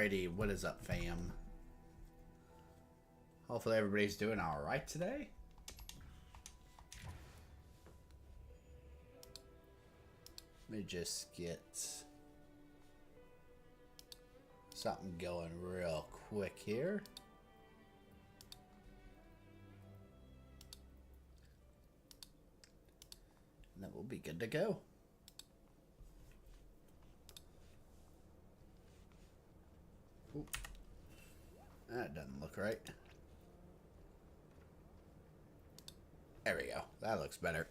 Alrighty, what is up, fam? Hopefully everybody's doing alright today. Let me just get something going real quick here. And then we'll be good to go. Ooh. That doesn't look right. There we go. That looks better.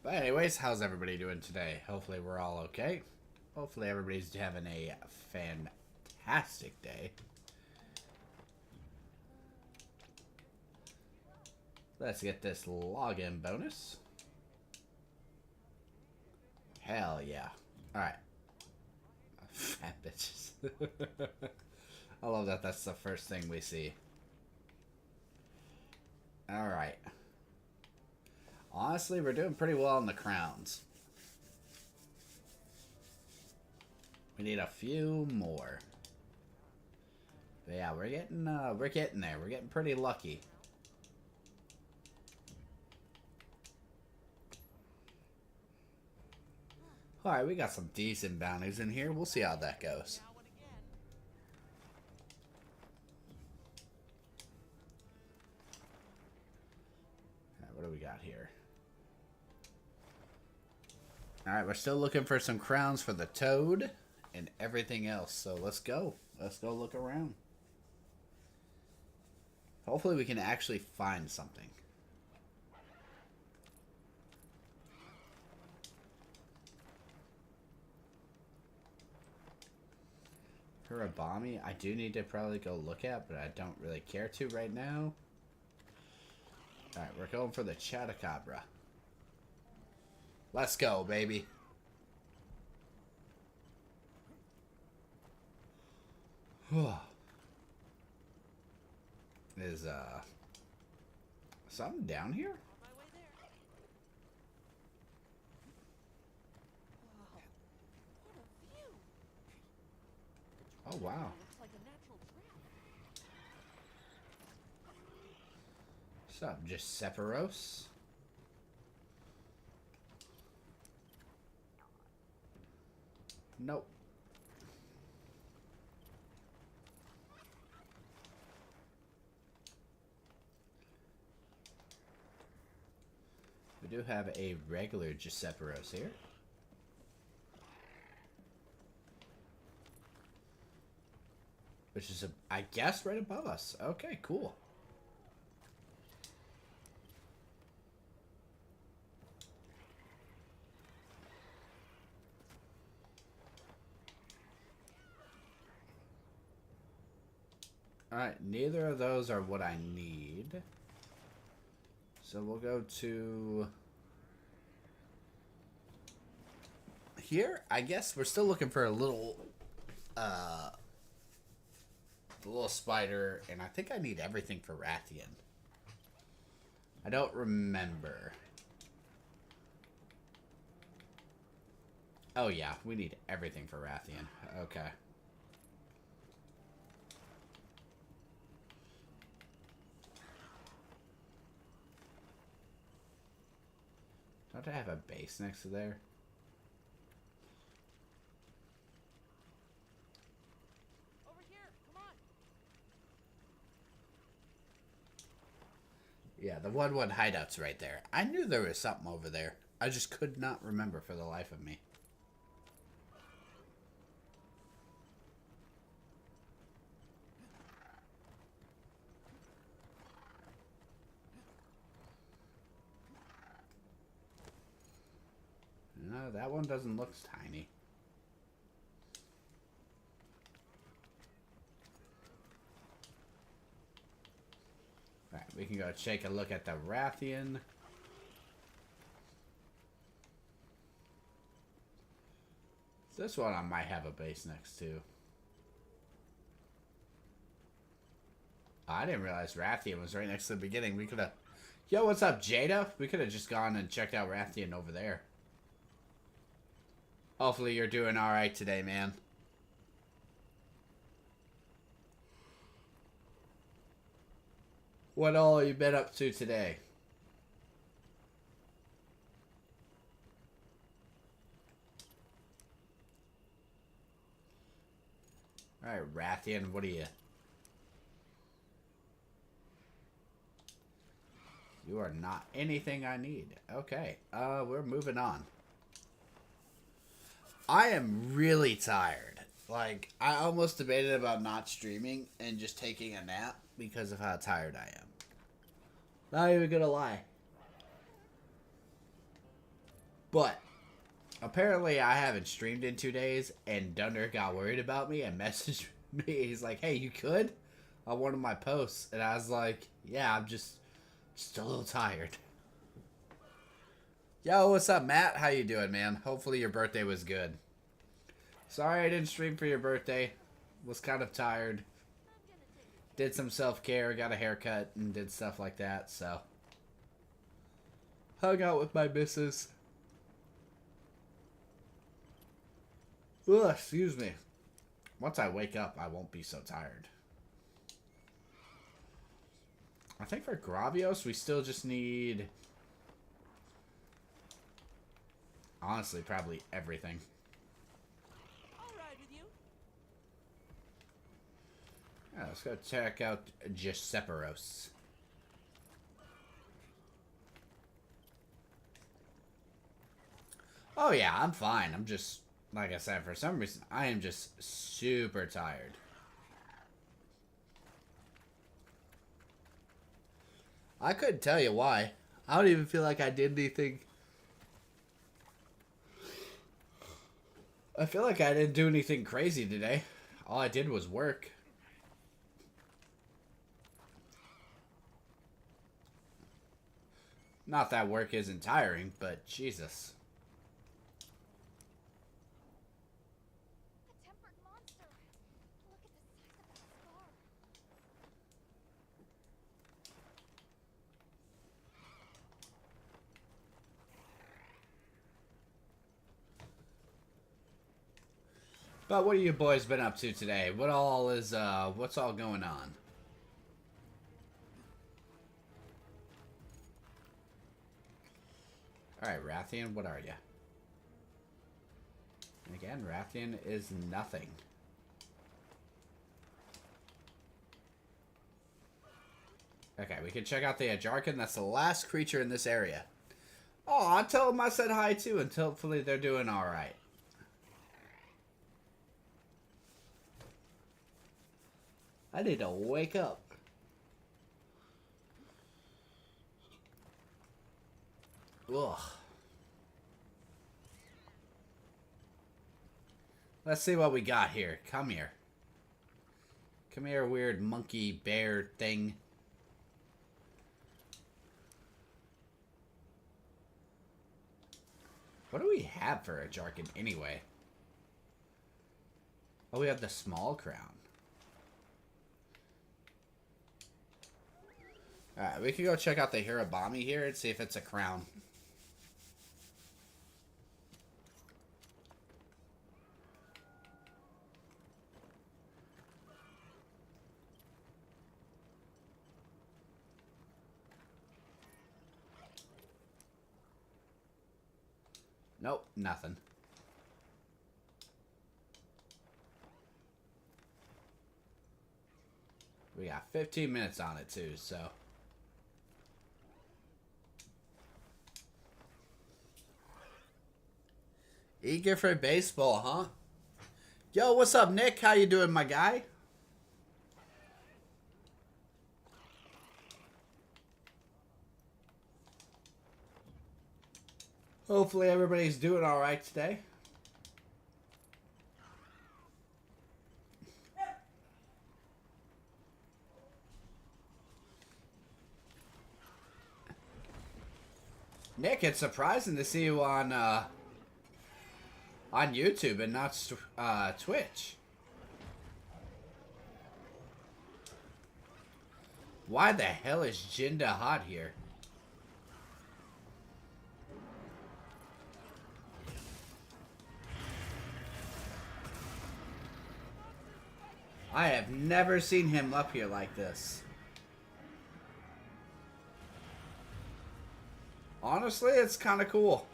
But anyways, how's everybody doing today? Hopefully we're all okay. Hopefully everybody's having a fantastic day. Let's get this login bonus. Hell yeah. Alright. Fat bitches. I love that that's the first thing we see. Alright. Honestly, we're doing pretty well in the crowns. We need a few more. But yeah, we're getting there. We're getting pretty lucky. Alright, we got some decent bounties in here. We'll see how that goes. Alright, what do we got here? Alright, we're still looking for some crowns for the toad and everything else. So let's go. Let's go look around. Hopefully we can actually find something. Hirabami, I do need to probably go look at, but I don't really care to right now. Alright, we're going for the Chatacabra. Let's go, baby. Is, something down here? Oh, wow. What's up, just Sephiroth? Nope. We do have a regular Sephiroth here. Which is, I guess, right above us. Okay, cool. Alright, neither of those are what I need. So we'll go to here. I guess we're still looking for a little the little spider, and I think I need everything for Rathian. I don't remember. Oh yeah, we need everything for Rathian. Okay. Don't I have a base next to there? Over here, come on. Yeah, the 1-1 hideout's right there. I knew there was something over there. I just could not remember for the life of me. No, that one doesn't look tiny. Alright, we can go take a look at the Rathian. This one I might have a base next to. I didn't realize Rathian was right next to the beginning. We could have... Yo, what's up, Jada? We could have just gone and checked out Rathian over there. Hopefully you're doing alright today, man. What all you been up to today? Alright, Rathian, what are you? You are not anything I need. Okay, we're moving on. I am really tired. Like, I almost debated about not streaming and just taking a nap because of how tired I am. Not even gonna lie. But apparently I haven't streamed in 2 days, and Dunder got worried about me and messaged me. He's like, hey, you could? On one of my posts. And I was like, yeah, I'm just a little tired. Yo, what's up, Matt? How you doing, man? Hopefully your birthday was good. Sorry I didn't stream for your birthday. Was kind of tired. Did some self-care, got a haircut, and did stuff like that, so. Hung out with my missus. Ugh, excuse me. Once I wake up, I won't be so tired. I think for Gravios, we still just need... honestly, probably everything. I'll ride with you. Yeah, let's go check out Giusepperos. Oh yeah, I'm fine. I'm just, like I said, for some reason, I am just super tired. I couldn't tell you why. I don't even feel like I did anything. I feel like I didn't do anything crazy today. All I did was work. Not that work isn't tiring, but Jesus. A tempered monster. Look at the size of that scar. But what have you boys been up to today? What all is, what's all going on? Alright, Rathian, what are you? And again, Rathian is nothing. Okay, we can check out the Ajarkan. That's the last creature in this area. Oh, I told them I said hi too, and hopefully they're doing alright. I need to wake up. Ugh. Let's see what we got here. Come here. Come here, weird monkey bear thing. What do we have for a Jarkin anyway? Oh, we have the small crown. Alright, we can go check out the Hirabami here and see if it's a crown. Nope, nothing. We got 15 minutes on it too, so. Eager for baseball, huh? Yo, what's up, Nick? How you doing, my guy? Hopefully everybody's doing all right today. Nick, it's surprising to see you on YouTube and not Twitch. Why the hell is Jinda hot here? I have never seen him up here like this. Honestly, it's kind of cool.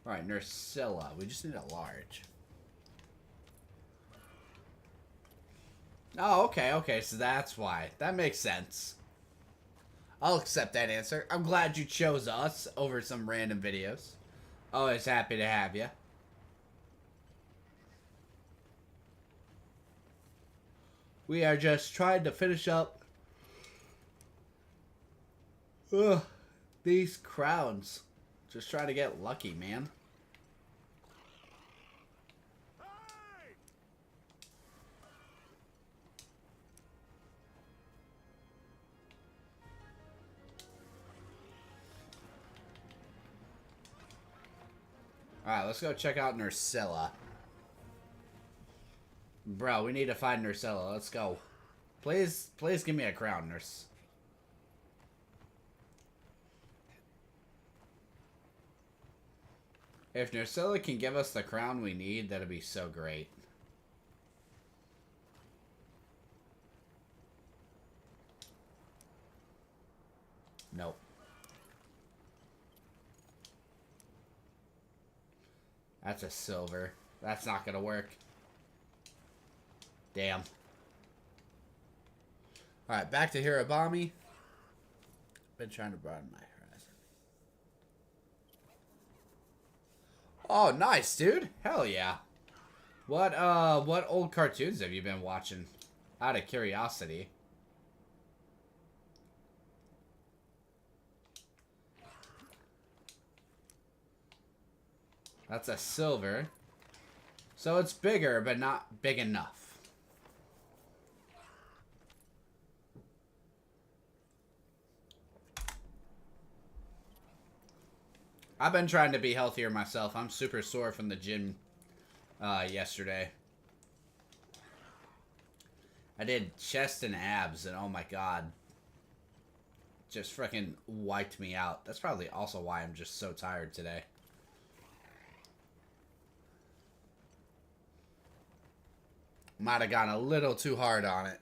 Alright, Nursilla. We just need a large. Oh, okay, okay, so that's why. That makes sense. I'll accept that answer. I'm glad you chose us over some random videos. Always happy to have you. We are just trying to finish up these crowns. Just trying to get lucky, man. Alright, let's go check out Nursilla. Bro, we need to find Nursilla. Let's go. Please give me a crown, Nurse. If Nursilla can give us the crown we need, that'd be so great. Nope. That's a silver. That's not gonna work. Damn. Alright, back to Hirobami. Been trying to broaden my horizon. Oh, nice, dude. Hell yeah. What old cartoons have you been watching? Out of curiosity. That's a silver. So it's bigger, but not big enough. I've been trying to be healthier myself. I'm super sore from the gym yesterday. I did chest and abs, and oh my god. Just freaking wiped me out. That's probably also why I'm just so tired today. Might have gone a little too hard on it.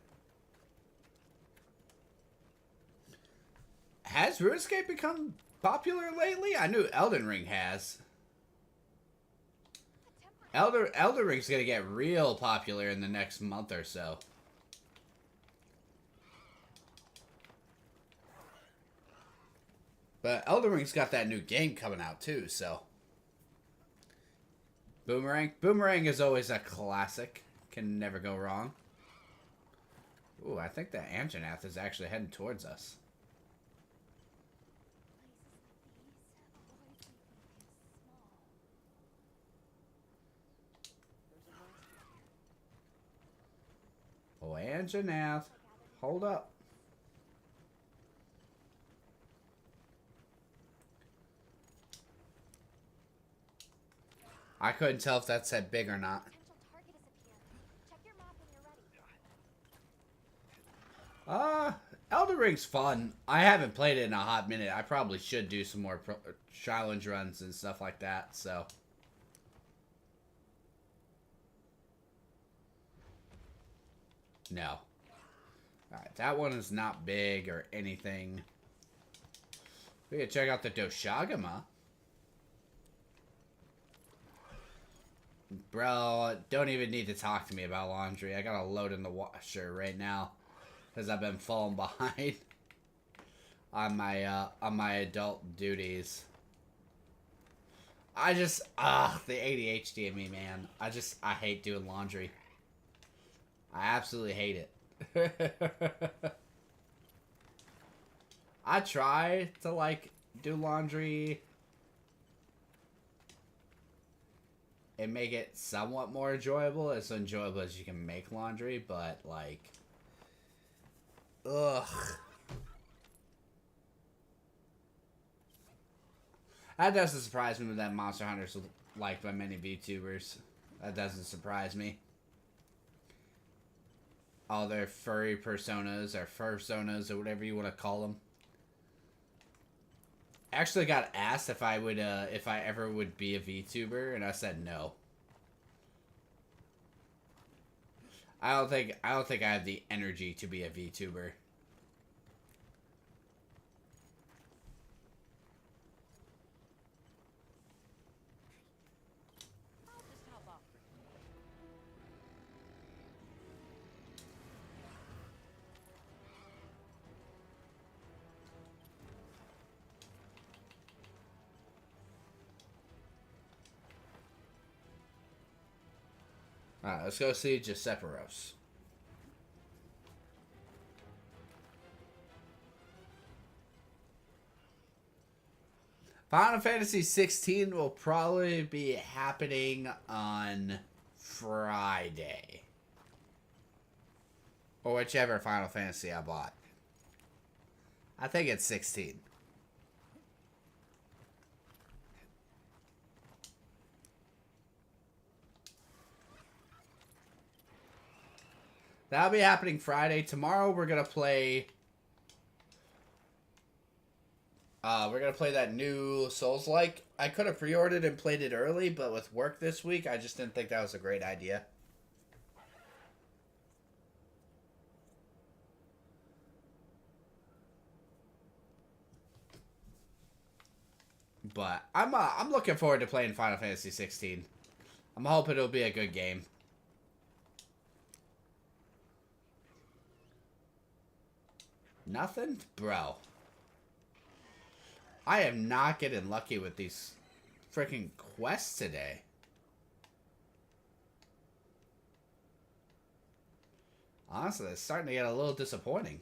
Has RuneScape become popular lately? I knew Elden Ring has. Elden Ring's gonna get real popular in the next month or so. But Elden Ring's got that new game coming out too, so. Boomerang? Boomerang is always a classic. Can never go wrong. Ooh, I think that Anjanath is actually heading towards us. Oh, Anjanath. Hold up. I couldn't tell if that said big or not. Elden Ring's fun. I haven't played it in a hot minute. I probably should do some more challenge runs and stuff like that, so. No. Alright, that one is not big or anything. We can check out the Doshagama. Bro, don't even need to talk to me about laundry. I gotta load in the washer right now. Because I've been falling behind on my adult duties. I just, the ADHD in me, man. I hate doing laundry. I absolutely hate it. I try to, like, do laundry and make it somewhat more enjoyable. As enjoyable as you can make laundry, but, like, ugh. That doesn't surprise me that Monster Hunter's liked by many VTubers. That doesn't surprise me. All their furry personas or fursonas or whatever you want to call them. Actually got asked if I would if I ever would be a VTuber, and I said no. I don't think I have the energy to be a VTuber. I'll just hop off for here. Alright, let's go see Giusepperos. Final Fantasy 16 will probably be happening on Friday. Or whichever Final Fantasy I bought. I think it's 16. That'll be happening Friday. Tomorrow we're gonna play. We're gonna play that new Souls-like. I could have pre-ordered and played it early, but with work this week, I just didn't think that was a great idea. But I'm looking forward to playing Final Fantasy 16. I'm hoping it'll be a good game. Nothing? Bro. I am not getting lucky with these freaking quests today. Honestly, it's starting to get a little disappointing.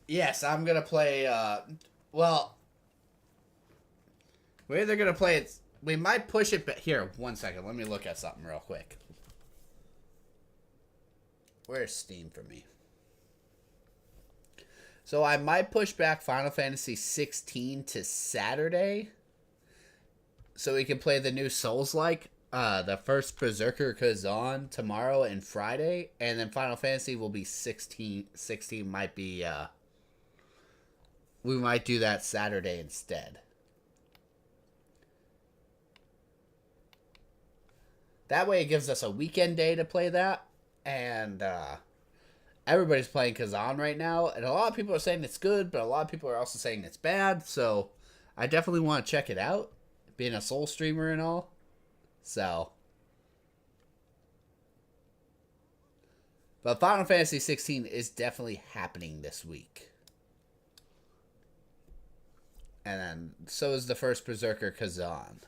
Yes, I'm gonna play, well, we're either gonna play it, we might push it back. Here, 1 second, let me look at something real quick. Where's Steam for me? So I might push back Final Fantasy 16 to Saturday, so we can play the new Souls-like, the first Berserker Kazan tomorrow and Friday, and then Final Fantasy will be 16 might be, we might do that Saturday instead. That way it gives us a weekend day to play that. And everybody's playing Kazan right now. And a lot of people are saying it's good, but a lot of people are also saying it's bad. So I definitely want to check it out. Being a Soul streamer and all. So. But Final Fantasy 16 is definitely happening this week. And then so is the first Berserker Kazan.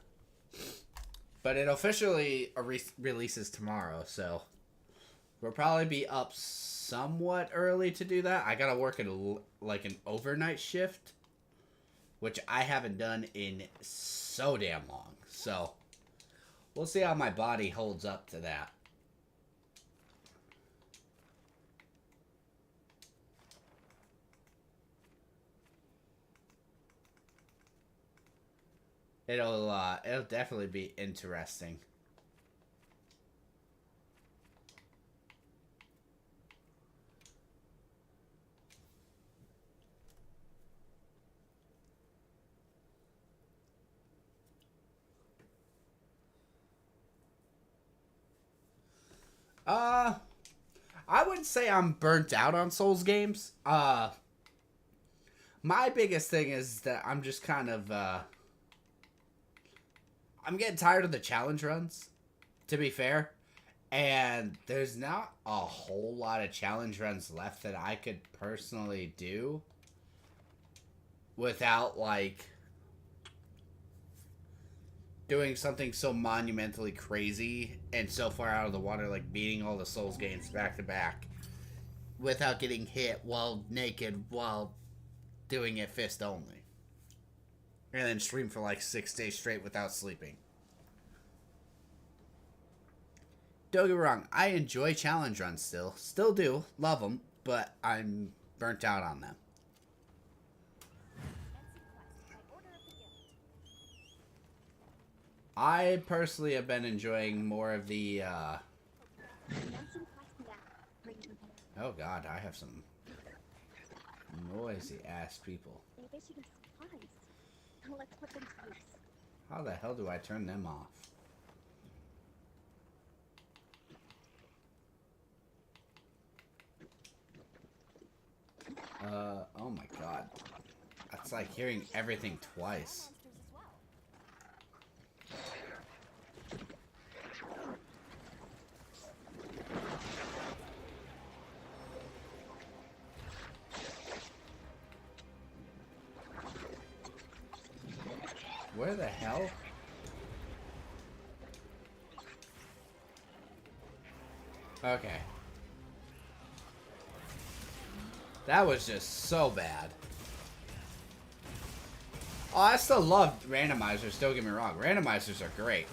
But it officially releases tomorrow, so we'll probably be up somewhat early to do that. I gotta work at like an overnight shift, which I haven't done in so damn long. So we'll see how my body holds up to that. It'll definitely be interesting. I wouldn't say I'm burnt out on Souls games. My biggest thing is that I'm just kind of, I'm getting tired of the challenge runs, to be fair. And there's not a whole lot of challenge runs left that I could personally do without, like, doing something so monumentally crazy and so far out of the water, like beating all the Souls games back to back without getting hit while naked while doing it fist only. And then stream for like 6 days straight without sleeping. Don't get me wrong, I enjoy challenge runs still. Still do, love them, but I'm burnt out on them. I personally have been enjoying more of the, oh god, I have some noisy ass people. supplies. Let's put them to use. How the hell do I turn them off? Oh my god. That's like hearing everything twice. Monsters as well. Where the hell? Okay. That was just so bad. Oh, I still love randomizers, don't get me wrong. Randomizers are great.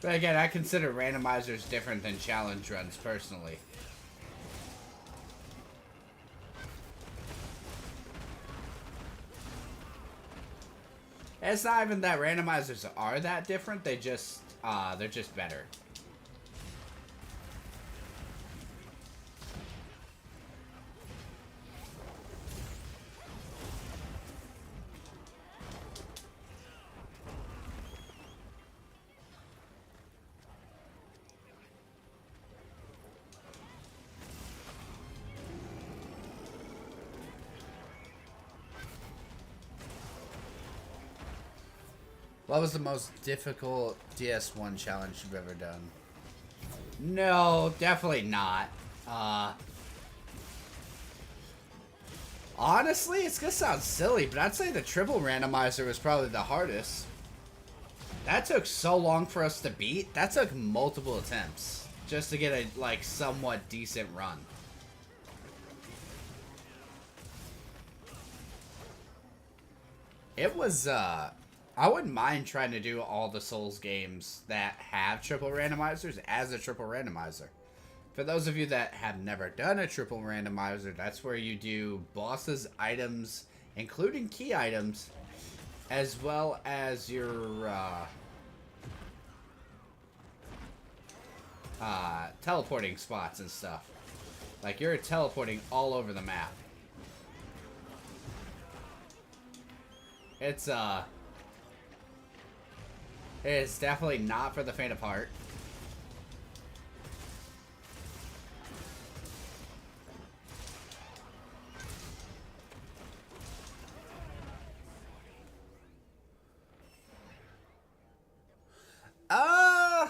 But again, I consider randomizers different than challenge runs, personally. And it's not even that randomizers are that different, they're just better. What was the most difficult DS1 challenge you've ever done? No, definitely not. Honestly, it's gonna sound silly, but I'd say the triple randomizer was probably the hardest. That took so long for us to beat. That took multiple attempts just to get a, like, somewhat decent run. It was, I wouldn't mind trying to do all the Souls games that have triple randomizers as a triple randomizer. For those of you that have never done a triple randomizer, that's where you do bosses, items, including key items, as well as your teleporting spots and stuff. Like, you're teleporting all over the map. It's definitely not for the faint of heart. I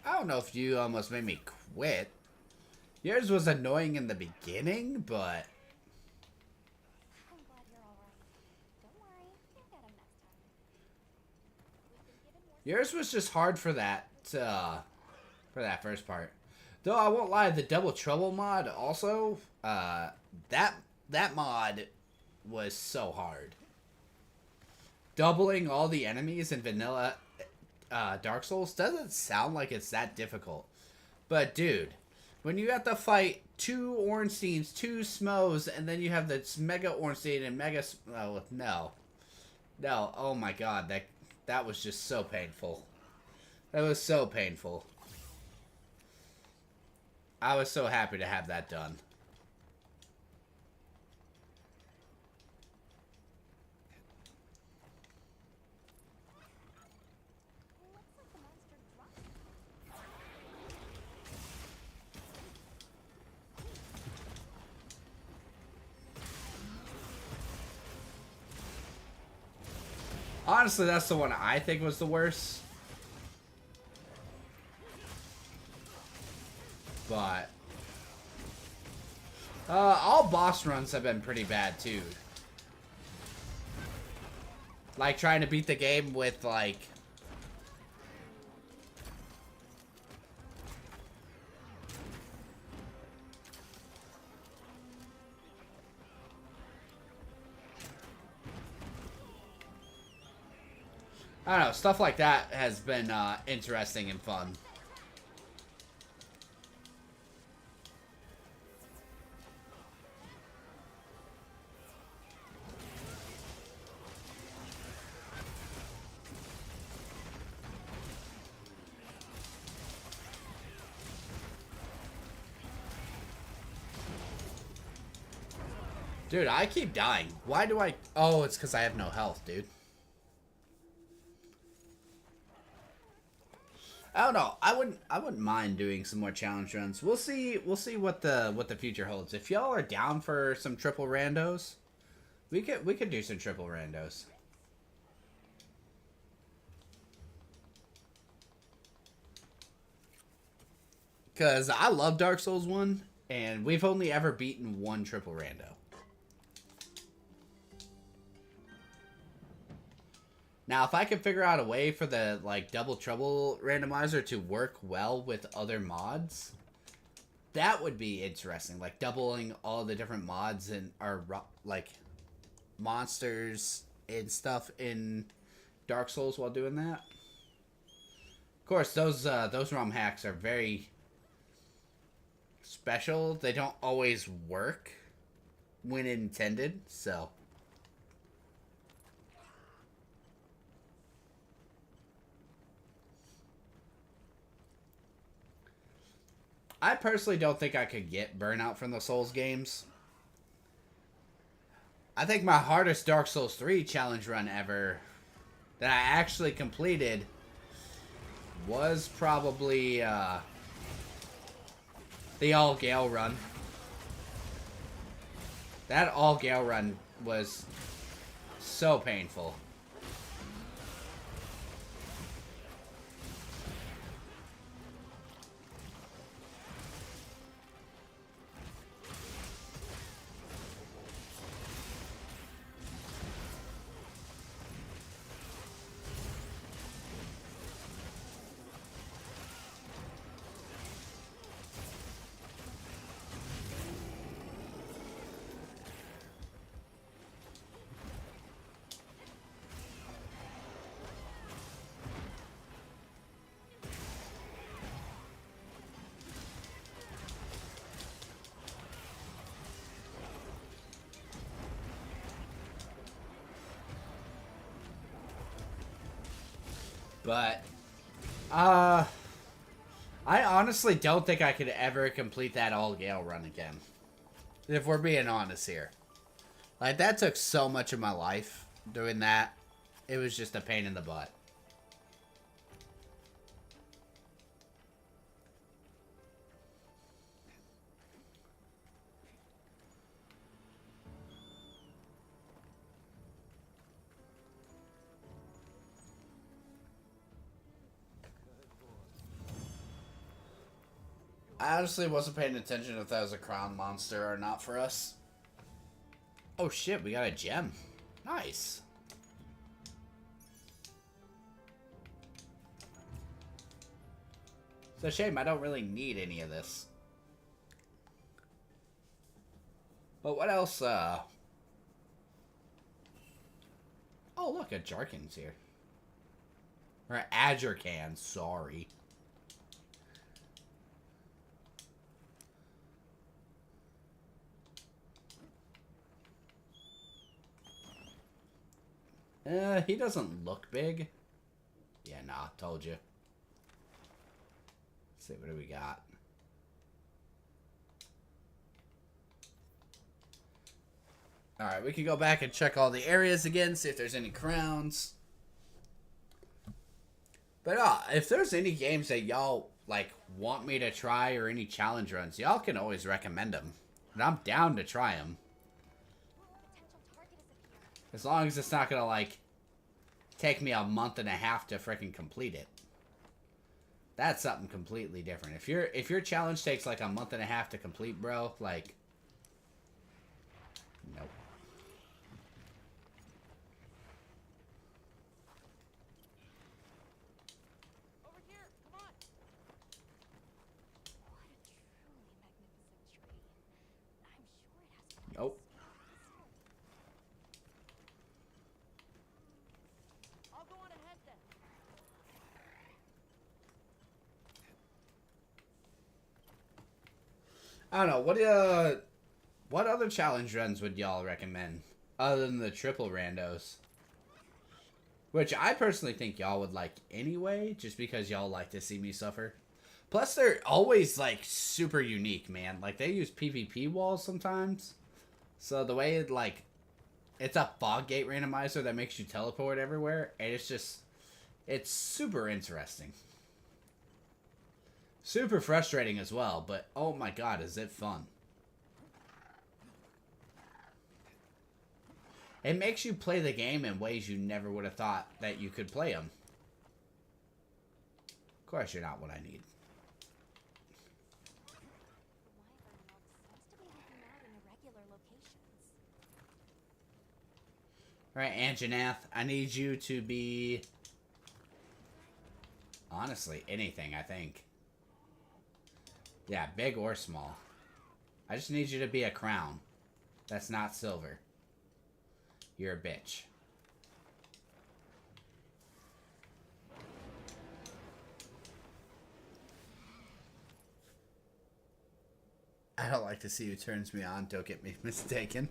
don't know if you almost made me quit. Yours was annoying in the beginning, but I'm glad you're alright. Don't worry, you'll get him next time. We've been given more yours was just hard for that first part. Though I won't lie, the Double Trouble mod also, that mod was so hard. Doubling all the enemies in vanilla Dark Souls doesn't sound like it's that difficult. But dude, when you have to fight 2 Ornsteins, 2 Smos, and then you have this Mega Ornstein and Mega... Oh, no. No, oh my god, that was just so painful. That was so painful. I was so happy to have that done. looks like the monster dropped. Honestly, that's the one I think was the worst. But all boss runs have been pretty bad too. Like trying to beat the game with like I don't know, stuff like that has been interesting and fun. Dude, I keep dying. Why do I... Oh, it's because I have no health, dude. I don't know. I wouldn't mind doing some more challenge runs. We'll see what the future holds. If y'all are down for some triple randos, we could do some triple randos. Cause I love Dark Souls 1, and we've only ever beaten one triple rando. Now, if I could figure out a way for the, like, Double Trouble randomizer to work well with other mods, that would be interesting. Like, doubling all the different mods and, or, like, monsters and stuff in Dark Souls while doing that. Of course, those ROM hacks are very special. They don't always work when intended, so... I personally don't think I could get Burnout from the Souls games. I think my hardest Dark Souls 3 challenge run ever that I actually completed was probably the All Gale run. That All Gale run was so painful. But, I honestly don't think I could ever complete that All Gale run again. If we're being honest here. Like, that took so much of my life doing that. It was just a pain in the butt. I honestly wasn't paying attention if that was a crown monster or not for us. Oh shit, we got a gem. Nice. It's a shame I don't really need any of this. But what else, Oh look, a Jarkin's here. Or an Adjercan, sorry. He doesn't look big. Yeah, nah, told you. Let's see, what do we got? Alright, we can go back and check all the areas again, see if there's any crowns. But if there's any games that y'all, like, want me to try or any challenge runs, y'all can always recommend them. And I'm down to try them. As long as it's not gonna, like, take me a month and a half to freaking complete it. That's something completely different. If your challenge takes, like, a month and a half to complete, bro, like... Nope. Over here, come on. What a truly magnificent tree. I'm sure it has to be Nope. I'll go on ahead then. I don't know. What other challenge runs would y'all recommend other than the triple randos? Which I personally think y'all would like anyway, just because y'all like to see me suffer. Plus, they're always like super unique, man. Like they use PvP walls sometimes, So the way it, like, it's a fog gate randomizer that makes you teleport everywhere, and it's super interesting. Super frustrating as well, but oh my god, is it fun. It makes you play the game in ways you never would have thought that you could play them. Of course, you're not what I need. Alright, Anjanath, I need you to be... honestly, anything, I think. Yeah, big or small. I just need you to be a crown. That's not silver. You're a bitch. I don't like to see who turns me on. Don't get me mistaken.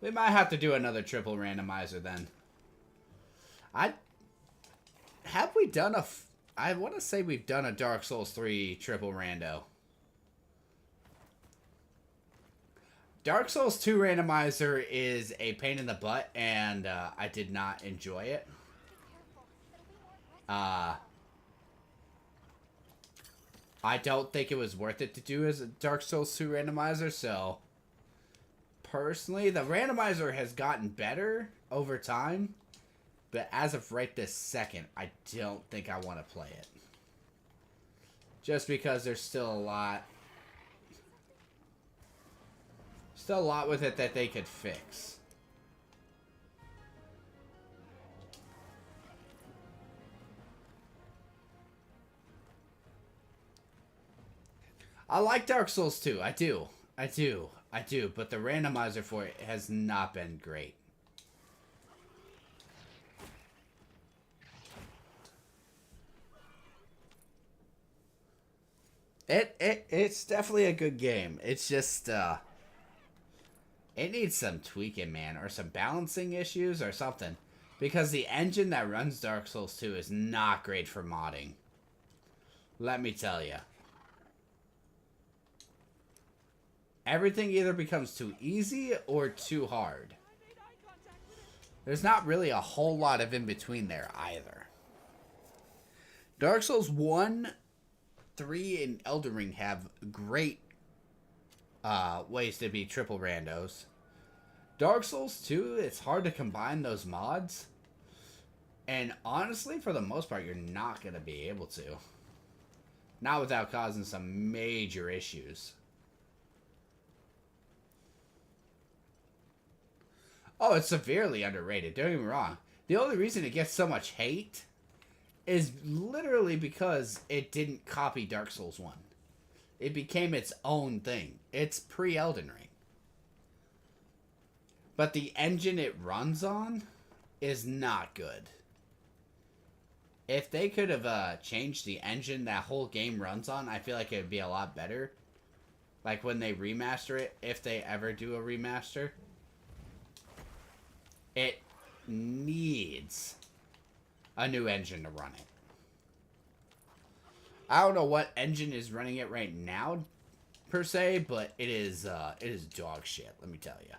We might have to do another triple randomizer then. Have we done I want to say we've done a Dark Souls 3 triple rando. Dark Souls 2 randomizer is a pain in the butt, and I did not enjoy it. I don't think it was worth it to do as a Dark Souls 2 randomizer, so... personally, the randomizer has gotten better over time, but as of right this second, I don't think I want to play it. Just because there's still a lot... still a lot with it that they could fix. I like Dark Souls 2. I do. But the randomizer for it has not been great. It's definitely a good game. It's just it needs some tweaking, man, or some balancing issues or something, because the engine that runs Dark Souls 2 is not great for modding. Let me tell you. Everything either becomes too easy or too hard. There's not really a whole lot of in between there either. Dark Souls 1, 3, and Elden Ring have great ways to be triple randos. Dark Souls 2, it's hard to combine those mods. And honestly, for the most part, you're not going to be able to. Not without causing some major issues. Oh, it's severely underrated. Don't get me wrong. The only reason it gets so much hate is literally because it didn't copy Dark Souls 1. It became its own thing. It's pre-Elden Ring. But the engine it runs on is not good. If they could have changed the engine that whole game runs on, I feel like it would be a lot better. Like when they remaster it, if they ever do a remaster. It needs a new engine to run it. I don't know what engine is running it right now, per se, but it is dog shit, let me tell you.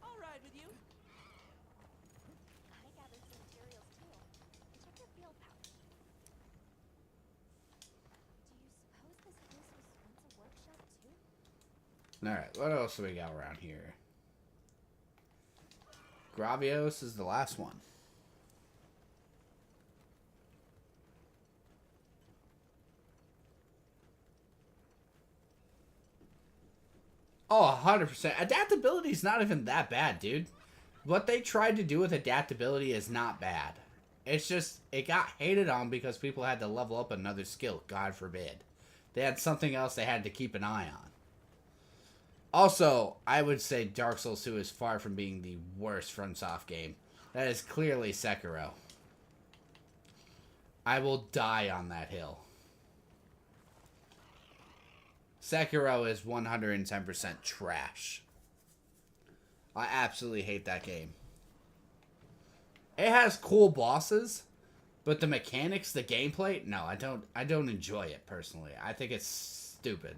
I'll ride with you. I gathered some materials too. Check your field pouch. Do you suppose this place was once a workshop too? Alright, what else do we got around here? Gravios is the last one. Oh, 100%. Adaptability is not even that bad, dude. What they tried to do with adaptability is not bad. It's just, it got hated on because people had to level up another skill, God forbid. They had something else they had to keep an eye on. Also, I would say Dark Souls 2 is far from being the worst FromSoft game. That is clearly Sekiro. I will die on that hill. Sekiro is 110% trash. I absolutely hate that game. It has cool bosses, but the mechanics, the gameplay, no, I don't enjoy it personally. I think it's stupid.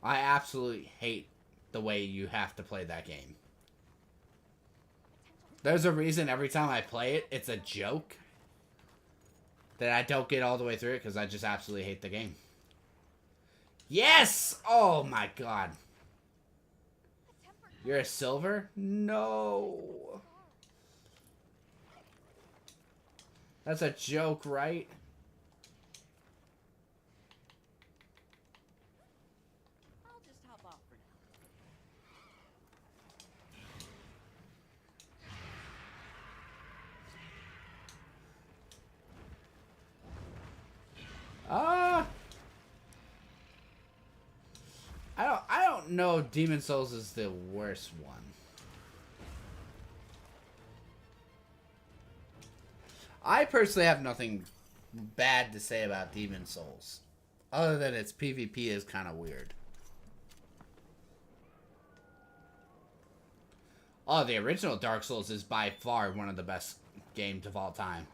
I absolutely hate the way you have to play that game. There's a reason every time I play it, it's a joke that I don't get all the way through it because I just absolutely hate the game. Yes! Oh my god. You're a silver? No. That's a joke, right? I'll just hop off for now. I don't know Demon Souls is the worst one. I personally have nothing bad to say about Demon Souls. Other than its PvP is kind of weird. Oh, the original Dark Souls is by far one of the best games of all time.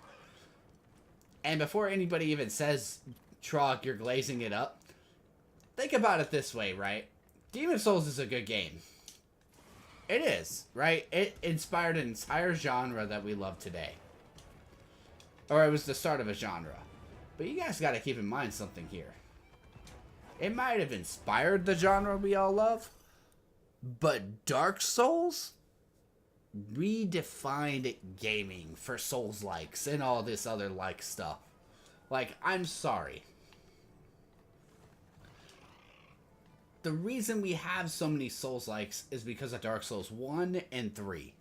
And before anybody even says, Trog, you're glazing it up, think about it this way, right? Demon Souls is a good game. It is, right? It inspired an entire genre that we love today. Or it was the start of a genre. But you guys got to keep in mind something here. It might have inspired the genre we all love, but Dark Souls redefined gaming for Souls-likes and all this other like stuff. Like, I'm sorry. The reason we have so many Souls-likes is because of Dark Souls 1 and 3.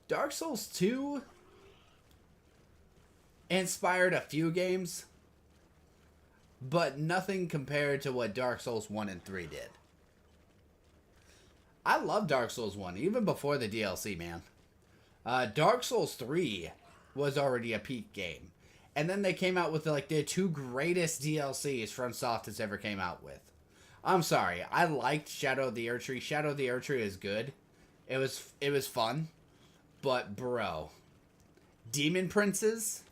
Dark Souls 2 inspired a few games, but nothing compared to what Dark Souls 1 and 3 did. I love Dark Souls 1, even before the DLC, man. Dark Souls 3 was already a peak game. And then they came out with like the two greatest DLCs FromSoft has ever came out with. I'm sorry, I liked Shadow of the Erdtree. Shadow of the Erdtree is good. It was fun. But bro, Demon Princes,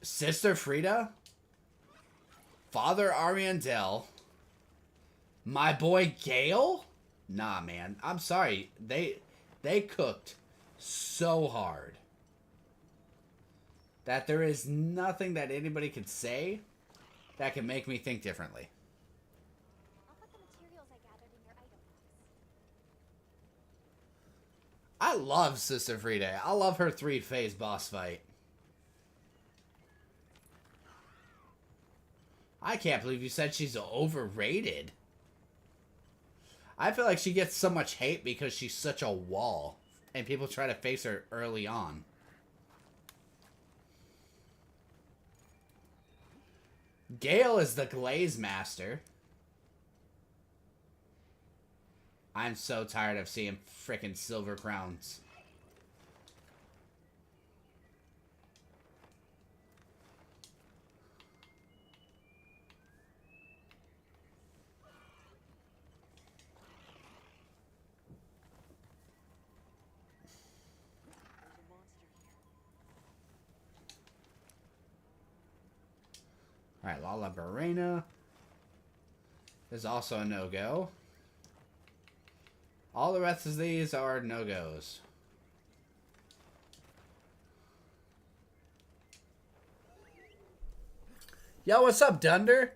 Sister Frieda, Father Ariandel, my boy Gale? Nah, man. I'm sorry. They cooked so hard that there is nothing that anybody could say that can make me think differently. I'll put the materials I gathered in your item box. I love Sister Frieda. I love her 3-phase boss fight. I can't believe you said she's overrated. I feel like she gets so much hate because she's such a wall, and people try to face her early on. Gale is the Glaze Master. I'm so tired of seeing frickin' silver crowns. There's a monster here. Alright, Lala Barrena is also a no-go. All the rest of these are no-goes. Yo, what's up, Dunder?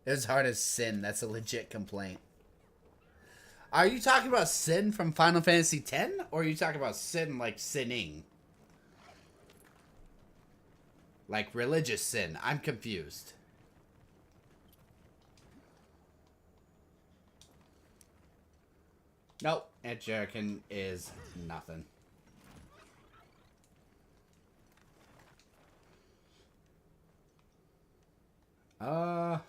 As hard as Sin, that's a legit complaint. Are you talking about Sin from Final Fantasy X? Or are you talking about Sin like sinning? Like religious sin. I'm confused. Nope. Aunt Jerrican is nothing. Oh,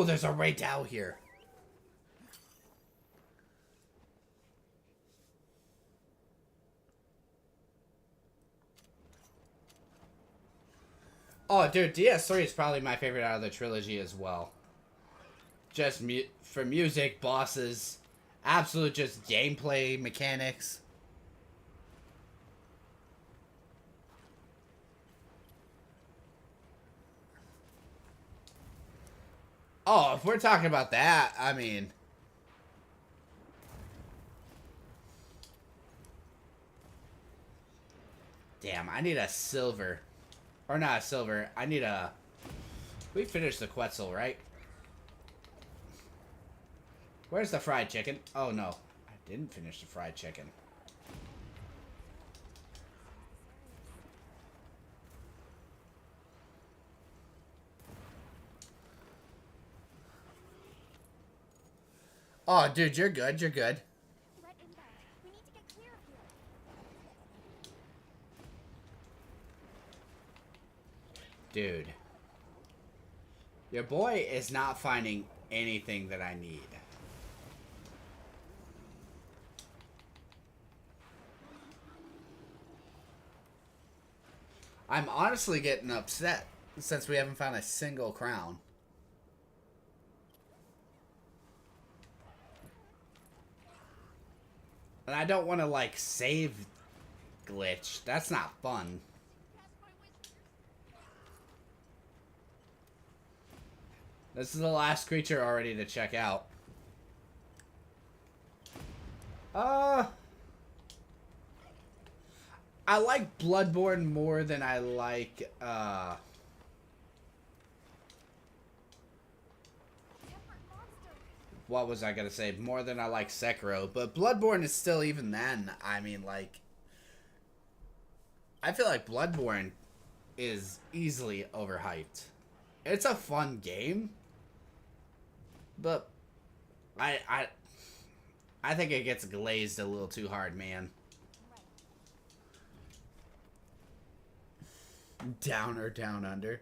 there's a Raydal here. Oh, dude, DS3 is probably my favorite out of the trilogy as well. Just for music, bosses, absolute just gameplay mechanics. Oh, if we're talking about that, I mean... Damn, I need a silver. Or not a silver, I need a... We finished the Quetzal, right? Where's the fried chicken? Oh, no. I didn't finish the fried chicken. Oh, dude, you're good. You're good. Threat inbound. We need to get clear of here. Dude. Your boy is not finding anything that I need. I'm honestly getting upset since we haven't found a single crown. And I don't want to, like, save glitch. That's not fun. This is the last creature already to check out. I like Bloodborne more than I like, Tempered monster. what was I gonna say? More than I like Sekiro. But Bloodborne is still, even then, I mean, like... I feel like Bloodborne is easily overhyped. It's a fun game. But... I think it gets glazed a little too hard, man. Down or down under.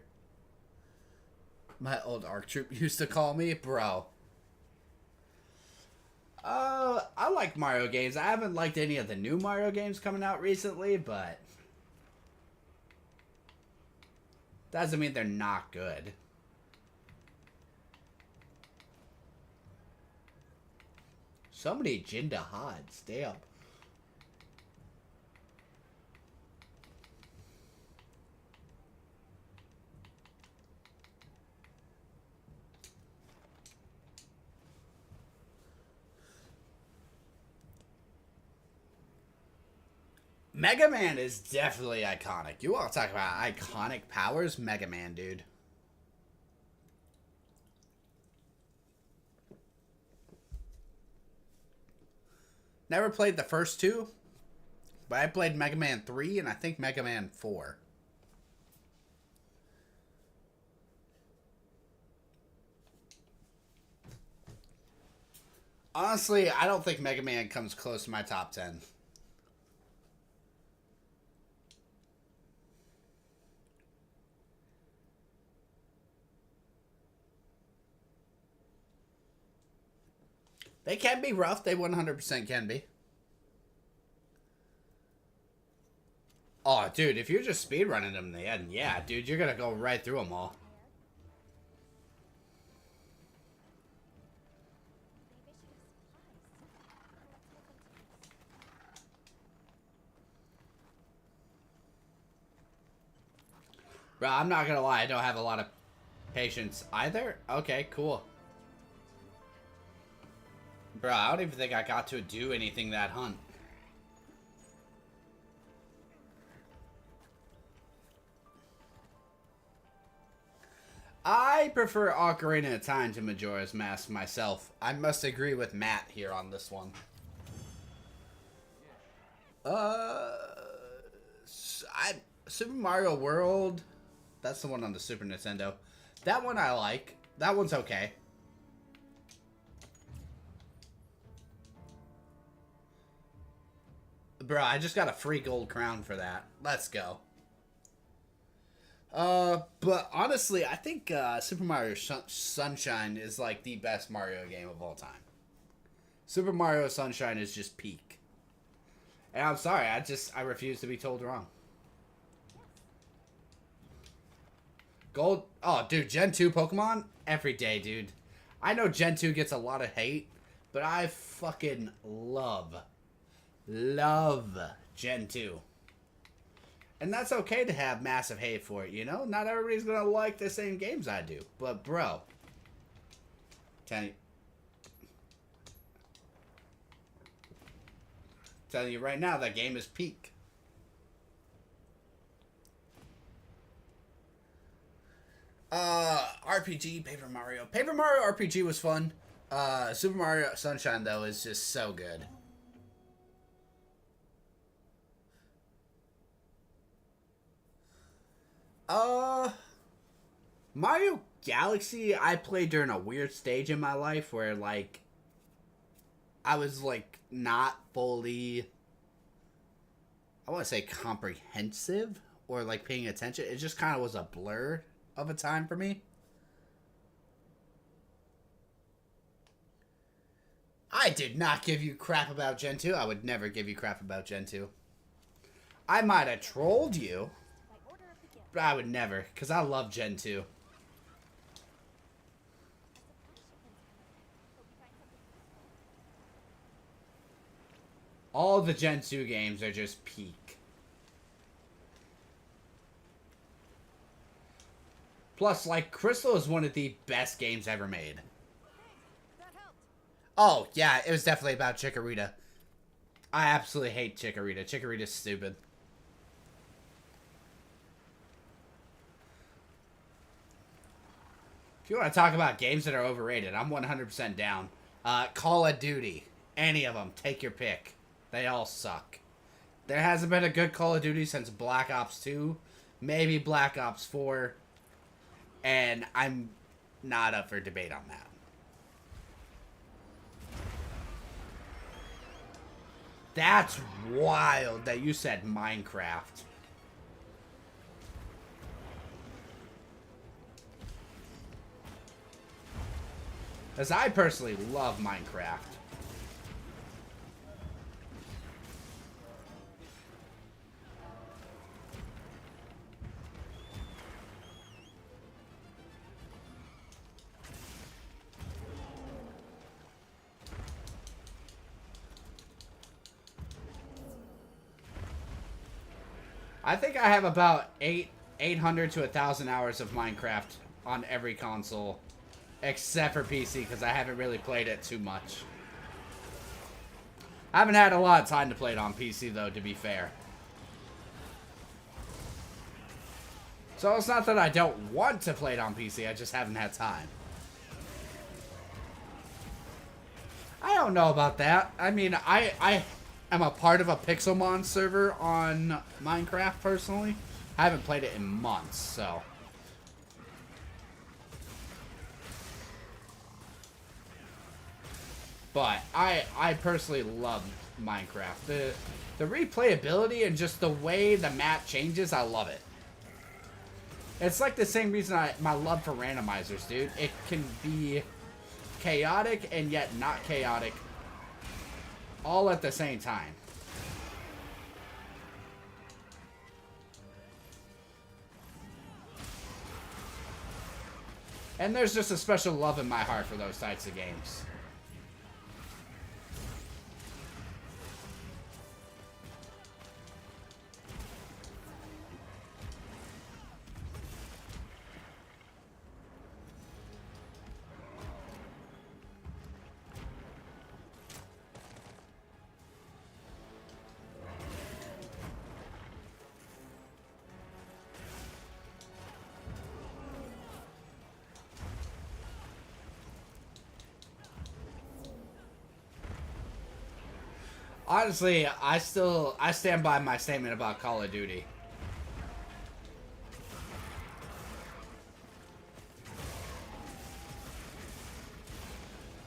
My old ARC troop used to call me, bro. I like Mario games. I haven't liked any of the new Mario games coming out recently, but doesn't mean they're not good. So many Jinda Hods, damn. Mega Man is definitely iconic. You want to talk about iconic powers? Mega Man, dude. Never played the first two, but I played Mega Man 3 and I think Mega Man 4. Honestly, I don't think Mega Man comes close to my top 10. They can be rough. They 100% can be. Oh, dude, if you're just speedrunning them, then yeah, dude, you're gonna go right through them all. Bro, I'm not gonna lie, I don't have a lot of patience either. Okay, cool. Bro, I don't even think I got to do anything that hunt. I prefer Ocarina of Time to Majora's Mask myself. I must agree with Matt here on this one. Super Mario World. That's the one on the Super Nintendo. That one I like. That one's okay. Bro, I just got a free gold crown for that. Let's go. But honestly, I think Super Mario Sunshine is like the best Mario game of all time. Super Mario Sunshine is just peak. And I'm sorry, I refuse to be told wrong. Gold. Oh, dude, Gen 2 Pokemon? Every day, dude. I know Gen 2 gets a lot of hate, but I fucking love Gen 2. And that's okay to have massive hate for it, you know? Not everybody's gonna like the same games I do. But, bro. Telling you right now, that game is peak. RPG, Paper Mario. Paper Mario RPG was fun. Super Mario Sunshine, though, is just so good. Mario Galaxy, I played during a weird stage in my life where, like, I was, like, not fully, I want to say comprehensive or, like, paying attention. It just kind of was a blur of a time for me. I did not give you crap about Gen 2. I would never give you crap about Gen 2. I might have trolled you, By order of the guild. but I would never, because I love Gen 2. All the Gen 2 games are just peak. Plus, like, Crystal is one of the best games ever made. That helped. Oh, yeah, it was definitely about Chikorita. I absolutely hate Chikorita. Chikorita's stupid. If you want to talk about games that are overrated, I'm 100% down. Call of Duty. Any of them. Take your pick. They all suck. There hasn't been a good Call of Duty since Black Ops 2. Maybe Black Ops 4. And I'm not up for debate on that. That's wild that you said Minecraft. As I personally love Minecraft. I think I have about 800 to 1,000 hours of Minecraft on every console. Except for PC, because I haven't really played it too much. I haven't had a lot of time to play it on PC, though, to be fair. So it's not that I don't want to play it on PC, I just haven't had time. I don't know about that. I mean, I am a part of a Pixelmon server on Minecraft, personally. I haven't played it in months, so... But I personally love Minecraft. The replayability and just the way the map changes, I love it. It's like the same reason my love for randomizers, dude. It can be chaotic and yet not chaotic all at the same time. And there's just a special love in my heart for those types of games. Honestly, I stand by my statement about Call of Duty.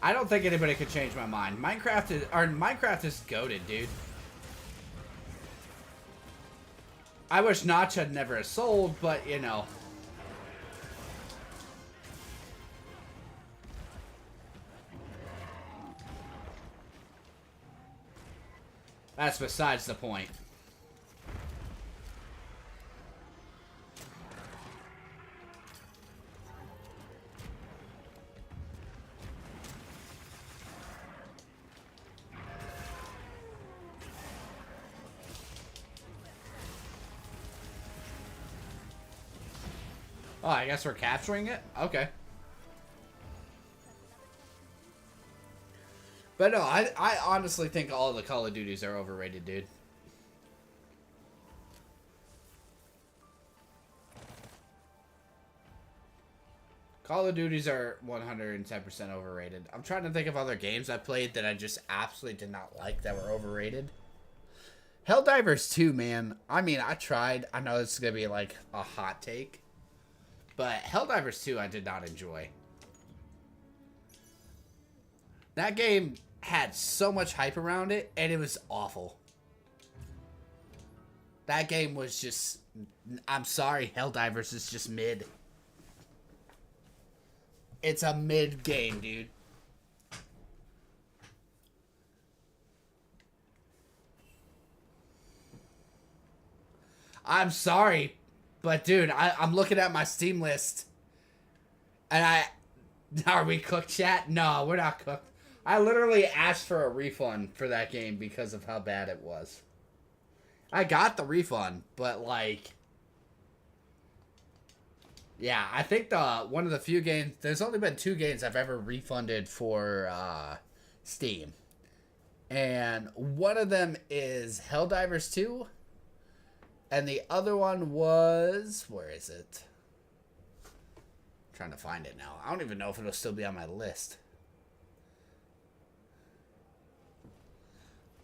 I don't think anybody could change my mind. Minecraft is goated, dude. I wish Notch had never sold, but you know. That's besides the point. Oh, I guess we're capturing it? Okay. But no, I honestly think all the Call of Duties are overrated, dude. Call of Duties are 110% overrated. I'm trying to think of other games I played that I just absolutely did not like that were overrated. Helldivers 2, man. I mean, I tried. I know this is going to be like a hot take. But Helldivers 2 I did not enjoy. That game had so much hype around it, and it was awful. That game was just... I'm sorry, Helldivers is just mid. It's a mid game, dude. I'm sorry, but dude, I'm looking at my Steam list, and are we cooked, chat? No, we're not cooked. I literally asked for a refund for that game because of how bad it was. I got the refund, but like, yeah, I think one of the few games, there's only been 2 games I've ever refunded for Steam. And one of them is Helldivers 2. And the other one was, where is it? I'm trying to find it now. I don't even know if it'll still be on my list.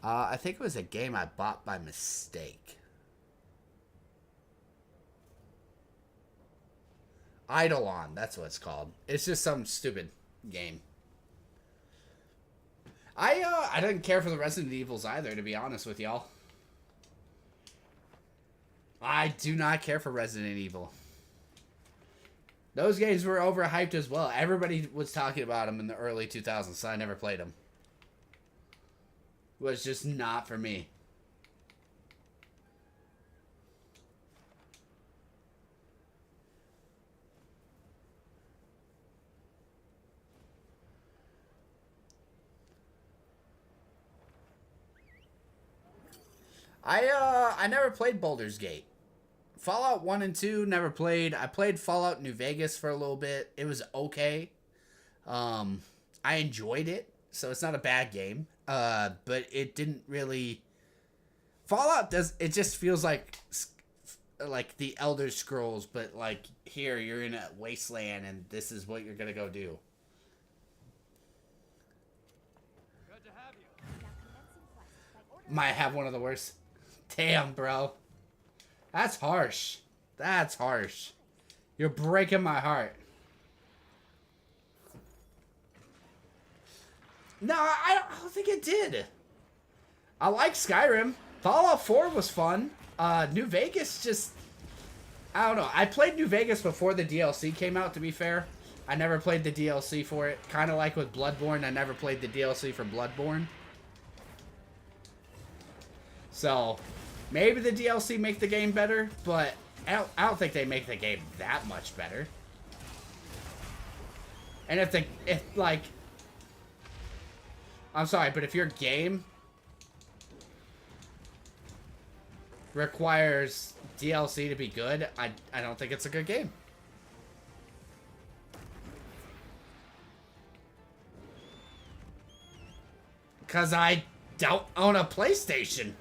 I think it was a game I bought by mistake. Eidolon, that's what it's called. It's just some stupid game. I didn't care for the Resident Evils either, to be honest with y'all. I do not care for Resident Evil. Those games were overhyped as well. Everybody was talking about them in the early 2000s, so I never played them. It was just not for me. I never played Baldur's Gate. Fallout 1 and 2 never played. I played Fallout New Vegas for a little bit. It was okay. I enjoyed it, so it's not a bad game. But it didn't really... Fallout it just feels like the Elder Scrolls, but like here you're in a wasteland and this is what you're gonna go do. Good to have you. Might have one of the worst. Damn, bro. That's harsh. That's harsh. You're breaking my heart. No, I don't think it did. I like Skyrim. Fallout 4 was fun. New Vegas just... I don't know. I played New Vegas before the DLC came out, to be fair. I never played the DLC for it. Kind of like with Bloodborne, I never played the DLC for Bloodborne. So... maybe the DLC make the game better, but I don't think they make the game that much better. And if like, I'm sorry, but if your game requires DLC to be good, I don't think it's a good game. Because I don't own a PlayStation.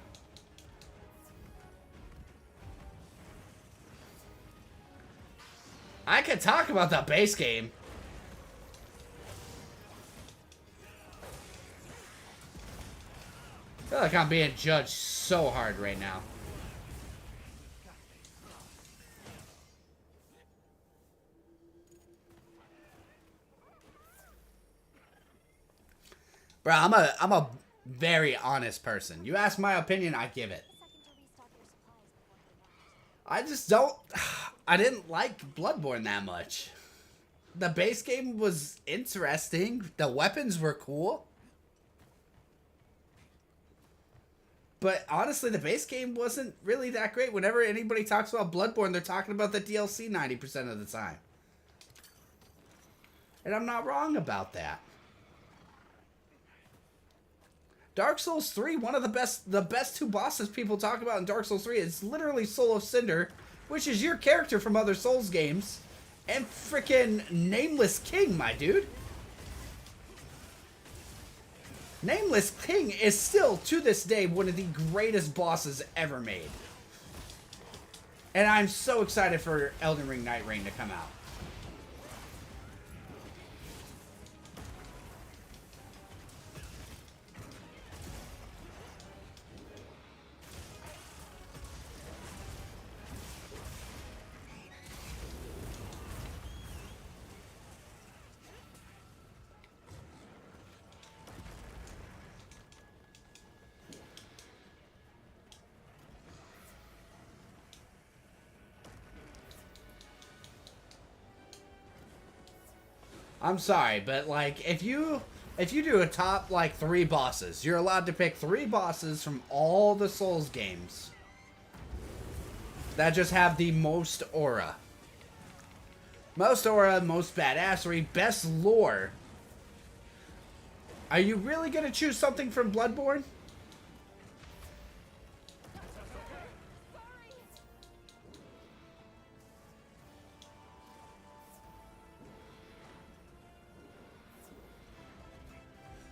I could talk about the base game. I feel like I'm being judged so hard right now. Bro, I'm a very honest person. You ask my opinion, I give it. I just don't... I didn't like Bloodborne that much. The base game was interesting. The weapons were cool. But honestly, the base game wasn't really that great. Whenever anybody talks about Bloodborne, they're talking about the DLC 90% of the time. And I'm not wrong about that. Dark Souls 3, one of the best 2 bosses people talk about in Dark Souls 3 is literally Soul of Cinder, which is your character from other Souls games. And freaking Nameless King, my dude. Nameless King is still, to this day, one of the greatest bosses ever made. And I'm so excited for Elden Ring Night Rain to come out. I'm sorry, but like if you do a top like 3 bosses, you're allowed to pick 3 bosses from all the Souls games that just have the most aura. Most aura, most badassery, best lore. Are you really gonna choose something from Bloodborne?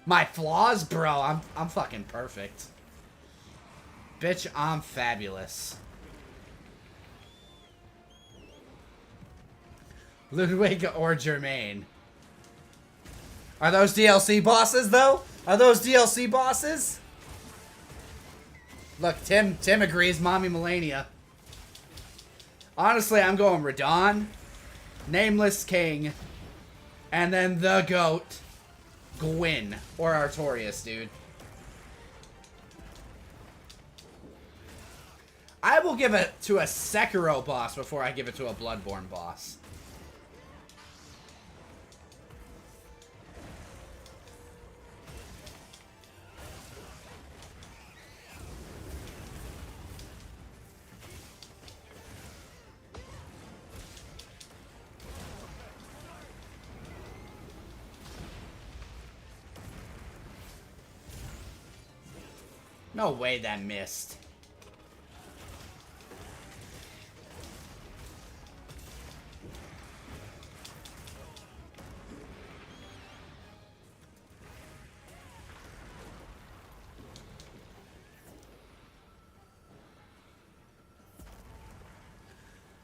My flaws? Bro, I'm fucking perfect. Bitch, I'm fabulous. Ludwig or Germain. Are those DLC bosses, though? Are those DLC bosses? Look, Tim agrees, Mommy Melania. Honestly, I'm going Radahn, Nameless King, and then the GOAT, Gwyn, or Artorias, dude. I will give it to a Sekiro boss before I give it to a Bloodborne boss. No way that missed.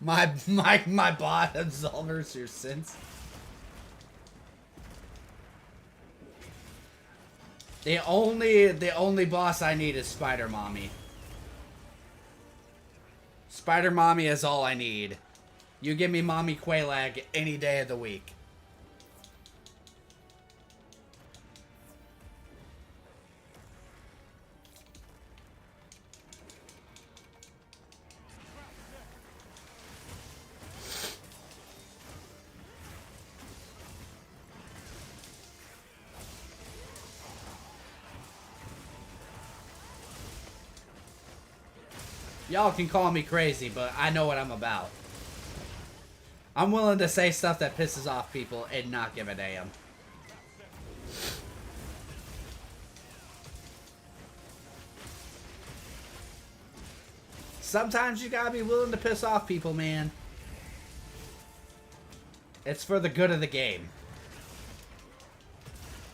My bot absolves your sins. The only boss I need is Spider Mommy. Spider Mommy is all I need. You give me Mommy Quelaag any day of the week. Y'all can call me crazy, but I know what I'm about. I'm willing to say stuff that pisses off people and not give a damn. Sometimes you gotta be willing to piss off people, man. It's for the good of the game.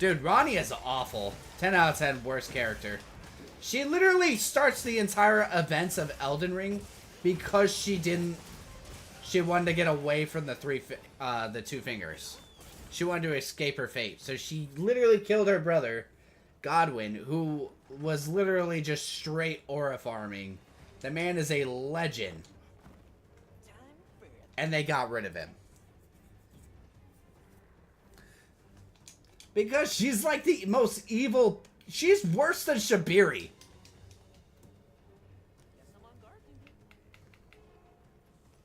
Dude, Ronnie is awful. 10 out of 10 worst character. She literally starts the entire events of Elden Ring because she wanted to get away from the 2 fingers. She wanted to escape her fate. So she literally killed her brother, Godwyn, who was literally just straight aura farming. The man is a legend. And they got rid of him. Because she's like the most evil. She's worse than Shabiri.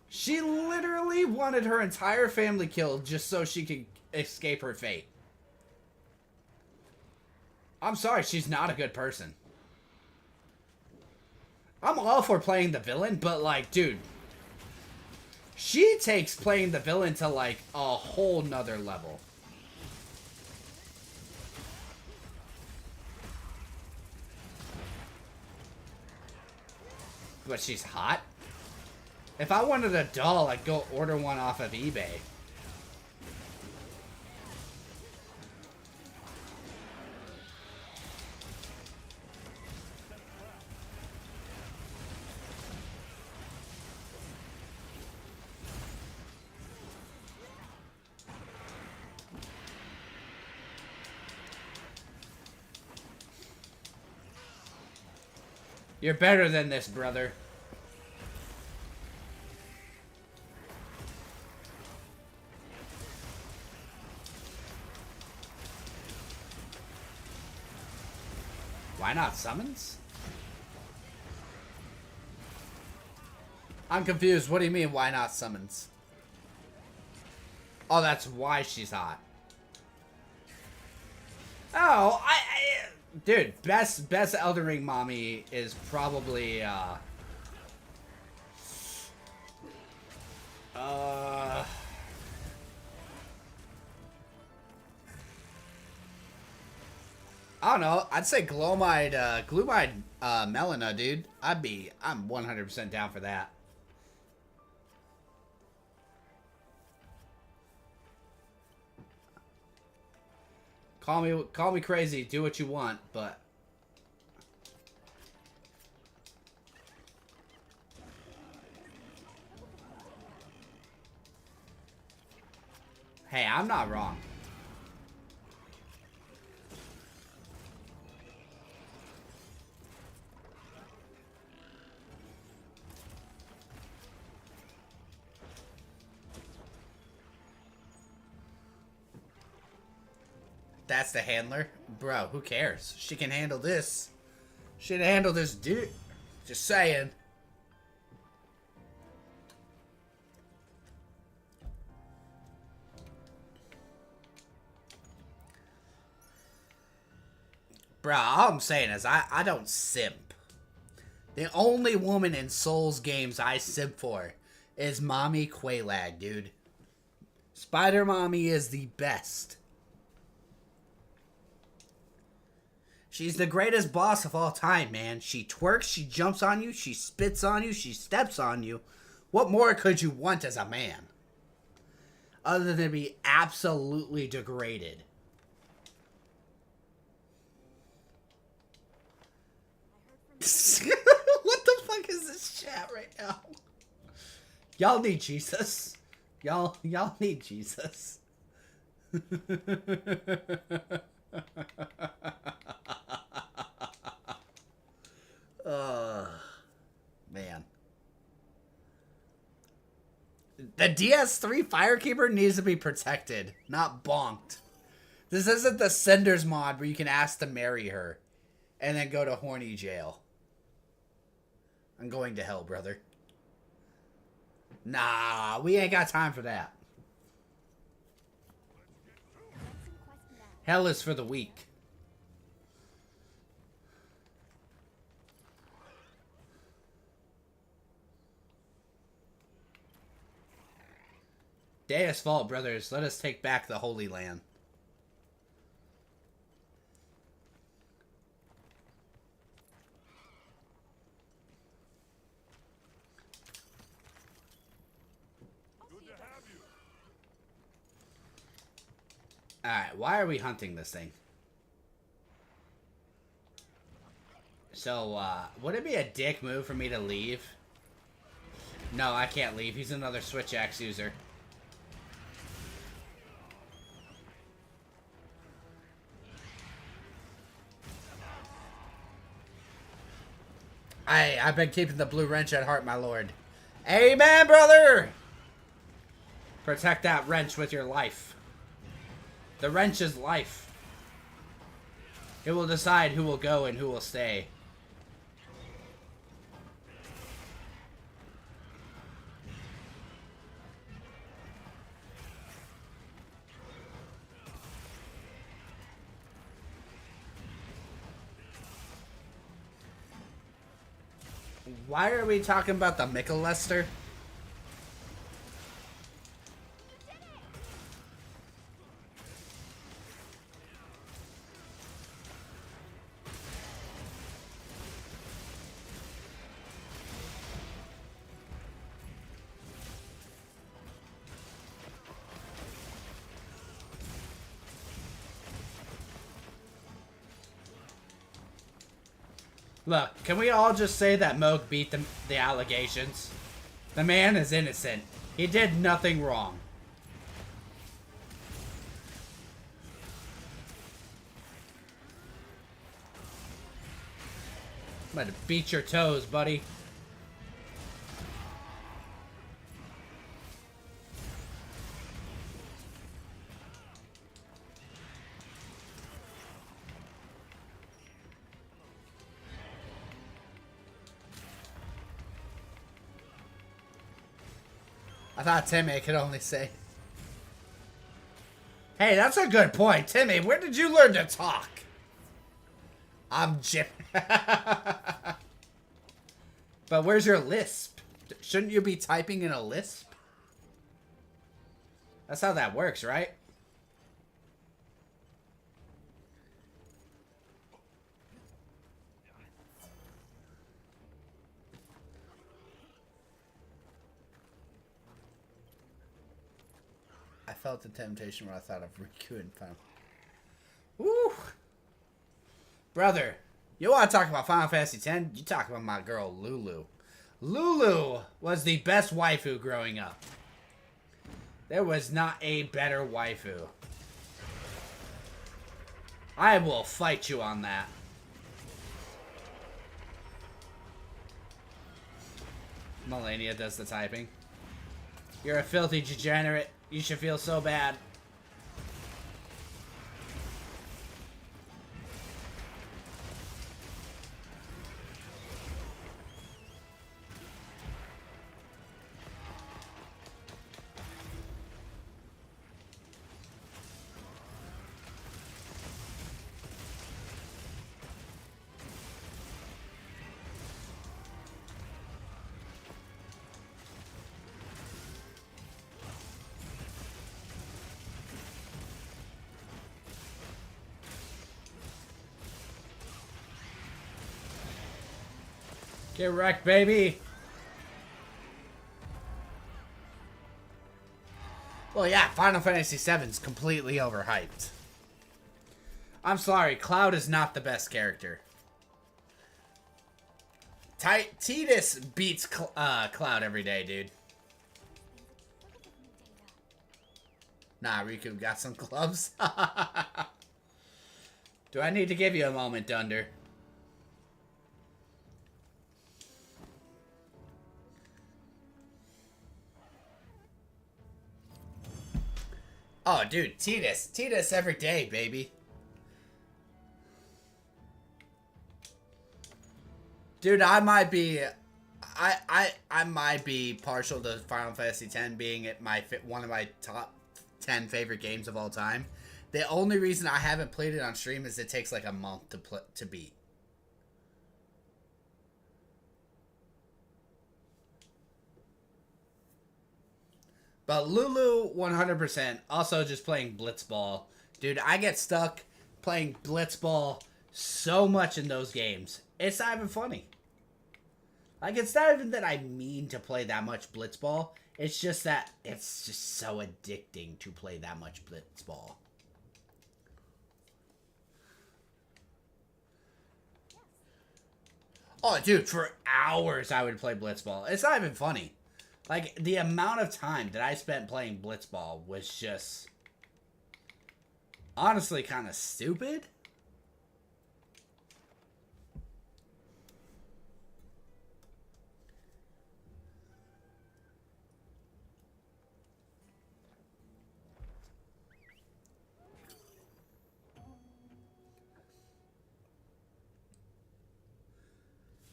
She literally wanted her entire family killed just so she could escape her fate. I'm sorry, she's not a good person. I'm all for playing the villain, but like, dude. She takes playing the villain to like a whole nother level. But she's hot. If I wanted a doll, I'd go order one off of eBay. You're better than this, brother. Why not summons? I'm confused. What do you mean, why not summons? Oh, that's why she's hot. Oh, dude, best Elden Ring mommy is probably I don't know. I'd say Gloomide Melina, dude. I'm 100% down for that. Call me crazy, do what you want, but hey, I'm not wrong. That's the handler? Bro, who cares? She can handle this. She can handle this dude. Just saying. Bro, all I'm saying is I don't simp. The only woman in Souls games I simp for is Mommy Quelaag, dude. Spider Mommy is the best. She's the greatest boss of all time, man. She twerks, she jumps on you, she spits on you, she steps on you. What more could you want as a man? Other than be absolutely degraded. What the fuck is this chat right now? Y'all need Jesus. Y'all need Jesus. Man. The DS3 Firekeeper needs to be protected, not bonked. This isn't the Senders mod where you can ask to marry her and then go to horny jail. I'm going to hell, brother. Nah, we ain't got time for that. Hell is for the weak. Deus Vault, brothers. Let us take back the Holy Land. Alright, why are we hunting this thing? So, would it be a dick move for me to leave? No, I can't leave. He's another Switch Axe user. I've been keeping the blue wrench at heart, my lord. Amen, brother! Protect that wrench with your life. The wrench is life. It will decide who will go and who will stay. Why are we talking about the Michelester? Look, can we all just say that Moog beat the allegations? The man is innocent. He did nothing wrong. I'm gonna beat your toes, buddy. I thought Timmy could only say. Hey, that's a good point. Timmy, where did you learn to talk? I'm Jim. But where's your lisp? Shouldn't you be typing in a lisp? That's how that works, right? I felt the temptation when I thought of Riku and Final. Woo! Brother, you want to talk about Final Fantasy X? You talk about my girl, Lulu. Lulu was the best waifu growing up. There was not a better waifu. I will fight you on that. Melania does the typing. You're a filthy degenerate. You should feel so bad. Get wrecked, baby! Well, yeah, Final Fantasy VII's completely overhyped. I'm sorry, Cloud is not the best character. Tidus beats Cloud every day, dude. Nah, Riku got some clubs. Do I need to give you a moment, Dunder? Oh, dude, Tidus every day, baby. Dude, I might be partial to Final Fantasy X being one of my top 10 favorite games of all time. The only reason I haven't played it on stream is it takes like a month to beat. But Lulu, 100%. Also just playing Blitzball. Dude, I get stuck playing Blitzball so much in those games. It's not even funny. Like, it's not even that I mean to play that much Blitzball. It's just that it's just so addicting to play that much Blitzball. Oh, dude, for hours I would play Blitzball. It's not even funny. Like, the amount of time that I spent playing Blitzball was just honestly kind of stupid.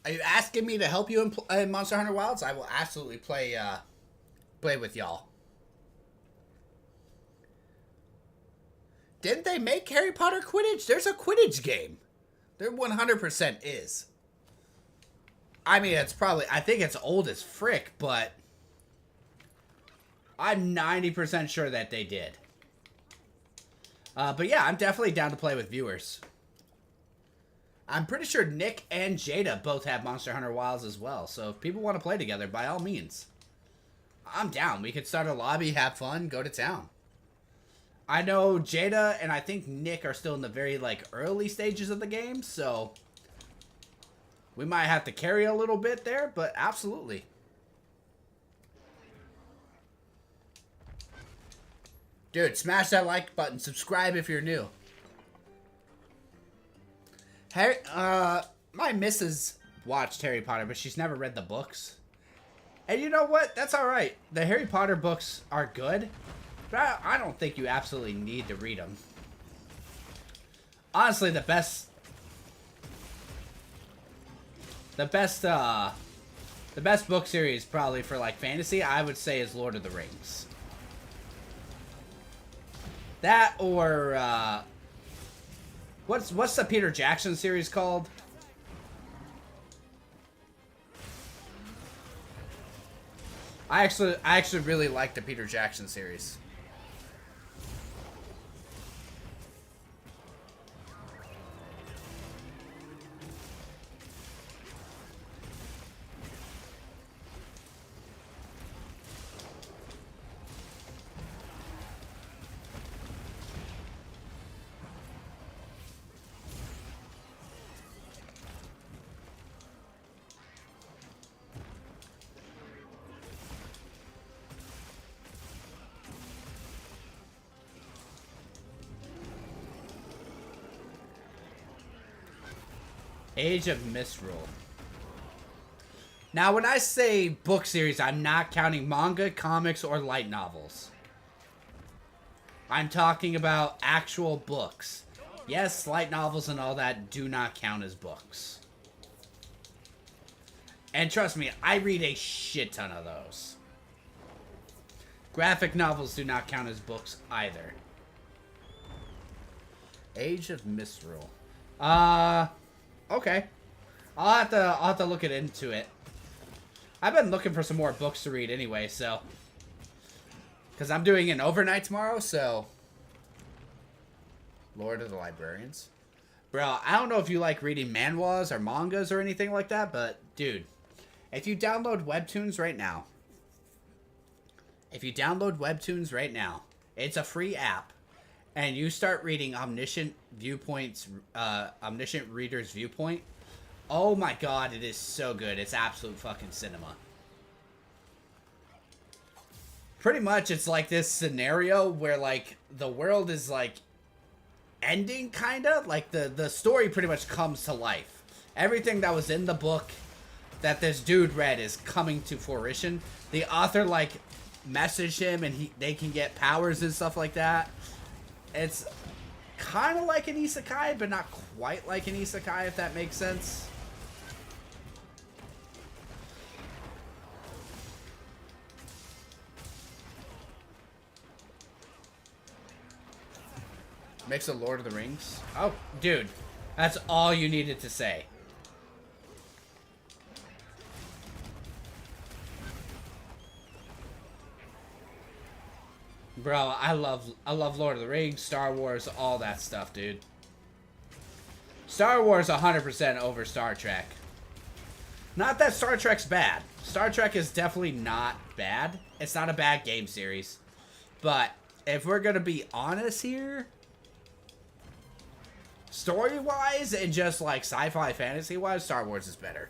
Are you asking me to help you in Monster Hunter Wilds? I will absolutely play with y'all. Didn't they make Harry Potter Quidditch? There's a Quidditch game. There 100% is. I mean, it's probably, I think it's old as frick, but I'm 90% sure that they did. But yeah, I'm definitely down to play with viewers. I'm pretty sure Nick and Jada both have Monster Hunter Wilds as well. So if people want to play together, by all means. I'm down. We could start a lobby, have fun, go to town. I know Jada and I think Nick are still in the very, like, early stages of the game. So we might have to carry a little bit there, but absolutely. Dude, smash that like button. Subscribe if you're new. Harry, my missus watched Harry Potter, but she's never read the books. And you know what? That's alright. The Harry Potter books are good, but I don't think you absolutely need to read them. Honestly, the best book series probably for like fantasy, I would say, is Lord of the Rings. That or what's the Peter Jackson series called? I actually really like the Peter Jackson series. Age of Misrule. Now, when I say book series, I'm not counting manga, comics, or light novels. I'm talking about actual books. Yes, light novels and all that do not count as books. And trust me, I read a shit ton of those. Graphic novels do not count as books either. Age of Misrule. Okay. I'll have to look into it. I've been looking for some more books to read anyway, so. Because I'm doing an overnight tomorrow, so. Lord of the Librarians. Bro, I don't know if you like reading manhwas or mangas or anything like that, but dude, if you download Webtoons right now. It's a free app. And you start reading Omniscient Reader's Viewpoint. Oh my god, it is so good. It's absolute fucking cinema. Pretty much, it's like this scenario where, like, the world is, like, ending, kinda. Like, the story pretty much comes to life. Everything that was in the book that this dude read is coming to fruition. The author, like, messaged him and they can get powers and stuff like that. It's kind of like an isekai, but not quite like an isekai, if that makes sense. Mix of Lord of the Rings. Oh, dude. That's all you needed to say. Bro, I love Lord of the Rings, Star Wars, all that stuff, dude. Star Wars 100% over Star Trek. Not that Star Trek's bad. Star Trek is definitely not bad. It's not a bad game series. But if we're gonna be honest here, story-wise and just like sci-fi fantasy-wise, Star Wars is better.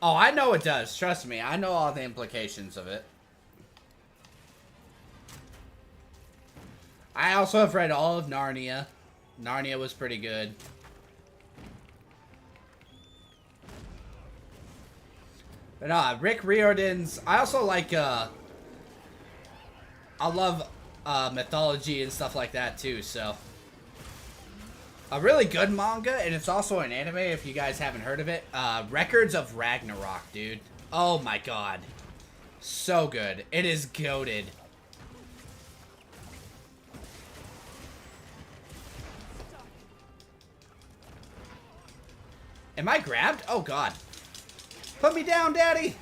Oh, I know it does. Trust me. I know all the implications of it. I also have read all of Narnia. Narnia was pretty good. But no, Rick Riordan's... I also like, I love mythology and stuff like that too, so... A really good manga, and it's also an anime if you guys haven't heard of it. Records of Ragnarok, dude. Oh my god. So good. It is goated. Am I grabbed? Oh god. Put me down, daddy!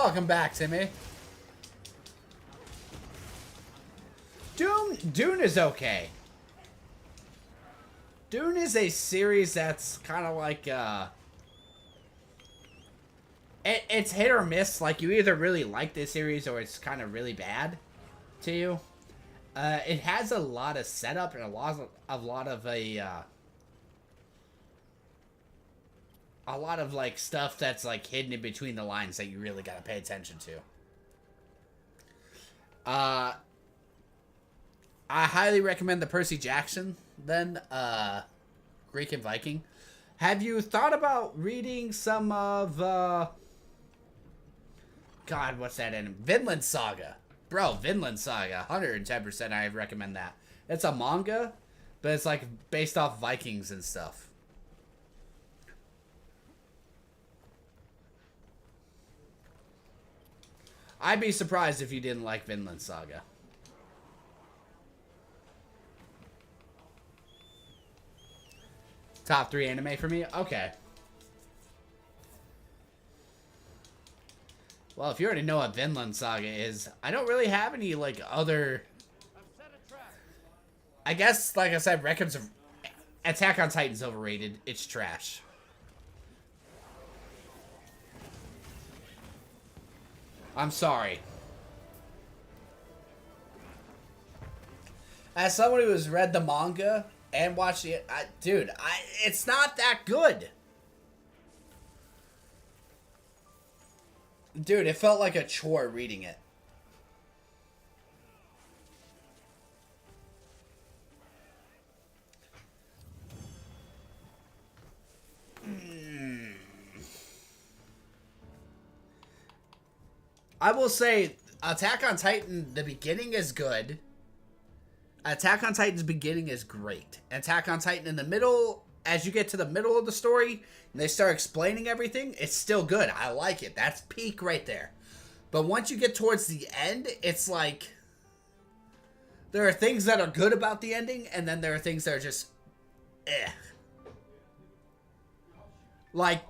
Welcome back, Timmy. Dune is okay. Dune is a series that's kind of like, it's hit or miss. Like, you either really like this series or it's kind of really bad to you. It has a lot of setup and a lot of like stuff that's like hidden in between the lines that you really gotta pay attention to. I highly recommend the Percy Jackson, then, Greek and Viking. Have you thought about reading some of, God, what's that in? Vinland Saga. Bro, Vinland Saga, 110% I recommend that. It's a manga, but it's like based off Vikings and stuff. I'd be surprised if you didn't like Vinland Saga. Top 3 anime for me? Okay. Well, if you already know what Vinland Saga is, I don't really have any, like, other... I guess, like I said, Reckham's... Attack on Titan's overrated. It's trash. I'm sorry. As someone who has read the manga and watched it, dude, it's not that good. Dude, it felt like a chore reading it. I will say, Attack on Titan, the beginning is good. Attack on Titan's beginning is great. Attack on Titan in the middle, as you get to the middle of the story, and they start explaining everything, it's still good. I like it. That's peak right there. But once you get towards the end, it's like... There are things that are good about the ending, and then there are things that are just... eh. Like...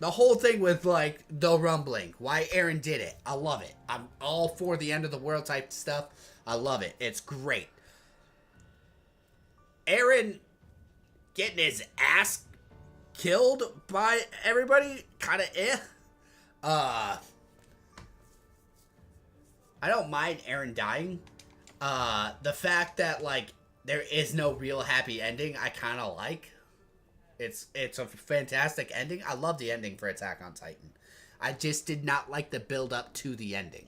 The whole thing with, like, the rumbling. Why Eren did it. I love it. I'm all for the end of the world type stuff. I love it. It's great. Eren getting his ass killed by everybody, kind of eh. I don't mind Eren dying. The fact that, like, there is no real happy ending, I kind of like. It's a fantastic ending. I love the ending for Attack on Titan. I just did not like the build up to the ending.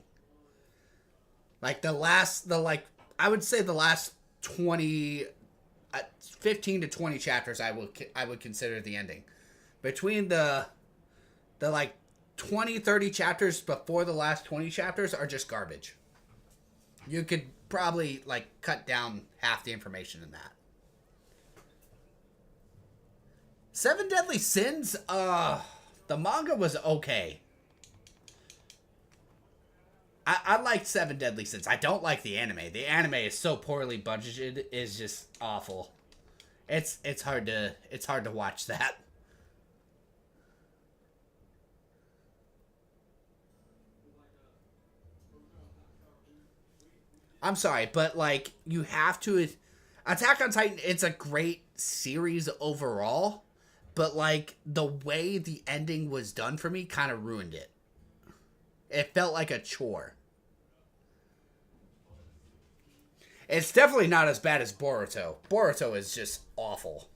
Like I would say the last 20, 15 to 20 chapters I would consider the ending. Between the like 20, 30 chapters before the last 20 chapters are just garbage. You could probably like cut down half the information in that. Seven Deadly Sins, the manga was okay. I liked Seven Deadly Sins. I don't like the anime. The anime is so poorly budgeted, is just awful. It's hard to watch that. I'm sorry, but like you have to Attack on Titan, it's a great series overall. But, like, the way the ending was done for me kind of ruined it. It felt like a chore. It's definitely not as bad as Boruto. Boruto is just awful.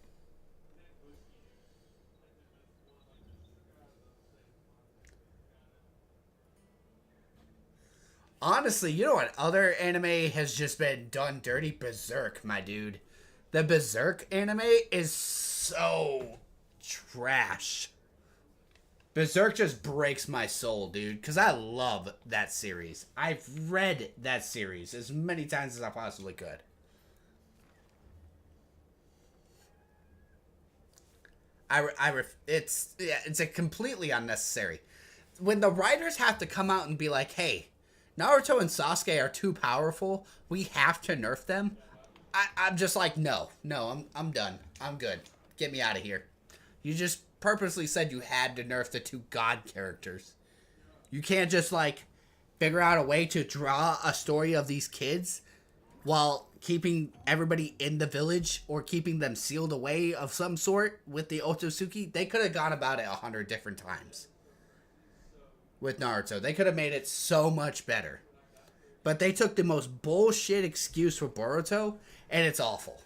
Honestly, you know what other anime has just been done dirty? Berserk, my dude. The Berserk anime is so... trash. Berserk just breaks my soul, dude, because I love that series. I've read that series as many times as I possibly could. It's a completely unnecessary. When the writers have to come out and be like, hey, Naruto and Sasuke are too powerful, we have to nerf them. I'm just like, no, I'm done. I'm good. Get me out of here. You just purposely said you had to nerf the two god characters. You can't just like figure out a way to draw a story of these kids while keeping everybody in the village or keeping them sealed away of some sort with the Otsutsuki. They could have gone about it 100 different times with Naruto. They could have made it so much better. But they took the most bullshit excuse for Boruto, and it's awful.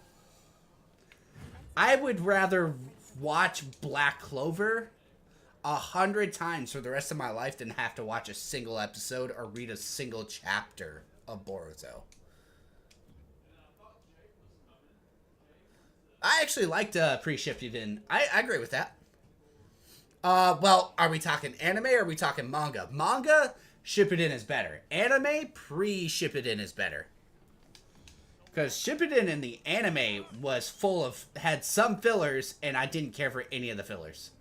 I would rather watch Black Clover 100 times for the rest of my life than have to watch a single episode or read a single chapter of Boruto. I actually liked pre-Shippuden. I agree with that. Well, are we talking anime or are we talking manga? Manga, Shippuden is better. Anime, pre-Shippuden is better. Because Shippuden in the anime was had some fillers, and I didn't care for any of the fillers.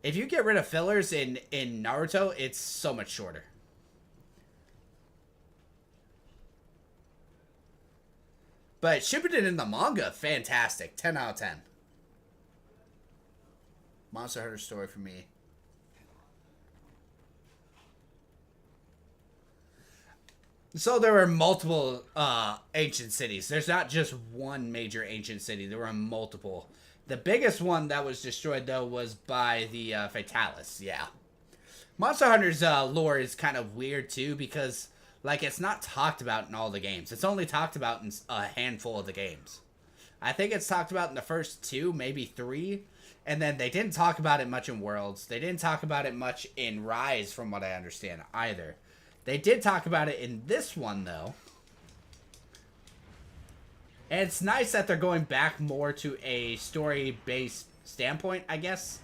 If you get rid of fillers in Naruto, it's so much shorter. But Shippuden in the manga, fantastic. 10 out of 10. Monster Hunter story for me. So there were multiple ancient cities. There's not just one major ancient city. There were multiple. The biggest one that was destroyed, though, was by the Fatalis. Yeah. Monster Hunter's lore is kind of weird, too, because, like, it's not talked about in all the games. It's only talked about in a handful of the games. I think it's talked about in the first 2, maybe 3. And then they didn't talk about it much in Worlds. They didn't talk about it much in Rise, from what I understand, either. They did talk about it in this one, though. And it's nice that they're going back more to a story-based standpoint, I guess.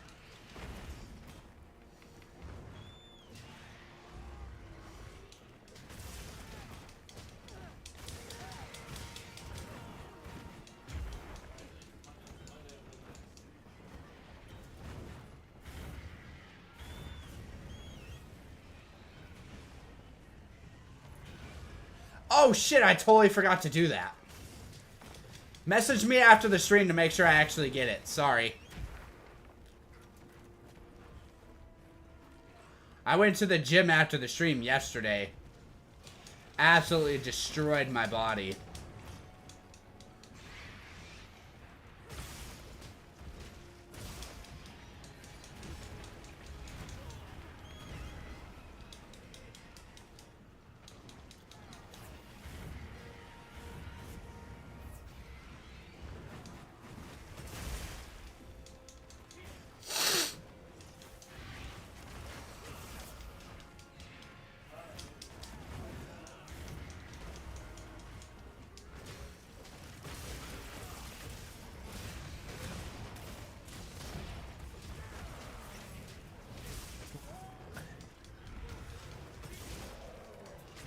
Oh shit, I totally forgot to do that. Message me after the stream to make sure I actually get it. Sorry. I went to the gym after the stream yesterday. Absolutely destroyed my body.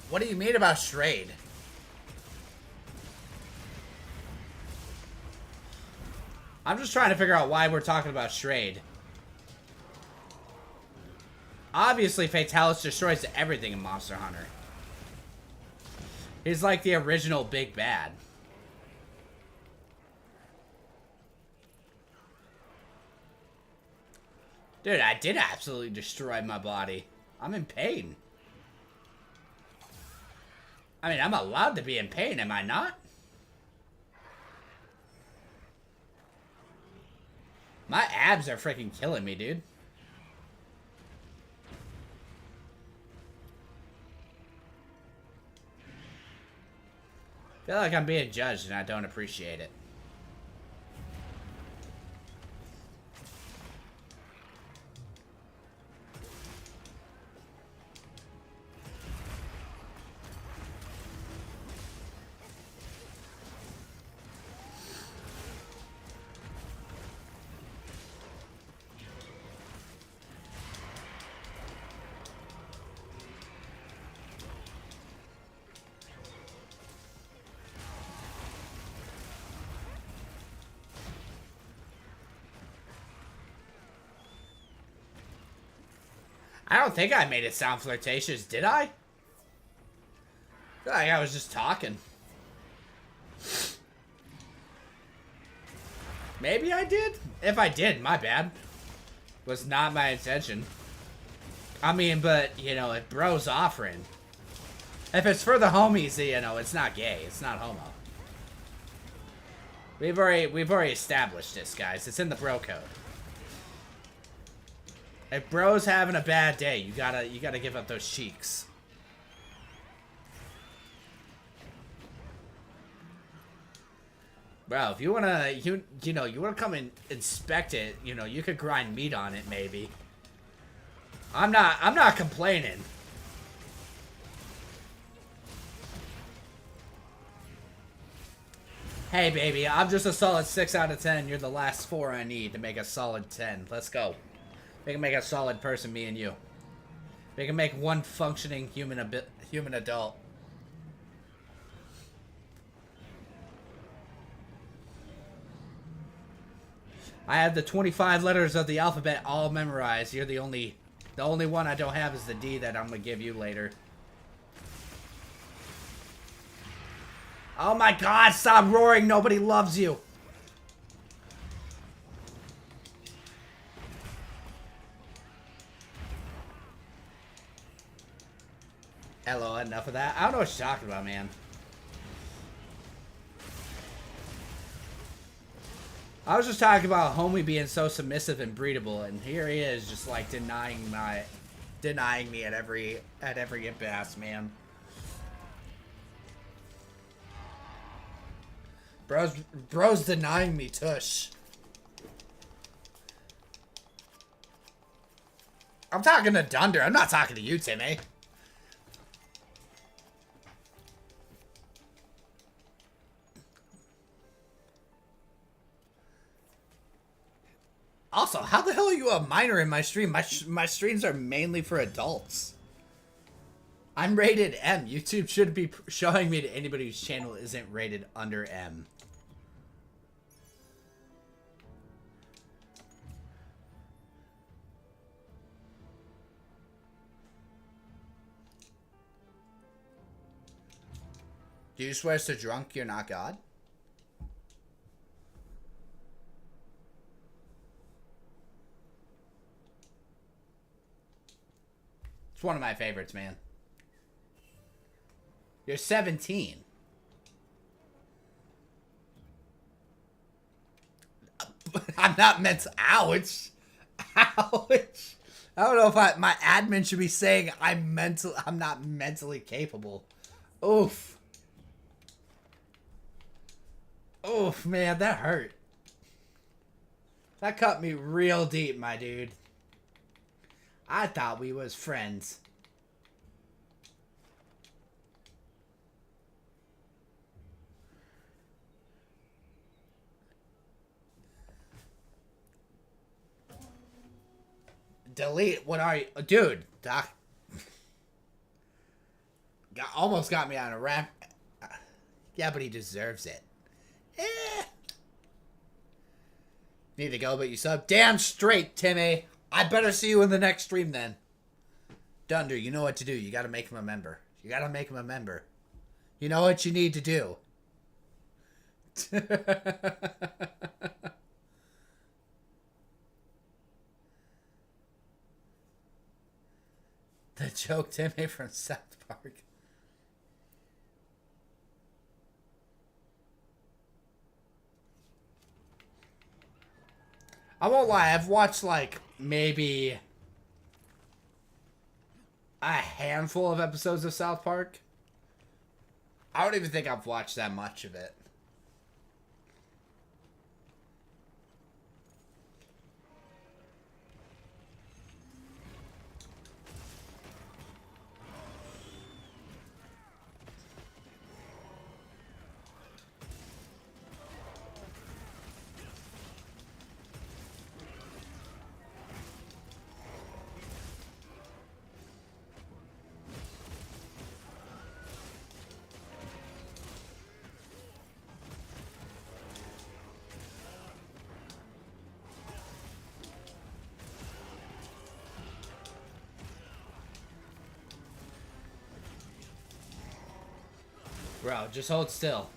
What do you mean about Strayed? I'm just trying to figure out why we're talking about Strayed. Obviously, Fatalis destroys everything in Monster Hunter. He's like the original big bad. Dude, I did absolutely destroy my body. I'm in pain. I mean, I'm allowed to be in pain, am I not? My abs are freaking killing me, dude. I feel like I'm being judged and I don't appreciate it. I don't think I made it sound flirtatious, did I? I feel like I was just talking. Maybe I did? If I did, my bad. Was not my intention. I mean, but, you know, if bro's offering. If it's for the homies, you know, it's not gay. It's not homo. We've already established this, guys. It's in the bro code. If bro's having a bad day, you gotta give up those cheeks. Bro, if you wanna you know you wanna come and inspect it, you know, you could grind meat on it maybe. I'm not complaining. Hey baby, I'm just a solid 6 out of 10. You're the last 4 I need to make a solid 10. Let's go. We can make a solid person, me and you. We can make one functioning human adult. I have the 25 letters of the alphabet all memorized. You're the only one I don't have is the D that I'm gonna give you later. Oh my god, stop roaring, nobody loves you. Hello, enough of that. I don't know what you're talking about, man. I was just talking about homie being so submissive and breedable, and here he is just like denying me at every impasse, man. Bro's denying me tush. I'm talking to Dunder. I'm not talking to you, Timmy. Also, how the hell are you a minor in my stream? My streams are mainly for adults. I'm rated M. YouTube should be showing me to anybody whose channel isn't rated under M. Do you swear to drunk you're not God? It's one of my favorites, man. You're 17. I'm not meant to... Ouch. Ouch. I don't know if my admin should be saying I'm not mentally capable. Oof. Oof, man, that hurt. That cut me real deep, my dude. I thought we was friends. Delete. What are you? Dude, Doc. Almost got me on a rap. Yeah, but he deserves it. Eh. Need to go, but you sub. Damn straight, Timmy. I better see you in the next stream then. Dunder, you know what to do. You gotta make him a member. You gotta make him a member. You know what you need to do. The joke Timmy from South Park. I won't lie, I've watched like maybe a handful of episodes of South Park. I don't even think I've watched that much of it. Bro, just hold still.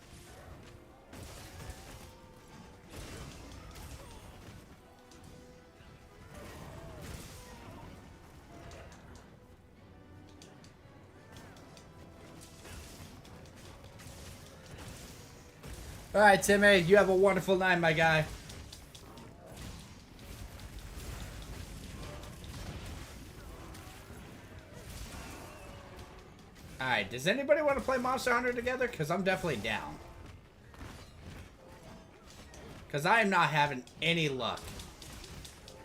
Alright, Timmy, you have a wonderful night, my guy. Alright, does anybody want to play Monster Hunter together? Because I'm definitely down. Because I am not having any luck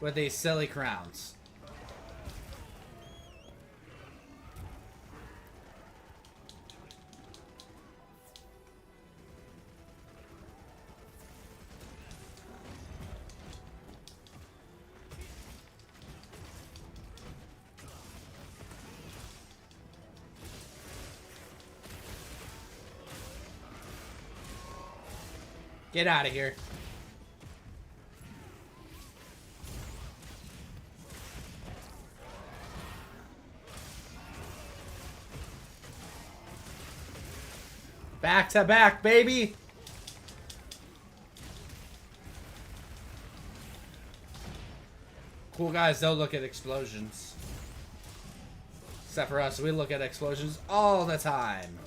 with these silly crowns. Get out of here. Back to back, baby. Cool guys don't look at explosions. Except for us, we look at explosions all the time.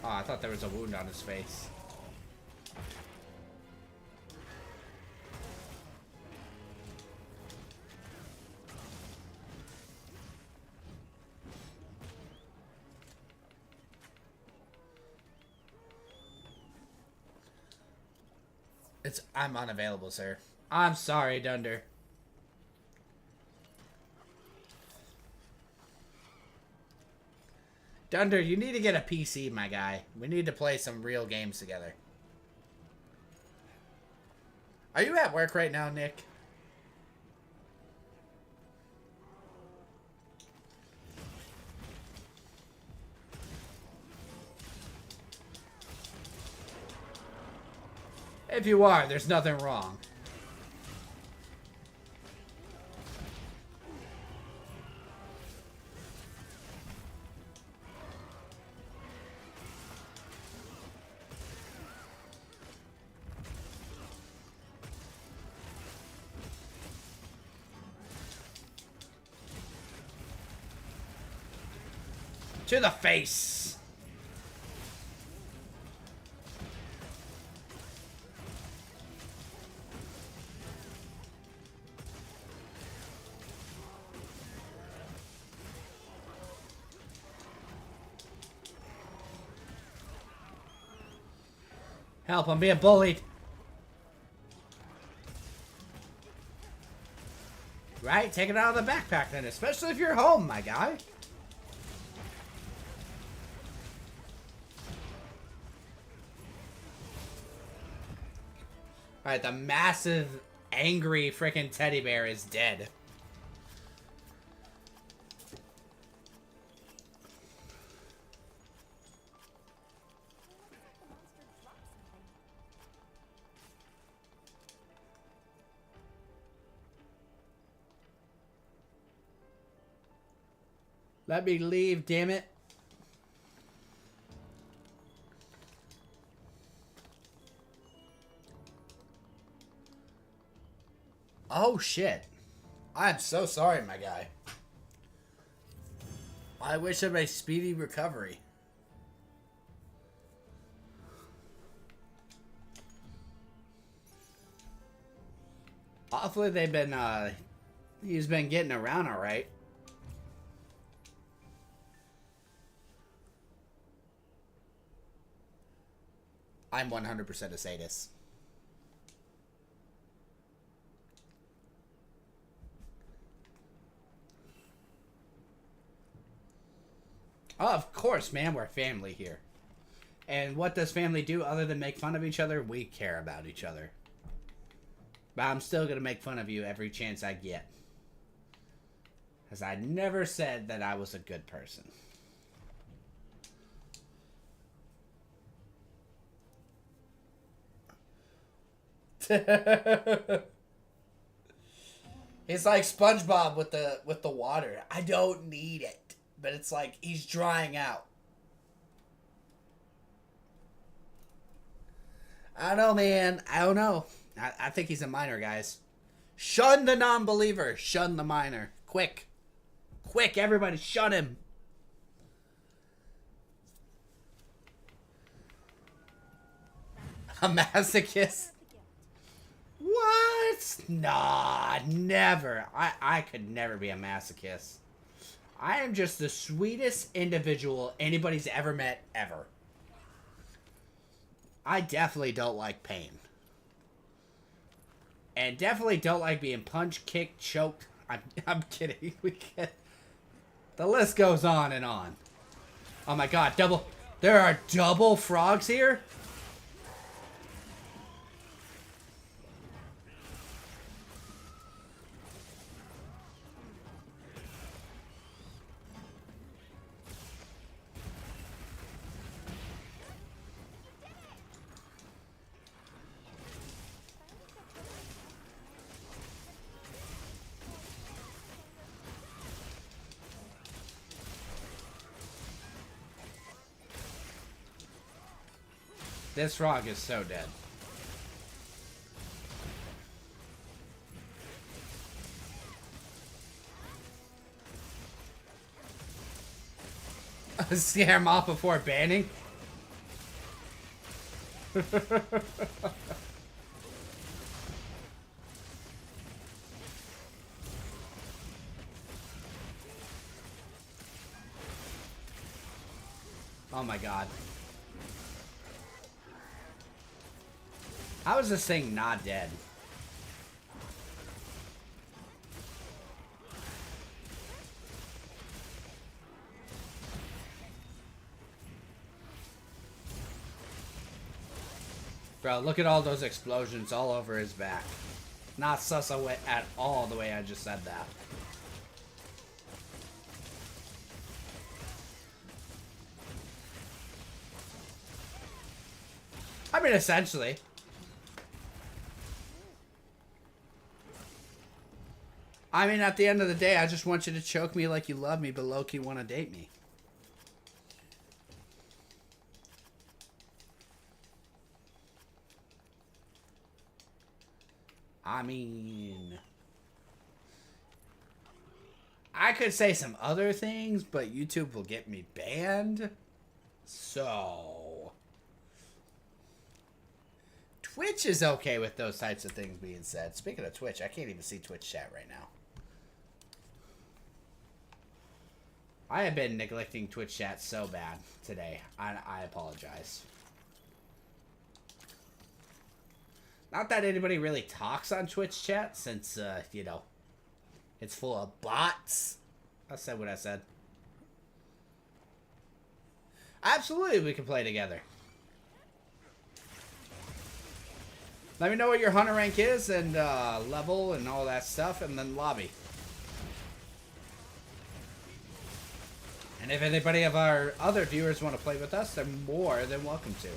Oh, I thought there was a wound on his face. I'm unavailable, sir. I'm sorry, Dunder. Dunder, you need to get a PC, my guy. We need to play some real games together. Are you at work right now, Nick? If you are, there's nothing wrong. To the face. Help, I'm being bullied. Right? Take it out of the backpack then, especially if you're home, my guy. Alright, the massive, angry freaking teddy bear is dead. Let me leave, damn it. Oh, shit. I'm so sorry, my guy. I wish him a speedy recovery. Hopefully they've been, he's been getting around all right. I'm 100% a sadist. Oh, of course, man. We're family here. And what does family do other than make fun of each other? We care about each other. But I'm still going to make fun of you every chance I get. Because I never said that I was a good person. It's like SpongeBob with the water. I don't need it, but it's like he's drying out. I don't know, man. I don't know. I think he's a minor, guys. Shun the non-believer. Shun the minor. Quick. Quick, everybody, shun him. A masochist? What? Nah, never. I could never be a masochist. I am just the sweetest individual anybody's ever met, ever. I definitely don't like pain. And definitely don't like being punched, kicked, choked. I'm kidding. We can't. The list goes on and on. Oh my god, double. There are double frogs here? This frog is so dead. Scare him off before banning? Oh my god. How is this thing not dead? Bro, look at all those explosions all over his back. Not sus away at all the way I just said that. I mean, essentially. I mean, at the end of the day, I just want you to choke me like you love me, but low-key want to date me. I mean, I could say some other things, but YouTube will get me banned. So, Twitch is okay with those types of things being said. Speaking of Twitch, I can't even see Twitch chat right now. I have been neglecting Twitch chat so bad today. I apologize. Not that anybody really talks on Twitch chat since, you know, it's full of bots. I said what I said. Absolutely, we can play together. Let me know what your hunter rank is and level and all that stuff, and then lobby. And if anybody of our other viewers want to play with us, they're more than welcome to.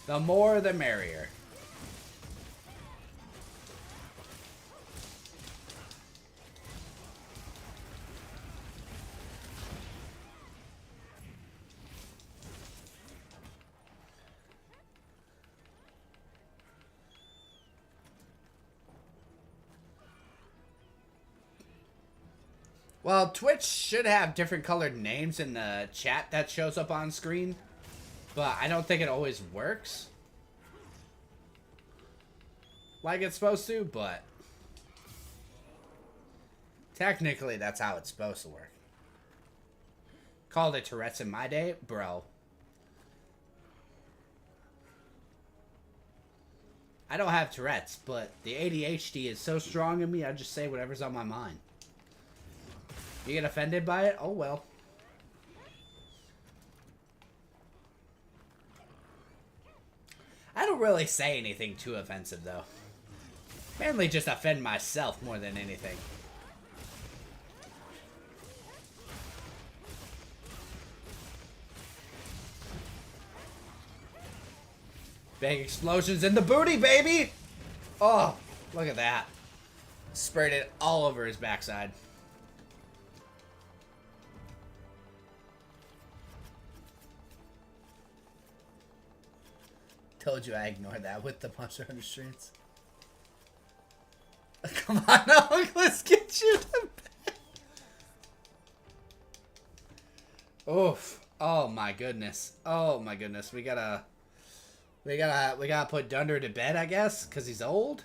The more, the merrier. Well, Twitch should have different colored names in the chat that shows up on screen, but I don't think it always works like it's supposed to, but technically that's how it's supposed to work. Called it Tourette's in my day, bro. I don't have Tourette's, but the ADHD is so strong in me, I just say whatever's on my mind. You get offended by it? Oh well. I don't really say anything too offensive though. Mainly just offend myself more than anything. Big explosions in the booty, baby! Oh, look at that. Sprayed it all over his backside. Told you I ignored that with the Monster Hunter streams. Come on, Ugg, let's get you to bed. Oof. Oh my goodness. Oh my goodness. We gotta put Dunder to bed, I guess, because he's old.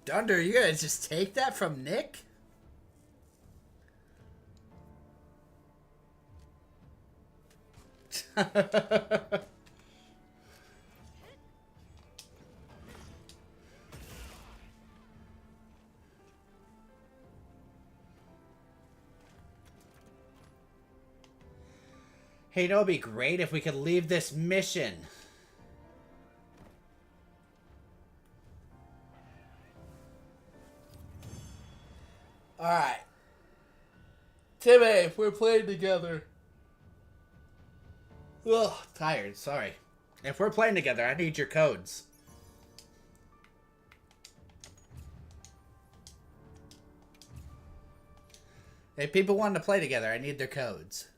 Dunder, you gonna just take that from Nick? Hey, you know, it'd be great if we could leave this mission. Alright. Timmy, if we're playing together. Ugh, tired, sorry. If we're playing together, I need your codes. If people want to play together, I need their codes.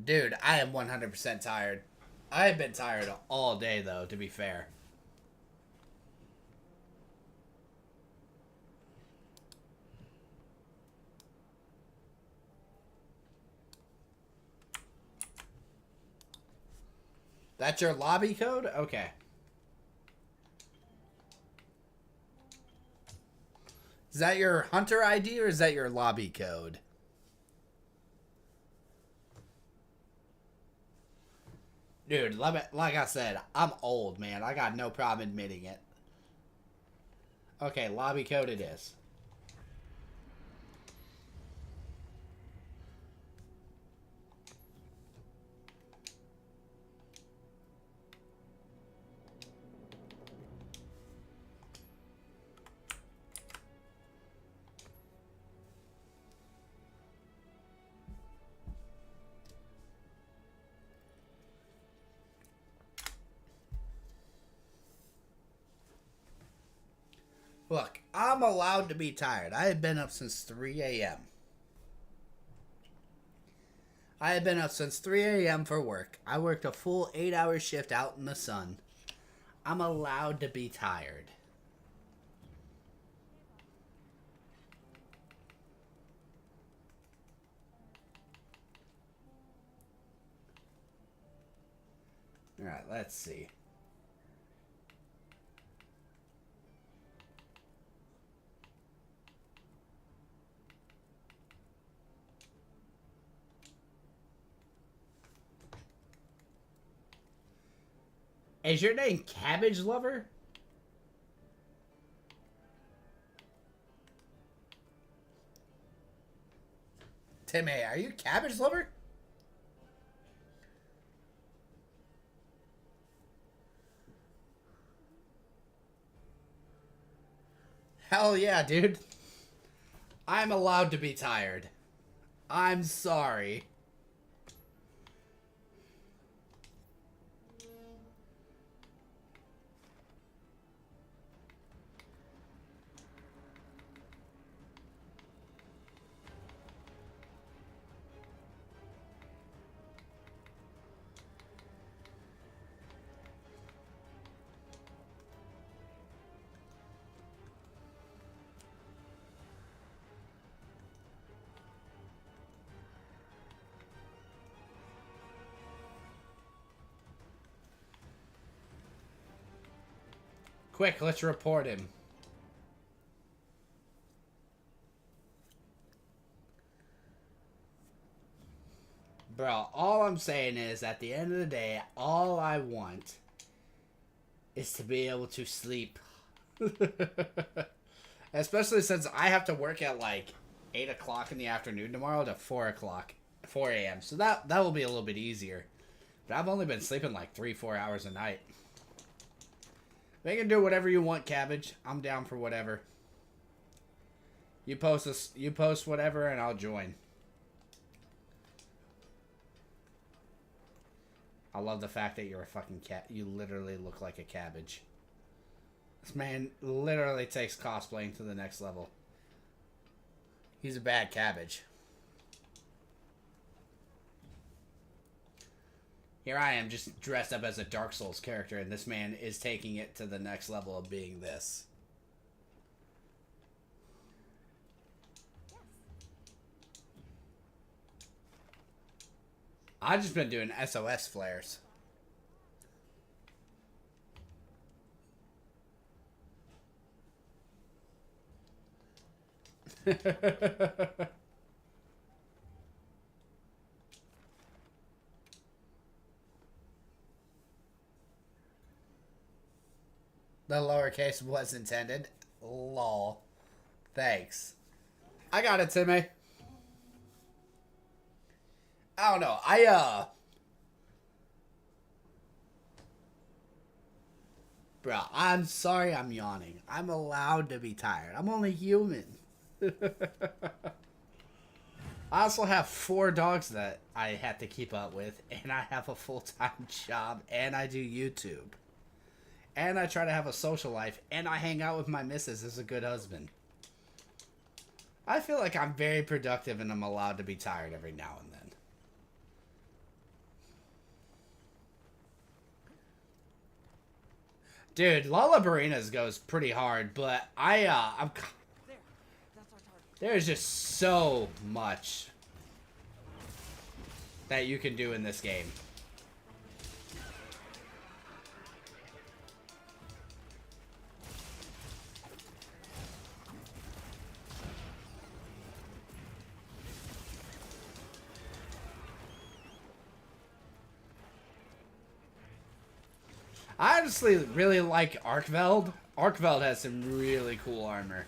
Dude, I am 100% tired. I have been tired all day, though, to be fair. That's your lobby code? Okay. Is that your hunter ID or is that your lobby code? Dude, like I said, I'm old, man. I got no problem admitting it. Okay, lobby code it is. Look, I'm allowed to be tired. I have been up since 3 a.m. I have been up since 3 a.m. for work. I worked a full 8-hour shift out in the sun. I'm allowed to be tired. Alright, let's see. Is your name Cabbage Lover? Tim, hey, are you Cabbage Lover? Hell yeah, dude. I'm allowed to be tired. I'm sorry. Quick, let's report him. Bro, all I'm saying is, at the end of the day, all I want is to be able to sleep. Especially since I have to work at like 8 o'clock in the afternoon tomorrow to 4 a.m. So that will be a little bit easier. But I've only been sleeping like 3-4 hours a night. They can do whatever you want, Cabbage. I'm down for whatever. You post whatever, and I'll join. I love the fact that you're a fucking cat. You literally look like a cabbage. This man literally takes cosplaying to the next level. He's a bad cabbage. Here I am just dressed up as a Dark Souls character, and this man is taking it to the next level of being this. I just been doing SOS flares. The lowercase was intended. Lol. Thanks. I got it, Timmy. I don't know. Bro, I'm sorry I'm yawning. I'm allowed to be tired. I'm only human. I also have 4 dogs that I have to keep up with, and I have a full-time job, and I do YouTube. And I try to have a social life, and I hang out with my missus as a good husband. I feel like I'm very productive, and I'm allowed to be tired every now and then. Dude, Lullabarinas goes pretty hard, but I'm... There. That's our target. There's just so much that you can do in this game. I honestly really like Arkveld. Arkveld has some really cool armor.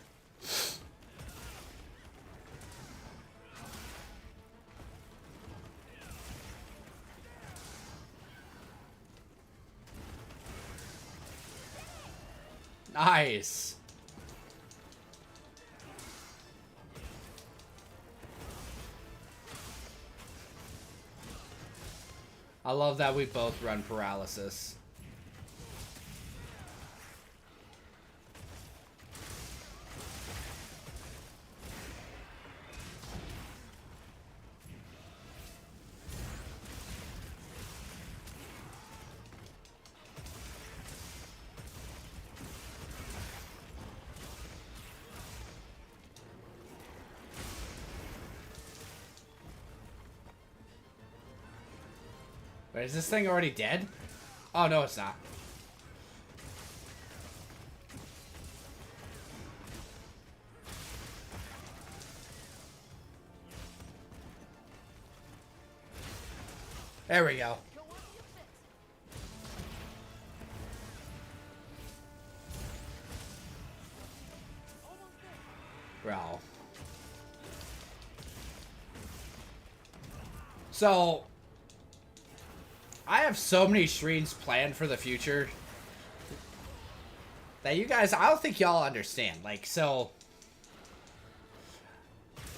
Nice. I love that we both run paralysis. Wait, is this thing already dead? Oh, no, it's not. There we go. Go where you fit. Almost there. Bro. So, I have so many streams planned for the future that you guys, I don't think y'all understand. Like, so,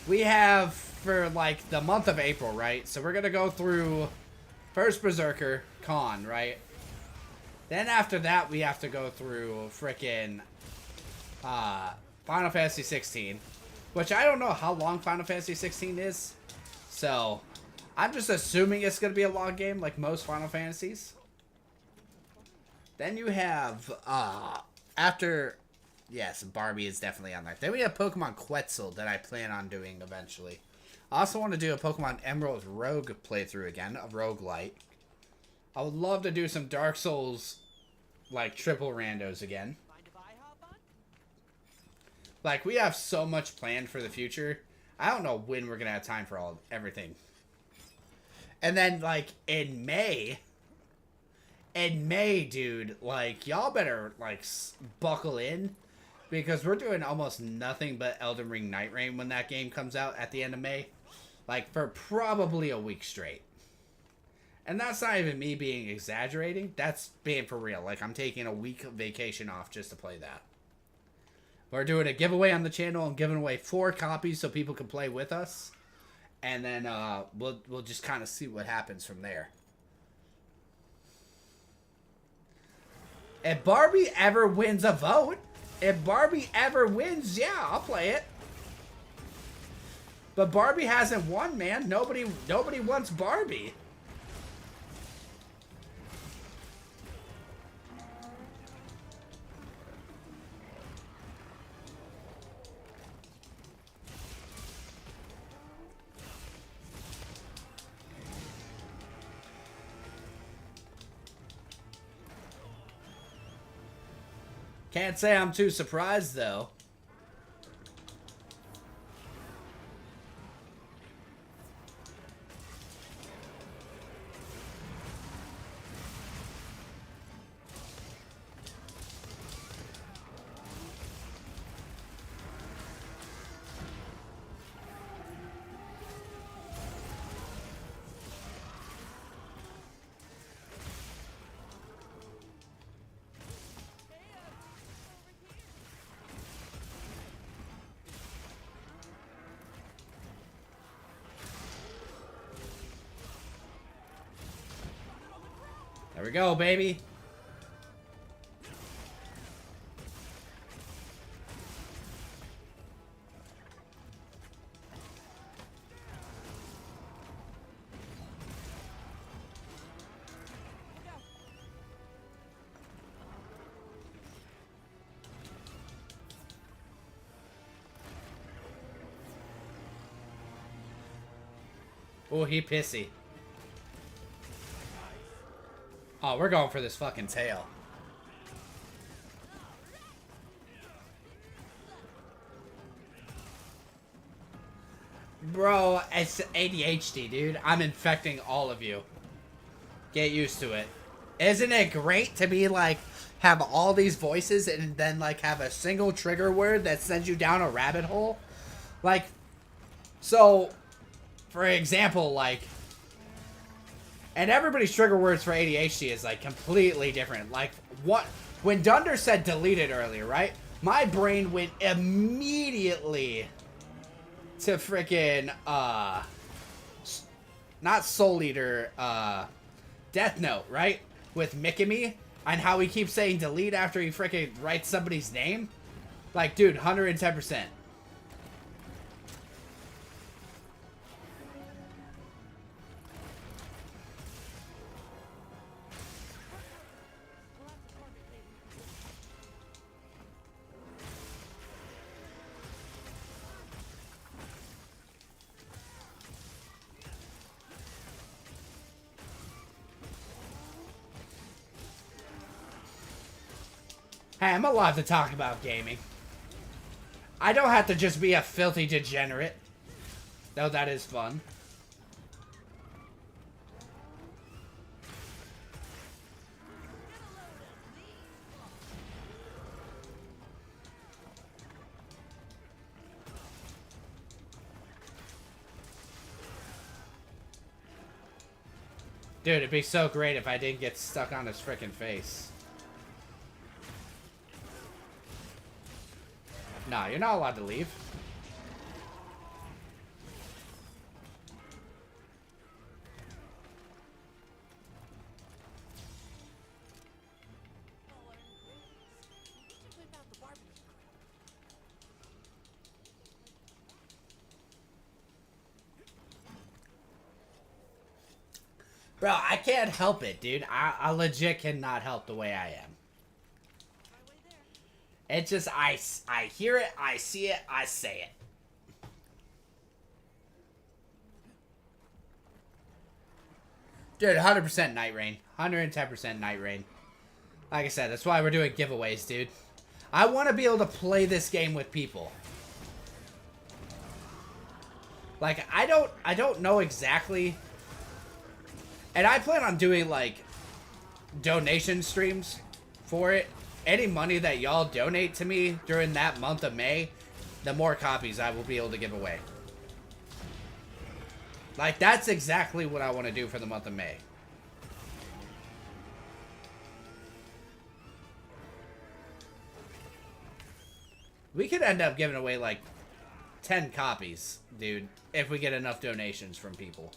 we have for, like, the month of April, right? So we're gonna go through first Berserker Con, right? Then after that, we have to go through frickin' Final Fantasy 16, which I don't know how long Final Fantasy 16 is. So, I'm just assuming it's going to be a long game like most Final Fantasies. Then you have, after, yes, Barbie is definitely on there. Then we have Pokemon Quetzal that I plan on doing eventually. I also want to do a Pokemon Emerald Rogue playthrough again, a roguelite. I would love to do some Dark Souls, like, triple randos again. Mind if I hop on? Like, we have so much planned for the future. I don't know when we're going to have time for everything. And then, like, in May, dude, like, y'all better, like, buckle in. Because we're doing almost nothing but Elden Ring Night Rain when that game comes out at the end of May. Like, for probably a week straight. And that's not even me being exaggerating. That's being for real. Like, I'm taking a week of vacation off just to play that. We're doing a giveaway on the channel and giving away 4 copies so people can play with us. And then we'll just kind of see what happens from there. If Barbie ever wins a vote, yeah, I'll play it. But Barbie hasn't won, man. Nobody wants Barbie. Can't say I'm too surprised, though. There we go, baby. Oh, he pissy. Oh, we're going for this fucking tail. Bro, it's ADHD, dude. I'm infecting all of you. Get used to it. Isn't it great to be like, have all these voices and then like have a single trigger word that sends you down a rabbit hole? Like, so, for example, like, and everybody's trigger words for ADHD is like completely different. Like, what, when Dunder said deleted earlier, right? My brain went immediately to freaking, not Soul Eater, Death Note, right? With Mikami, and how he keeps saying delete after he freaking writes somebody's name. Like, dude, 110%. Hey, I'm allowed to talk about gaming. I don't have to just be a filthy degenerate. Though that is fun. Dude, it'd be so great if I didn't get stuck on his frickin' face. Nah, you're not allowed to leave. Bro, I can't help it, dude. I legit cannot help the way I am. It's just, I hear it, I see it, I say it. Dude, 100% Night Rain. 110% Night Rain. Like I said, that's why we're doing giveaways, dude. I want to be able to play this game with people. Like, I don't know exactly. And I plan on doing, like, donation streams for it. Any money that y'all donate to me during that month of May, the more copies I will be able to give away. Like, that's exactly what I want to do for the month of May. We could end up giving away, like, 10 copies, dude, if we get enough donations from people.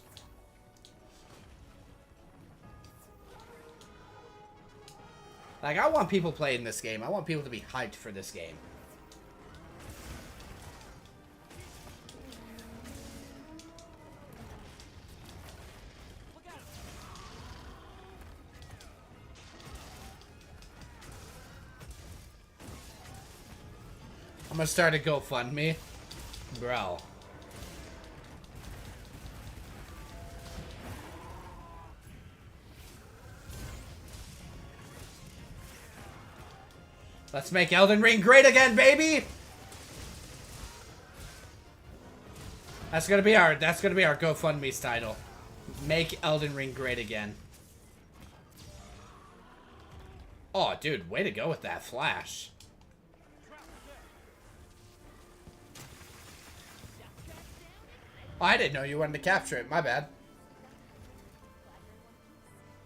Like, I want people playing this game. I want people to be hyped for this game. I'm gonna start a GoFundMe. Bro. Let's make Elden Ring great again, baby! That's gonna be our GoFundMe's title. Make Elden Ring great again. Oh, dude, way to go with that flash. Oh, I didn't know you wanted to capture it. My bad.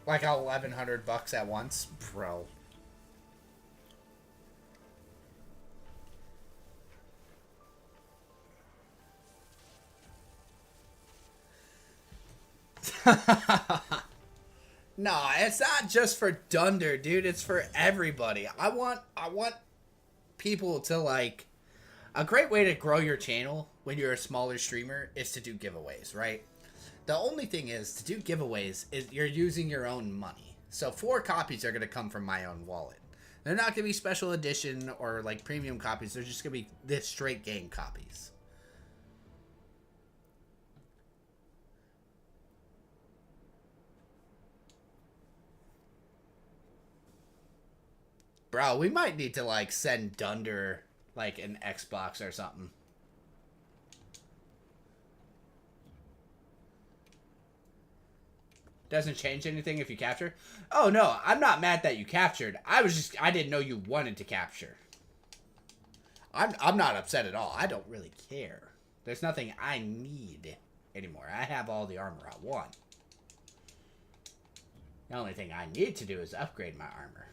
Like $1,100 at once, bro. No, it's not just for Dunder, dude. It's for everybody. I want people to like. A great way to grow your channel when you're a smaller streamer is to do giveaways, right? The only thing is to do giveaways is you're using your own money. So 4 copies are gonna come from my own wallet. They're not gonna be special edition or like premium copies. They're just gonna be this straight game copies. Bro, we might need to, like, send Dunder, like, an Xbox or something. Doesn't change anything if you capture? Oh, no, I'm not mad that you captured. I didn't know you wanted to capture. I'm not upset at all. I don't really care. There's nothing I need anymore. I have all the armor I want. The only thing I need to do is upgrade my armor.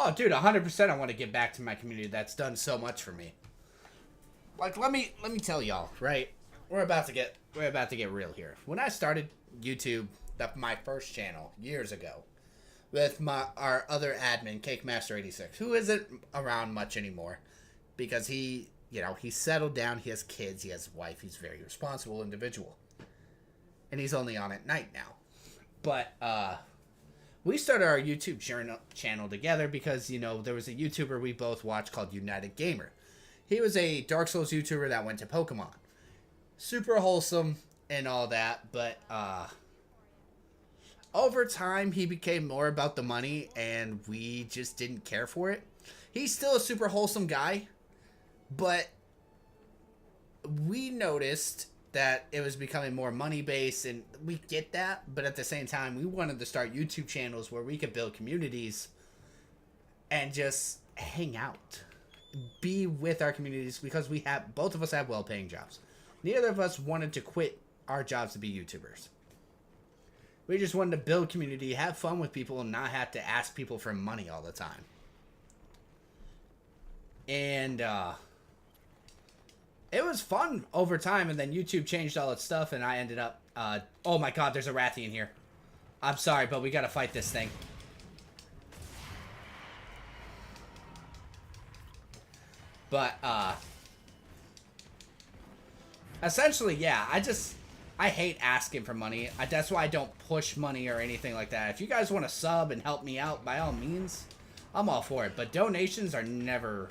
Oh, dude, 100% I want to give back to my community that's done so much for me. Like, let me tell y'all, right? We're about to get real here. When I started YouTube, my first channel years ago, with our other admin, CakeMaster86, who isn't around much anymore, because he settled down, he has kids, he has a wife, he's a very responsible individual, and he's only on at night now. But we started our YouTube channel together because, you know, there was a YouTuber we both watched called United Gamer. He was a Dark Souls YouTuber that went to Pokemon. Super wholesome and all that, but over time he became more about the money and we just didn't care for it. He's still a super wholesome guy, but we noticed that it was becoming more money-based, and we get that, but at the same time, we wanted to start YouTube channels where we could build communities and just hang out. Be with our communities, because both of us have well-paying jobs. Neither of us wanted to quit our jobs to be YouTubers. We just wanted to build community, have fun with people, and not have to ask people for money all the time. And, it was fun over time, and then YouTube changed all its stuff, and I ended up, oh my god, there's a Rathian here. I'm sorry, but we gotta fight this thing. But, essentially, yeah, I hate asking for money. That's why I don't push money or anything like that. If you guys want to sub and help me out, by all means, I'm all for it. But donations are never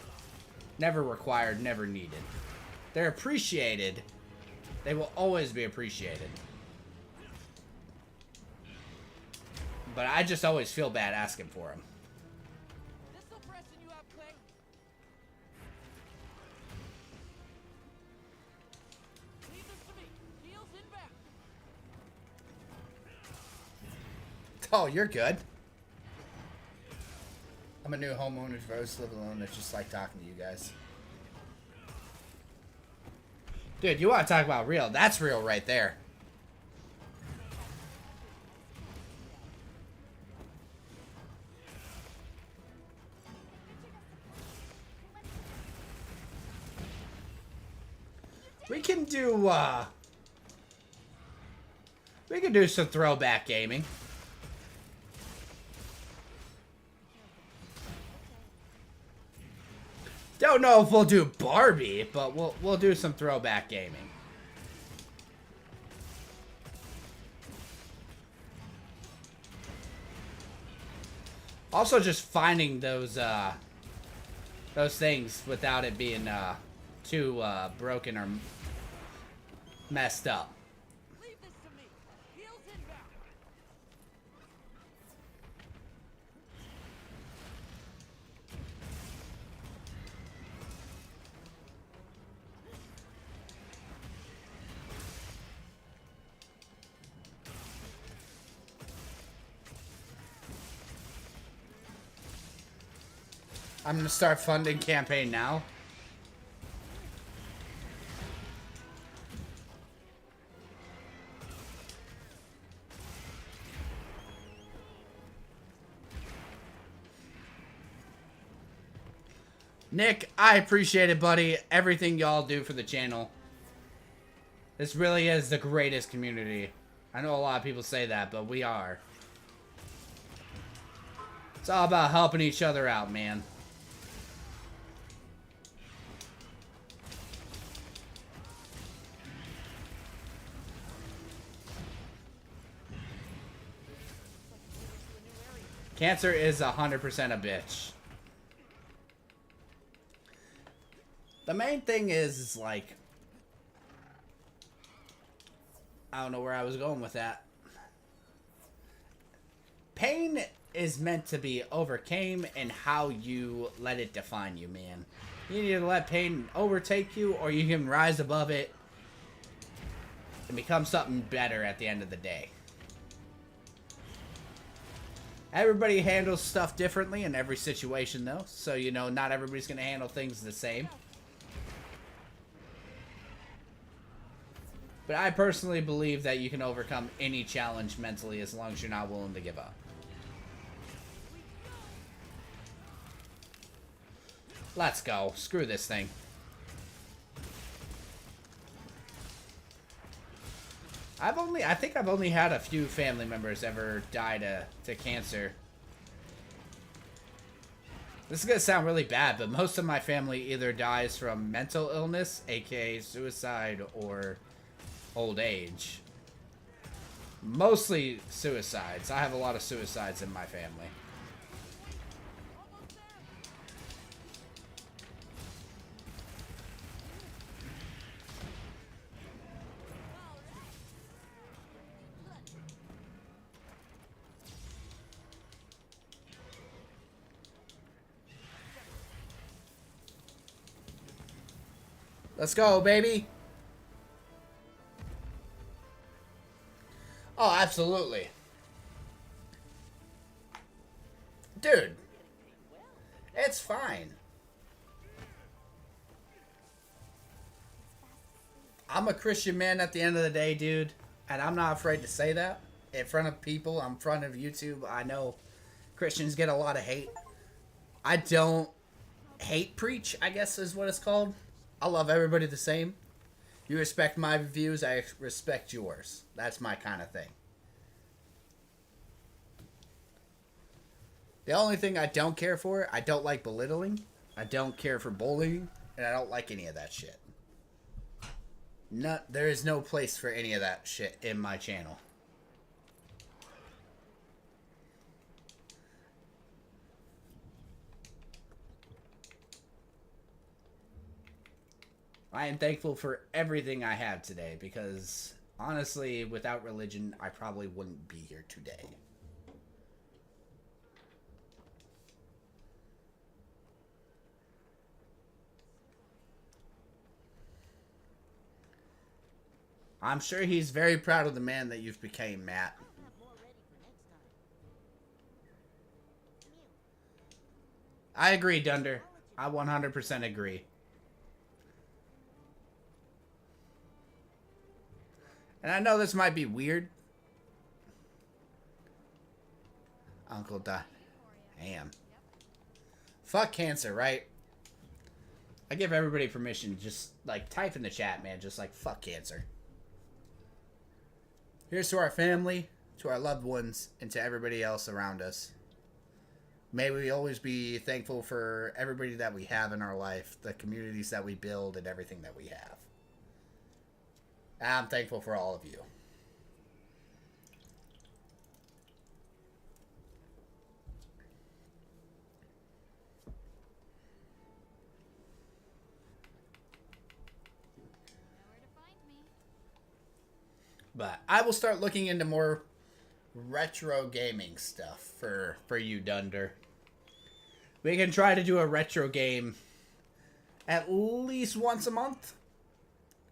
required, never needed. They're appreciated. They will always be appreciated. But I just always feel bad asking for them. This suppression you have, Clay. Leave this to me. Heels inbound. Oh, you're good. I'm a new homeowner who live alone that's just like talking to you guys. Dude, you want to talk about real? That's real right there. We can do some throwback gaming. Don't know if we'll do Barbie, but we'll do some throwback gaming. Also, just finding those things without it being too broken or messed up. Leave this to me. Heels inbound. I'm gonna start funding campaign now. Nick, I appreciate it, buddy. Everything y'all do for the channel. This really is the greatest community. I know a lot of people say that, but we are. It's all about helping each other out, man. Cancer is 100% a bitch. The main thing is like, I don't know where I was going with that. Pain is meant to be overcame and how you let it define you, man. You need to let pain overtake you, or you can rise above it and become something better at the end of the day. Everybody handles stuff differently in every situation, though. So, you know, not everybody's going to handle things the same. But I personally believe that you can overcome any challenge mentally as long as you're not willing to give up. Let's go. Screw this thing. I think I've only had a few family members ever die to cancer. This is gonna sound really bad, but most of my family either dies from mental illness, aka suicide, or old age. Mostly suicides. I have a lot of suicides in my family. Let's go, baby. Oh, absolutely. Dude. It's fine. I'm a Christian man at the end of the day, dude. And I'm not afraid to say that. In front of people, in front of YouTube. I know Christians get a lot of hate. I don't hate preach, I guess is what it's called. I love everybody the same. You respect my views, I respect yours. That's my kind of thing. The only thing I don't care for, I don't like belittling, I don't care for bullying, and I don't like any of that shit. There is no place for any of that shit in my channel. I am thankful for everything I have today because, honestly, without religion, I probably wouldn't be here today. I'm sure he's very proud of the man that you've become, Matt. I agree, Dunder. I 100% agree. And I know this might be weird. Uncle died. Damn. Fuck cancer, right? I give everybody permission. Just, like, type in the chat, man. Just, like, fuck cancer. Here's to our family, to our loved ones, and to everybody else around us. May we always be thankful for everybody that we have in our life, the communities that we build, and everything that we have. I'm thankful for all of you. But I will start looking into more retro gaming stuff for you, Dunder. We can try to do a retro game at least once a month.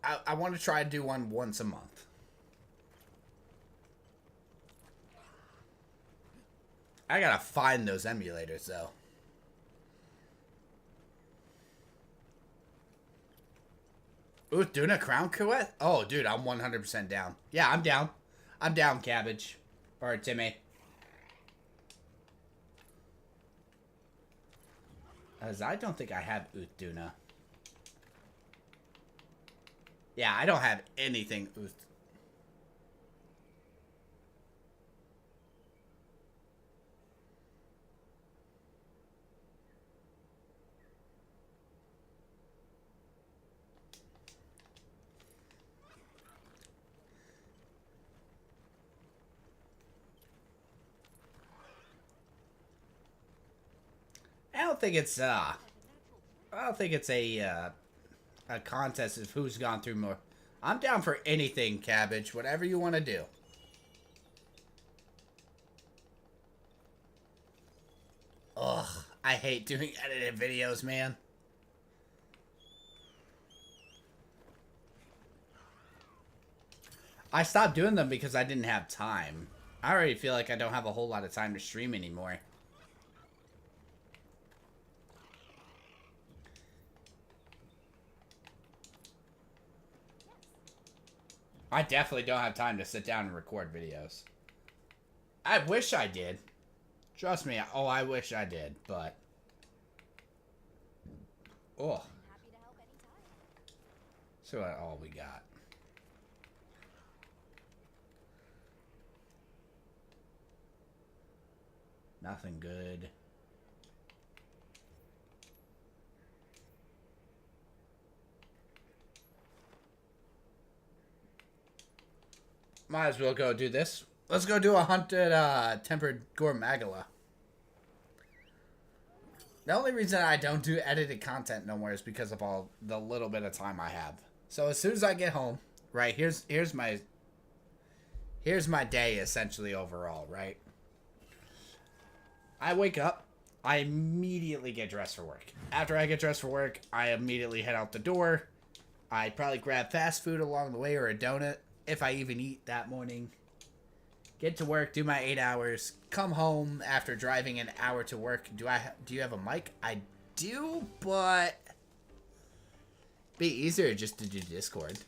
I want to try to do one once a month. I gotta find those emulators, though. Ooh, doing a Crown Quest? Oh, dude, I'm 100% down. Yeah, I'm down. I'm down, Cabbage. Or Timmy. As I don't think I have Uthduna. Yeah, I don't have anything Uth. I don't think it's a contest of who's gone through more. I'm down for anything, Cabbage. Whatever you want to do. Ugh, I hate doing edited videos, man. I stopped doing them because I didn't have time. I already feel like I don't have a whole lot of time to stream anymore. I definitely don't have time to sit down and record videos. I wish I did. Trust me. Oh, I wish I did, but... Oh. Happy to help anytime. So what all we got. Nothing good. Might as well go do this. Let's go do a hunted tempered Gormagala. The only reason I don't do edited content no more is because of all the little bit of time I have. So as soon as I get home, right, here's my day essentially overall, right? I wake up, I immediately get dressed for work. After I get dressed for work, I immediately head out the door. I probably grab fast food along the way or a donut, if I even eat that morning. Get to work, do my 8 hours, come home after driving an hour to work. Do you have a mic? I do, but be easier just to do Discord.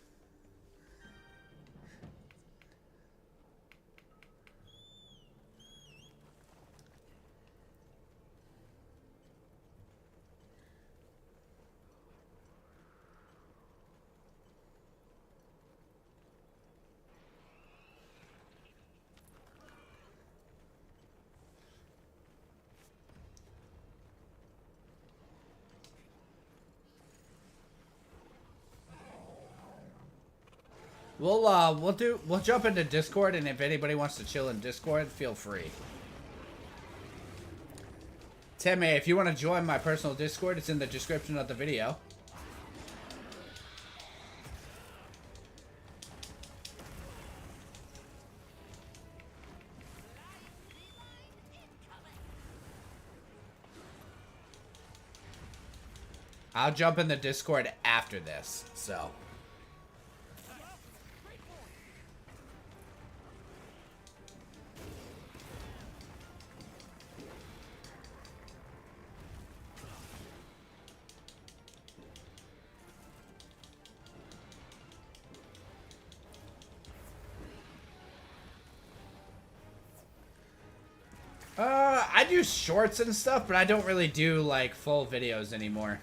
We'll jump into Discord, and if anybody wants to chill in Discord, feel free. Timmy, if you want to join my personal Discord, it's in the description of the video. I'll jump in the Discord after this, so... I do shorts and stuff, but I don't really do, like, full videos anymore.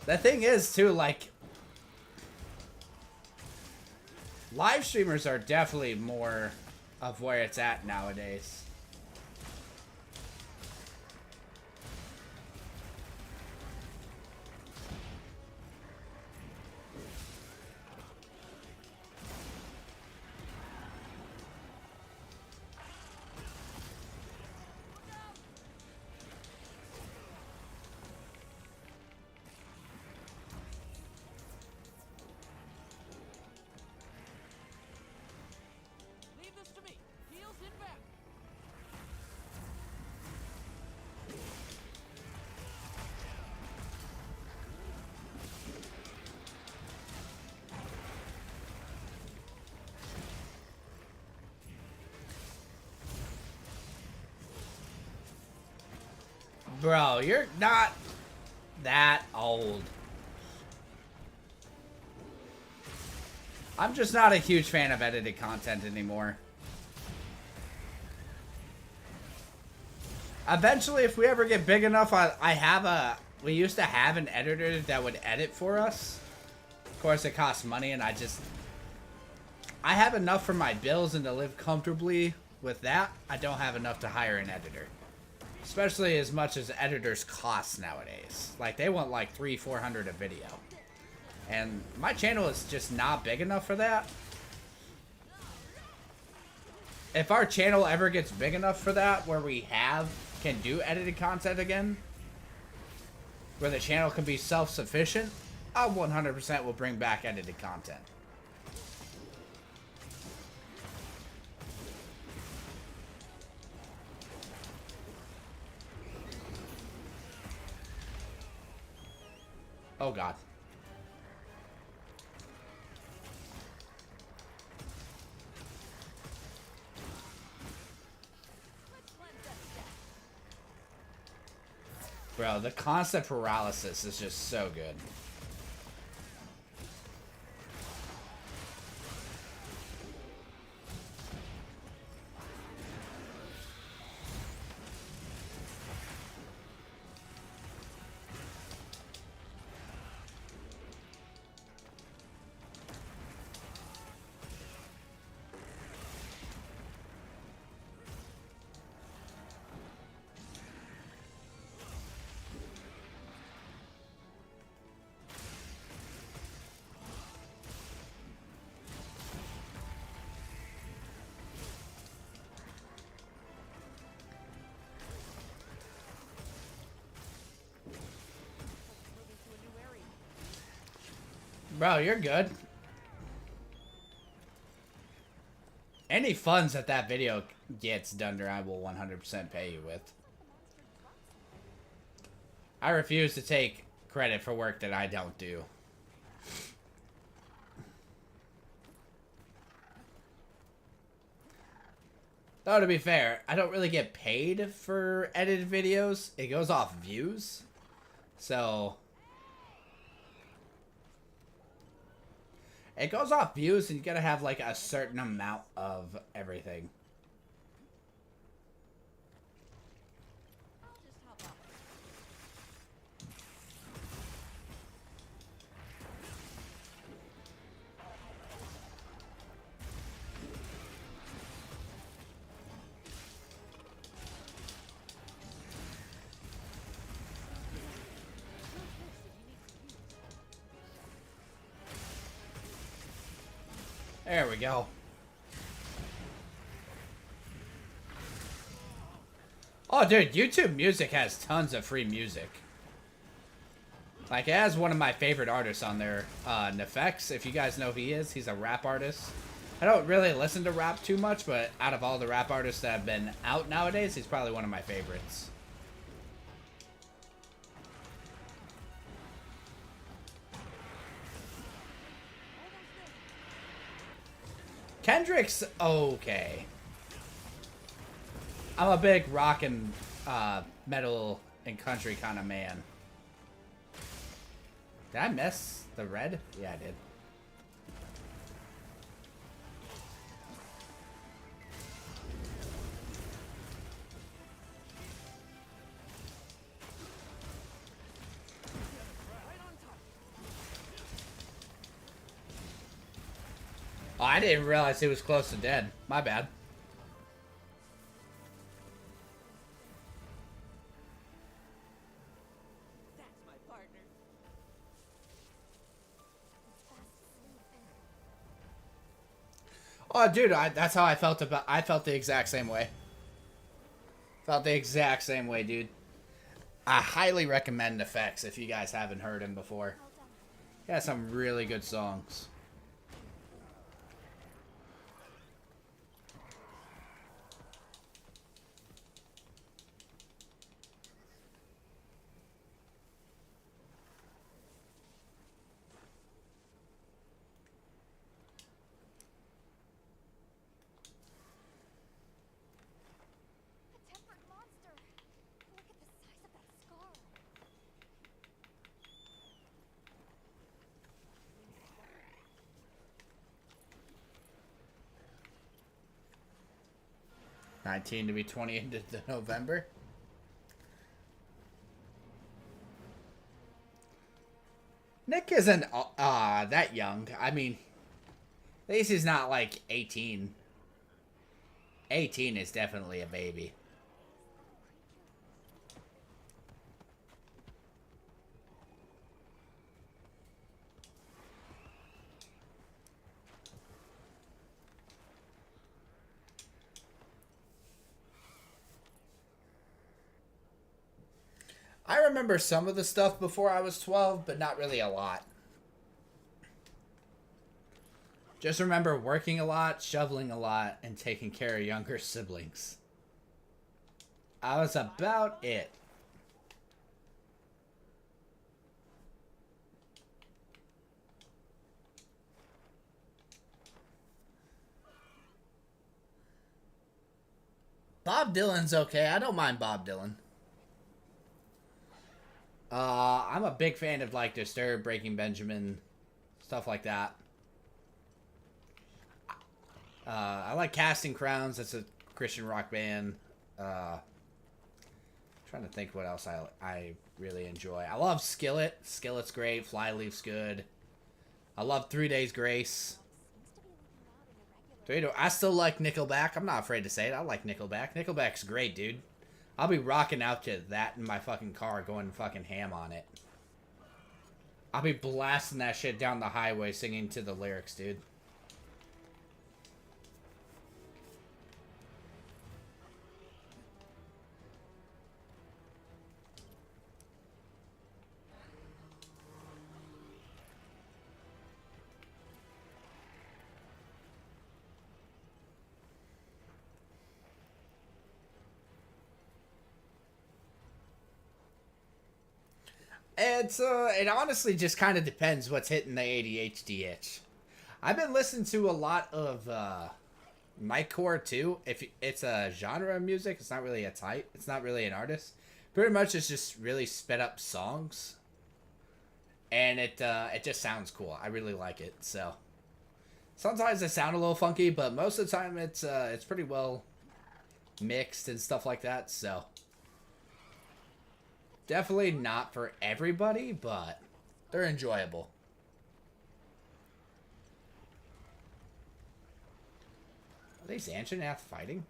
The thing is, too, like... live streamers are definitely more of where it's at nowadays. inbound. Bro, you're not that old. I'm just not a huge fan of edited content anymore. Eventually, if we ever get big enough, we used to have an editor that would edit for us. Of course, it costs money, and I have enough for my bills and to live comfortably with that. I don't have enough to hire an editor. Especially as much as editors cost nowadays. Like, they want like $300-400 a video. And my channel is just not big enough for that. If our channel ever gets big enough for that, where we can do edited content again, where the channel can be self-sufficient, I 100% will bring back edited content. Oh god. Bro, the constant paralysis is just so good. Bro, you're good. Any funds that video gets, Dunder, I will 100% pay you with. I refuse to take credit for work that I don't do. Though, to be fair, I don't really get paid for edited videos. It goes off views. So... it goes off views, and you gotta have, like, a certain amount of everything. I'll just hop off. There we go. Oh, dude, YouTube Music has tons of free music. Like, it has one of my favorite artists on there, Nefex, if you guys know who he is. He's a rap artist. I don't really listen to rap too much, but out of all the rap artists that have been out nowadays, he's probably one of my favorites. Kendrick's okay. I'm a big rock and metal and country kind of man. Did I miss the red? Yeah, I did. Oh, I didn't realize he was close to dead. My bad. That's my partner. Oh, dude, that's how I felt about. I felt the exact same way. Felt the exact same way, dude. I highly recommend Effects if you guys haven't heard him before. He has some really good songs. 19 to be 20 into the November. Nick isn't that young. I mean, at least he's not like 18. 18 is definitely a baby. I remember some of the stuff before I was 12, but not really a lot. Just remember working a lot, shoveling a lot, and taking care of younger siblings. That was about it. Bob Dylan's okay. I don't mind Bob Dylan. I'm a big fan of like Disturbed, Breaking Benjamin, stuff like that. I like Casting Crowns. That's a Christian rock band. Trying to think what else I really enjoy. I love Skillet. Skillet's great. Flyleaf's good. I love 3 Days Grace. I still like Nickelback. I'm not afraid to say it. I like Nickelback. Nickelback's great, dude. I'll be rocking out to that in my fucking car, going fucking ham on it. I'll be blasting that shit down the highway, singing to the lyrics, dude. It honestly just kind of depends what's hitting the ADHD itch. I've been listening to a lot of Nightcore too. If it's a genre of music, it's not really a type. It's not really an artist. Pretty much, it's just really sped up songs, and it just sounds cool. I really like it. So sometimes it sound a little funky, but most of the time it's pretty well mixed and stuff like that. So. Definitely not for everybody, but they're enjoyable. Are they Xanshanath fighting?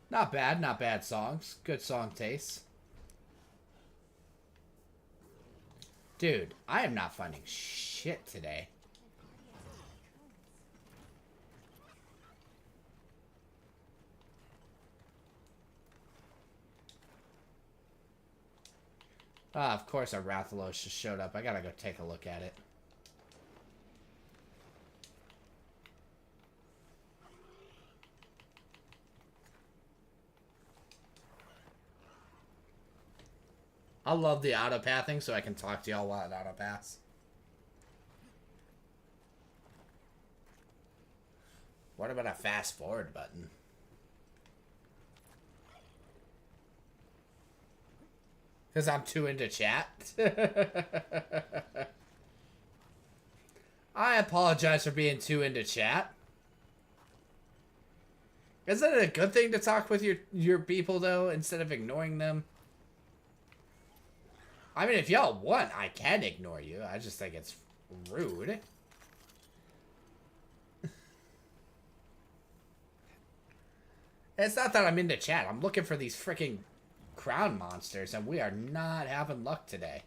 Not bad, not bad songs. Good song taste. Dude, I am not finding shit today. Ah, of course our Rathalos just showed up. I gotta go take a look at it. I love the auto-pathing, so I can talk to y'all while it auto-paths. What about a fast-forward button? Because I'm too into chat? I apologize for being too into chat. Isn't it a good thing to talk with your people, though, instead of ignoring them? I mean, if y'all want, I can ignore you. I just think it's rude. It's not that I'm into chat. I'm looking for these freaking crown monsters, and we are not having luck today.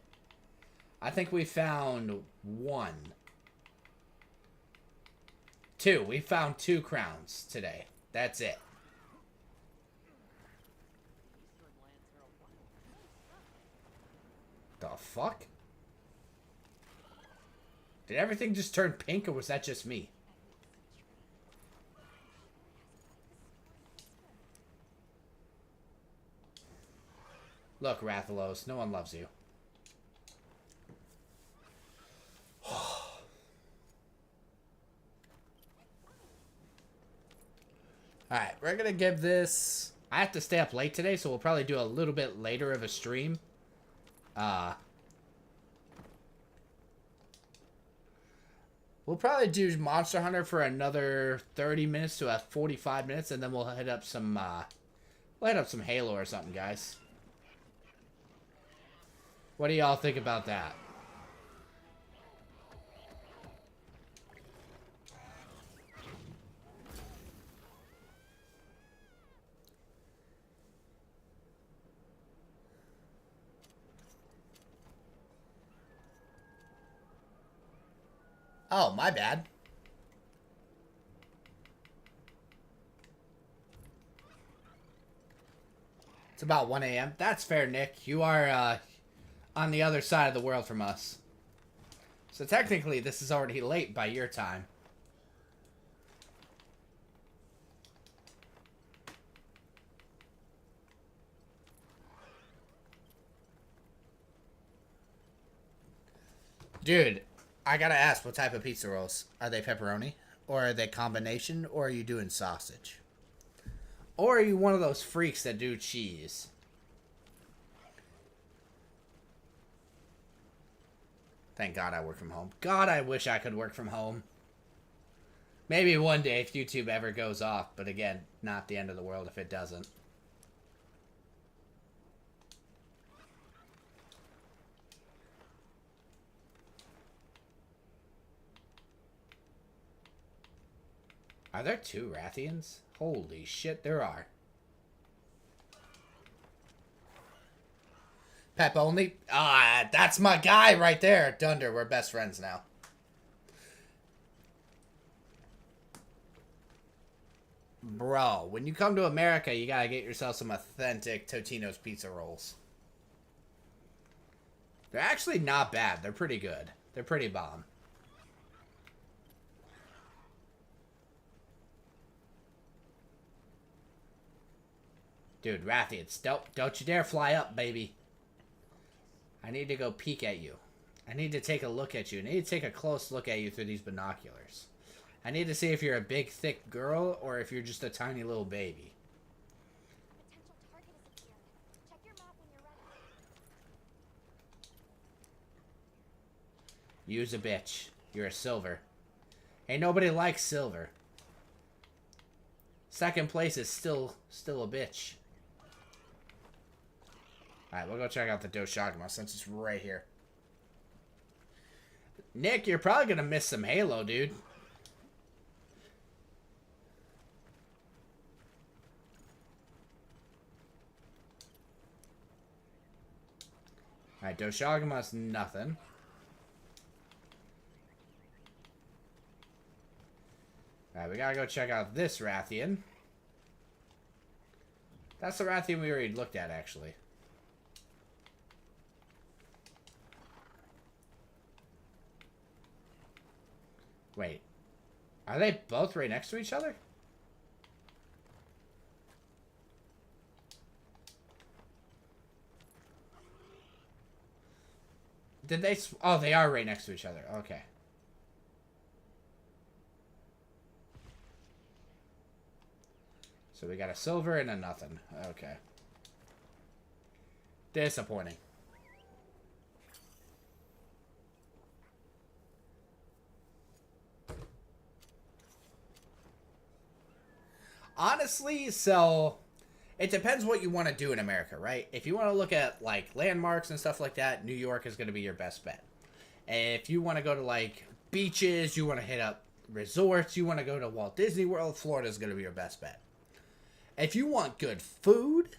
I think we found one. Two. We found 2 crowns today. That's it. The fuck? Did everything just turn pink, or was that just me? Look, Rathalos, no one loves you. we're gonna give this... I have to stay up late today, so we'll probably do a little bit later of a stream. We'll probably do Monster Hunter for another 30 minutes to 45 minutes, and then we'll hit up some Halo or something, guys. What do y'all think about that? Oh, my bad. It's about 1 a.m. That's fair, Nick. You are on the other side of the world from us. So technically, this is already late by your time. Dude, I gotta ask, what type of pizza rolls? Are they pepperoni? Or are they combination? Or are you doing sausage? Or are you one of those freaks that do cheese? Thank God I work from home. God, I wish I could work from home. Maybe one day if YouTube ever goes off. But again, not the end of the world if it doesn't. Are there 2 Rathians? Holy shit, there are. Pep only? Ah, that's my guy right there. Dunder, we're best friends now. Bro, when you come to America, you gotta get yourself some authentic Totino's pizza rolls. They're actually not bad. They're pretty good. They're pretty bomb. Dude, Rathians, don't you dare fly up, baby. I need to go peek at you. I need to take a look at you. I need to take a close look at you through these binoculars. I need to see if you're a big, thick girl or if you're just a tiny little baby. Potential target has appeared. Check your map when you're ready. Use a bitch. You're a silver. Ain't nobody likes silver. Second place is still a bitch. Alright, we'll go check out the Doshagama since it's right here. Nick, you're probably gonna miss some Halo, dude. Alright, Doshagama's nothing. Alright, we gotta go check out this Rathian. That's the Rathian we already looked at, actually. Wait. Are they both right next to each other? Did they... Oh, they are right next to each other. Okay. So we got a silver and a nothing. Okay. Disappointing. Honestly, so it depends what you want to do in America, right? If you want to look at like landmarks and stuff like that, New York is going to be your best bet. If you want to go to like beaches, you want to hit up resorts, you want to go to Walt Disney World, Florida is going to be your best bet. If you want good food,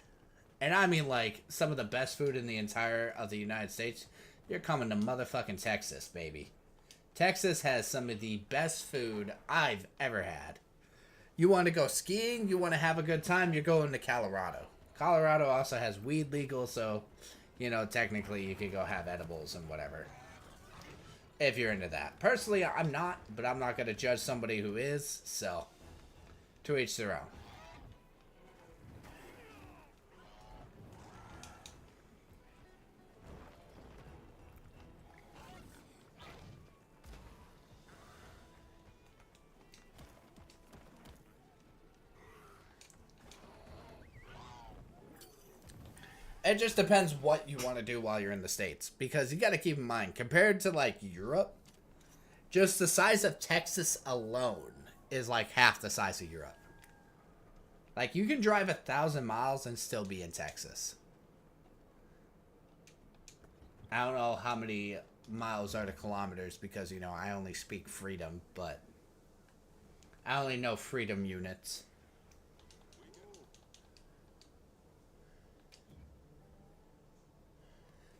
and I mean like some of the best food in the entire of the United States, you're coming to motherfucking Texas, baby. Texas has some of the best food I've ever had. You want to go skiing, you want to have a good time, you're going to Colorado. Colorado also has weed legal, so, you know, technically you could go have edibles and whatever. If you're into that. Personally, I'm not, but I'm not going to judge somebody who is, so, to each their own. It just depends what you want to do while you're in the States. Because you got to keep in mind, compared to like Europe, just the size of Texas alone is like half the size of Europe. Like, you can drive 1,000 miles and still be in Texas. I don't know how many miles are to kilometers because, you know, I only speak freedom, but I only know freedom units.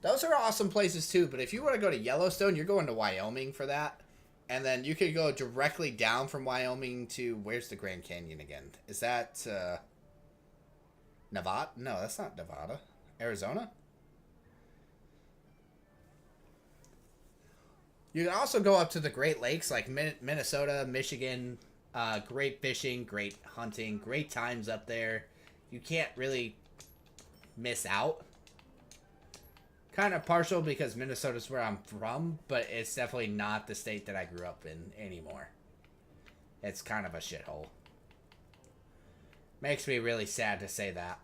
Those are awesome places too, but if you want to go to Yellowstone, you're going to Wyoming for that. And then you could go directly down from Wyoming to, where's the Grand Canyon again? Is that, Nevada? No, that's not Nevada. Arizona? You can also go up to the Great Lakes, like Minnesota, Michigan. Great fishing, great hunting, great times up there. You can't really miss out. Kind of partial because Minnesota's where I'm from, but it's definitely not the state that I grew up in anymore. It's kind of a shithole. Makes me really sad to say that.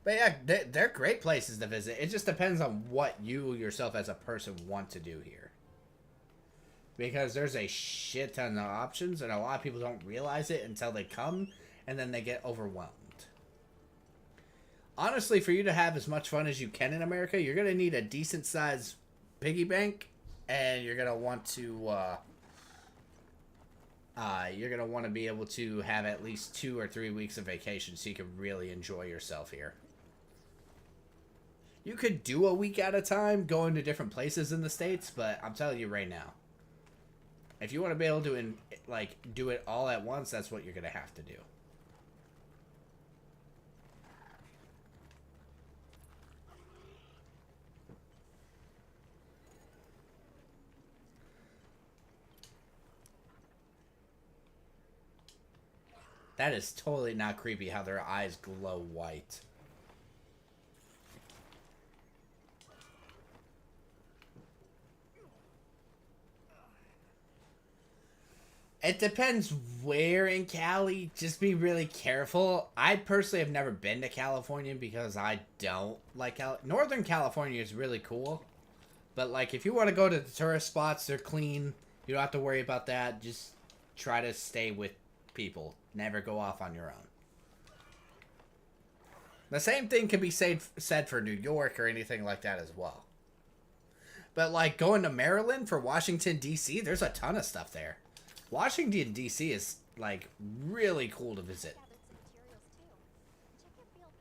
But yeah, they're great places to visit. It just depends on what you yourself as a person want to do here. Because there's a shit ton of options, and a lot of people don't realize it until they come, and then they get overwhelmed. Honestly, for you to have as much fun as you can in America, you're going to need a decent-sized piggy bank, and you're going to want to, be able to have at least 2 or 3 weeks of vacation so you can really enjoy yourself here. You could do a week at a time, going to different places in the States, but I'm telling you right now, if you want to be able to, do it all at once, that's what you're going to have to do. That is totally not creepy how their eyes glow white. It depends where in Cali. Just be really careful. I personally have never been to California because I don't like Northern California is really cool. But like if you want to go to the tourist spots, they're clean. You don't have to worry about that. Just try to stay with people. Never go off on your own. The same thing can be said for New York or anything like that as well. But like going to Maryland for Washington, D.C., there's a ton of stuff there. Washington, D.C. is like really cool to visit. Gathered some materials too. Check your field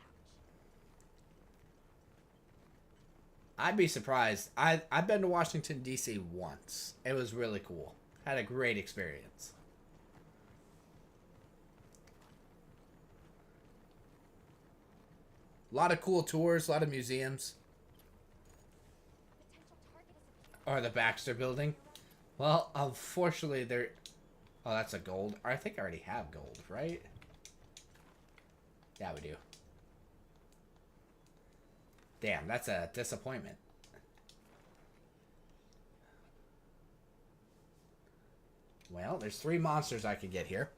pouch. I'd be surprised. I've been to Washington, D.C. once. It was really cool. Had a great experience. A lot of cool tours, a lot of museums. Potential target is Or the Baxter Building. Well, unfortunately, they're... Oh, that's a gold. I think I already have gold, right? Yeah, we do. Damn, that's a disappointment. Well, there's 3 monsters I could get here.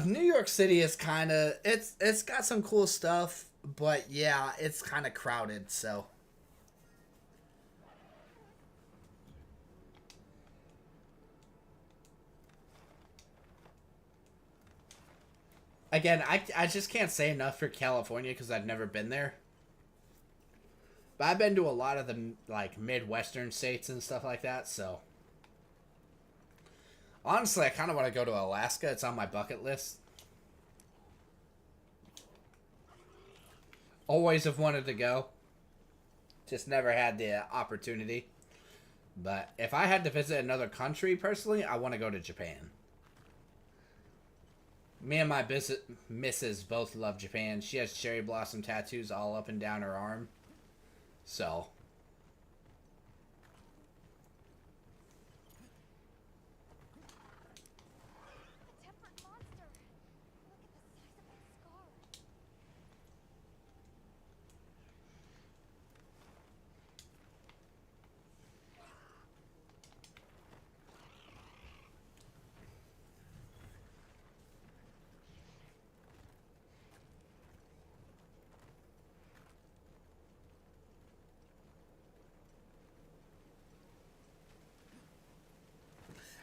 New York City is kind of... It's got some cool stuff, but yeah, it's kind of crowded, so... Again, I just can't say enough for California because I've never been there. But I've been to a lot of the, like, Midwestern states and stuff like that, so... Honestly, I kind of want to go to Alaska. It's on my bucket list. Always have wanted to go. Just never had the opportunity. But if I had to visit another country, personally, I want to go to Japan. Me and my missus both love Japan. She has cherry blossom tattoos all up and down her arm. So... a tempered monster. Look at the size of that scar.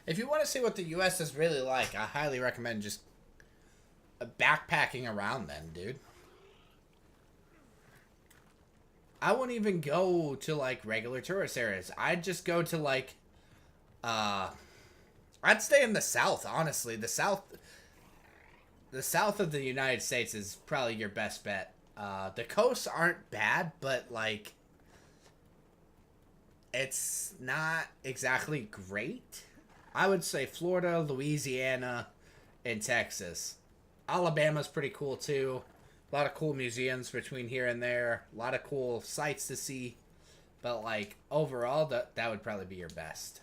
If you want to see what the U.S. is really like, I highly recommend just backpacking around then, dude. I wouldn't even go to, like, regular tourist areas. I'd just go to, like, I'd stay in the South, honestly. The South of the United States is probably your best bet. The coasts aren't bad, but, like, it's not exactly great. I would say Florida, Louisiana, and Texas. Alabama's pretty cool, too. A lot of cool museums between here and there. A lot of cool sights to see. But, like, overall, that would probably be your best.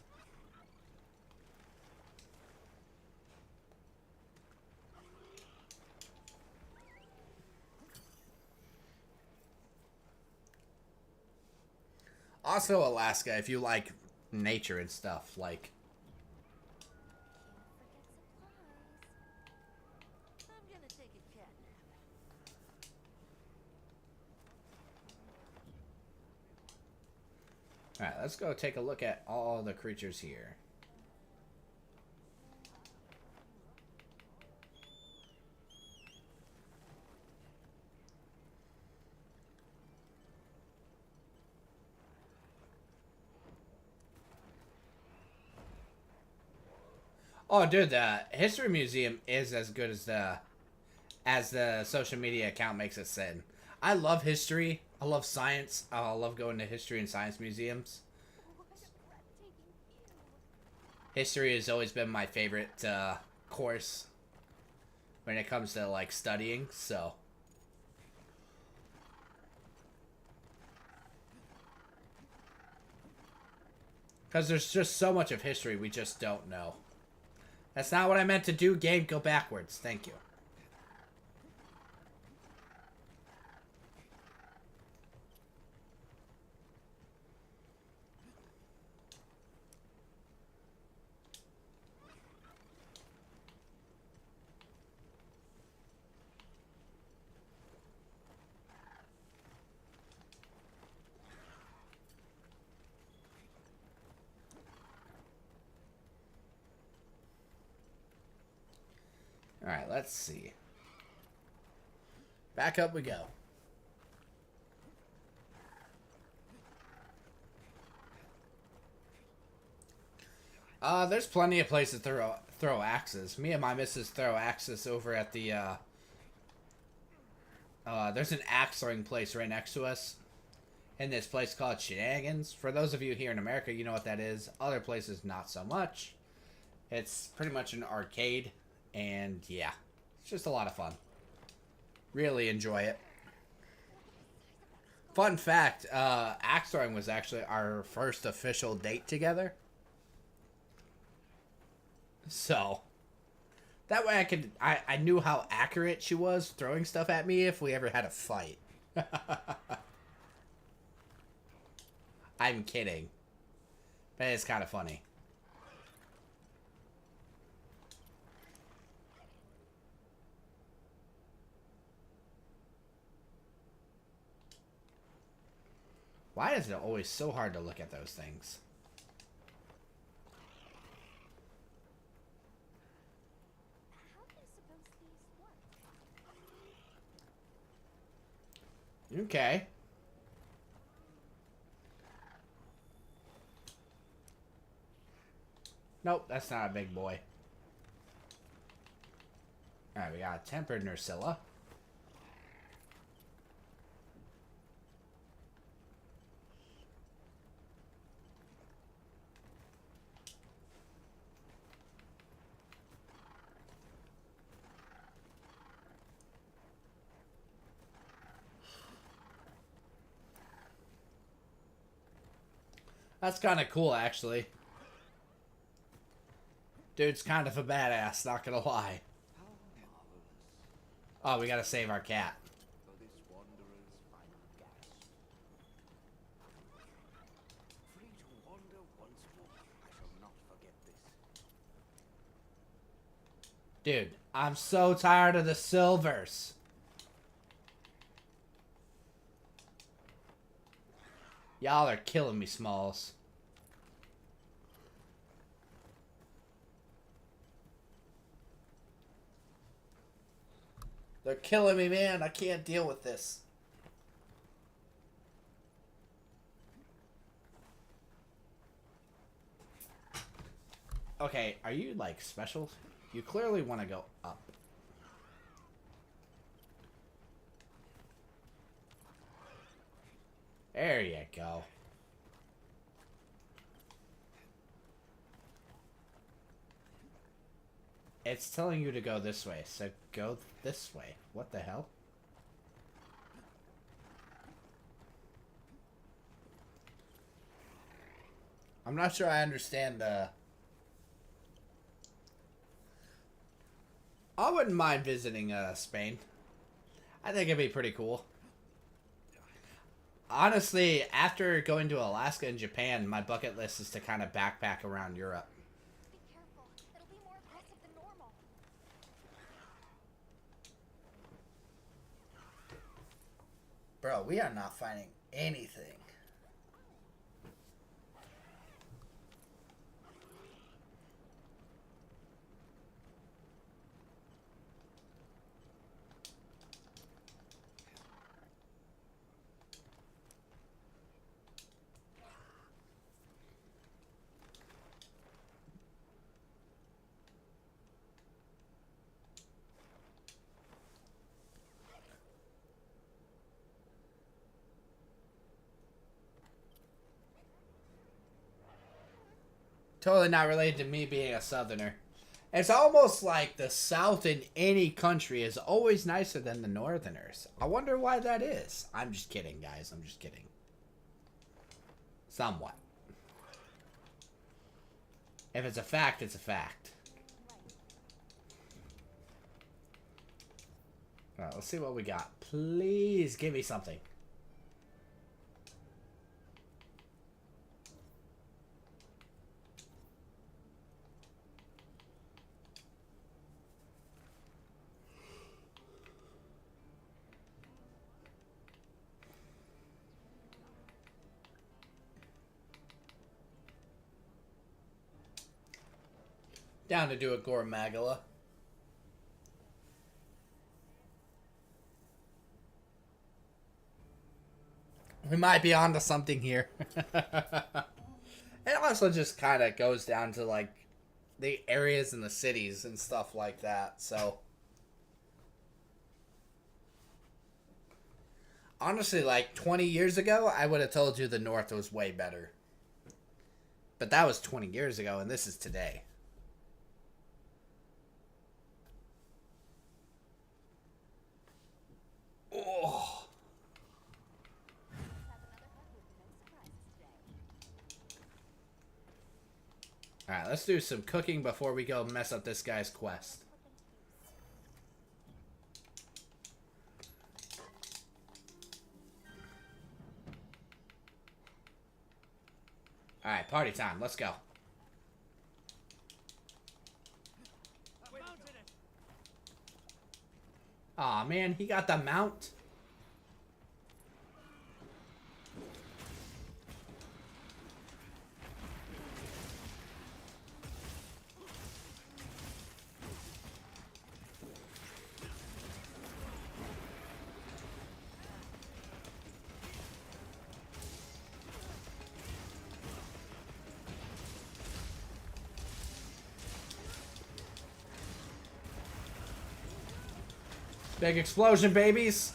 Also, Alaska, if you like nature and stuff, like... Can't forget supplies. I'm gonna take a cat nap. Alright, let's go take a look at all the creatures here. Oh, dude, the History Museum is as good as the social media account makes it seem. I love history. I love science. I love going to history and science museums. What a breathtaking view. History has always been my favorite course when it comes to, like, studying, so... Because there's just so much of history we just don't know. That's not what I meant to do, game. Go backwards. Thank you. Alright, let's see. Back up we go. There's plenty of places to throw axes. Me and my missus throw axes over at the, there's an axe throwing place right next to us. In this place called Shenanigans. For those of you here in America, you know what that is. Other places, not so much. It's pretty much an arcade. And, yeah. It's just a lot of fun. Really enjoy it. Fun fact, axe throwing was actually our first official date together. So, that way I knew how accurate she was throwing stuff at me if we ever had a fight. I'm kidding. But it's kind of funny. Why is it always so hard to look at those things? How do you suppose these work? Okay. Nope, that's not a big boy. Alright, we got a tempered Nursilla. That's kind of cool, actually. Dude's kind of a badass, not gonna lie. Oh, we gotta save our cat. For this wanderer's final gasp. Free to wander once more. I shall not forget this. Dude, I'm so tired of the silvers. Y'all are killing me, Smalls. They're killing me, man. I can't deal with this. Okay, are you, like, special? You clearly want to go up. There you go. It's telling you to go this way, so go this way. What the hell? I'm not sure I understand the... I wouldn't mind visiting Spain. I think it'd be pretty cool. Honestly, after going to Alaska and Japan, my bucket list is to kind of backpack around Europe. Be careful. It'll be more aggressive than normal. Bro, we are not finding anything. Totally not related to me being a southerner. It's almost like the South in any country is always nicer than the Northerners. I wonder why that is. I'm just kidding, guys. I'm just kidding. Somewhat. If it's a fact, it's a fact. Alright, let's see what we got. Please give me something. Down to do a Gormagala. We might be onto something here. It also just kind of goes down to, like, the areas and the cities and stuff like that, so. Honestly, like, 20 years ago, I would have told you the North was way better. But that was 20 years ago, and this is today. Oh. Alright, let's do some cooking before we go mess up this guy's quest. Alright, party time. Let's go. Aw, man, he got the mount. Big explosion, babies.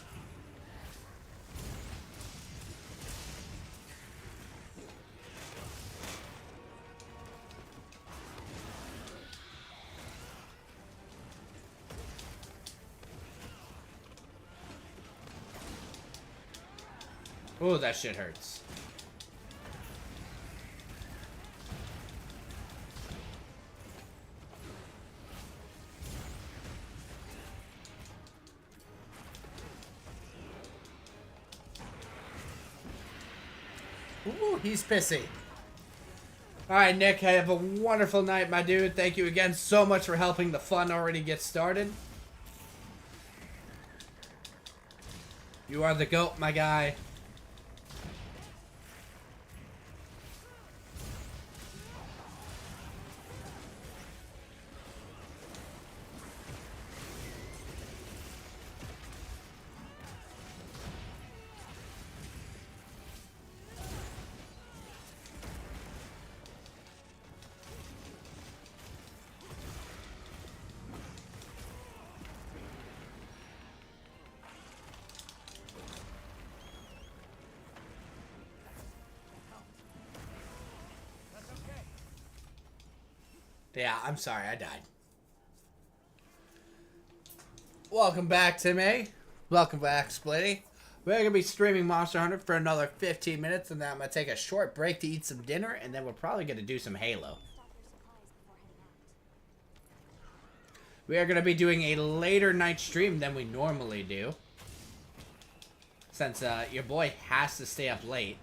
Oh, that shit hurts. Ooh, he's pissy. Alright, Nick, have a wonderful night, my dude. Thank you again so much for helping the fun already get started. You are the GOAT, my guy. Yeah, I'm sorry, I died. Welcome back, Timmy. Welcome back, Splitty. We're going to be streaming Monster Hunter for another 15 minutes, and then I'm going to take a short break to eat some dinner, and then we're probably going to do some Halo. Stock your supplies before heading out. We are going to be doing a later night stream than we normally do, since your boy has to stay up late.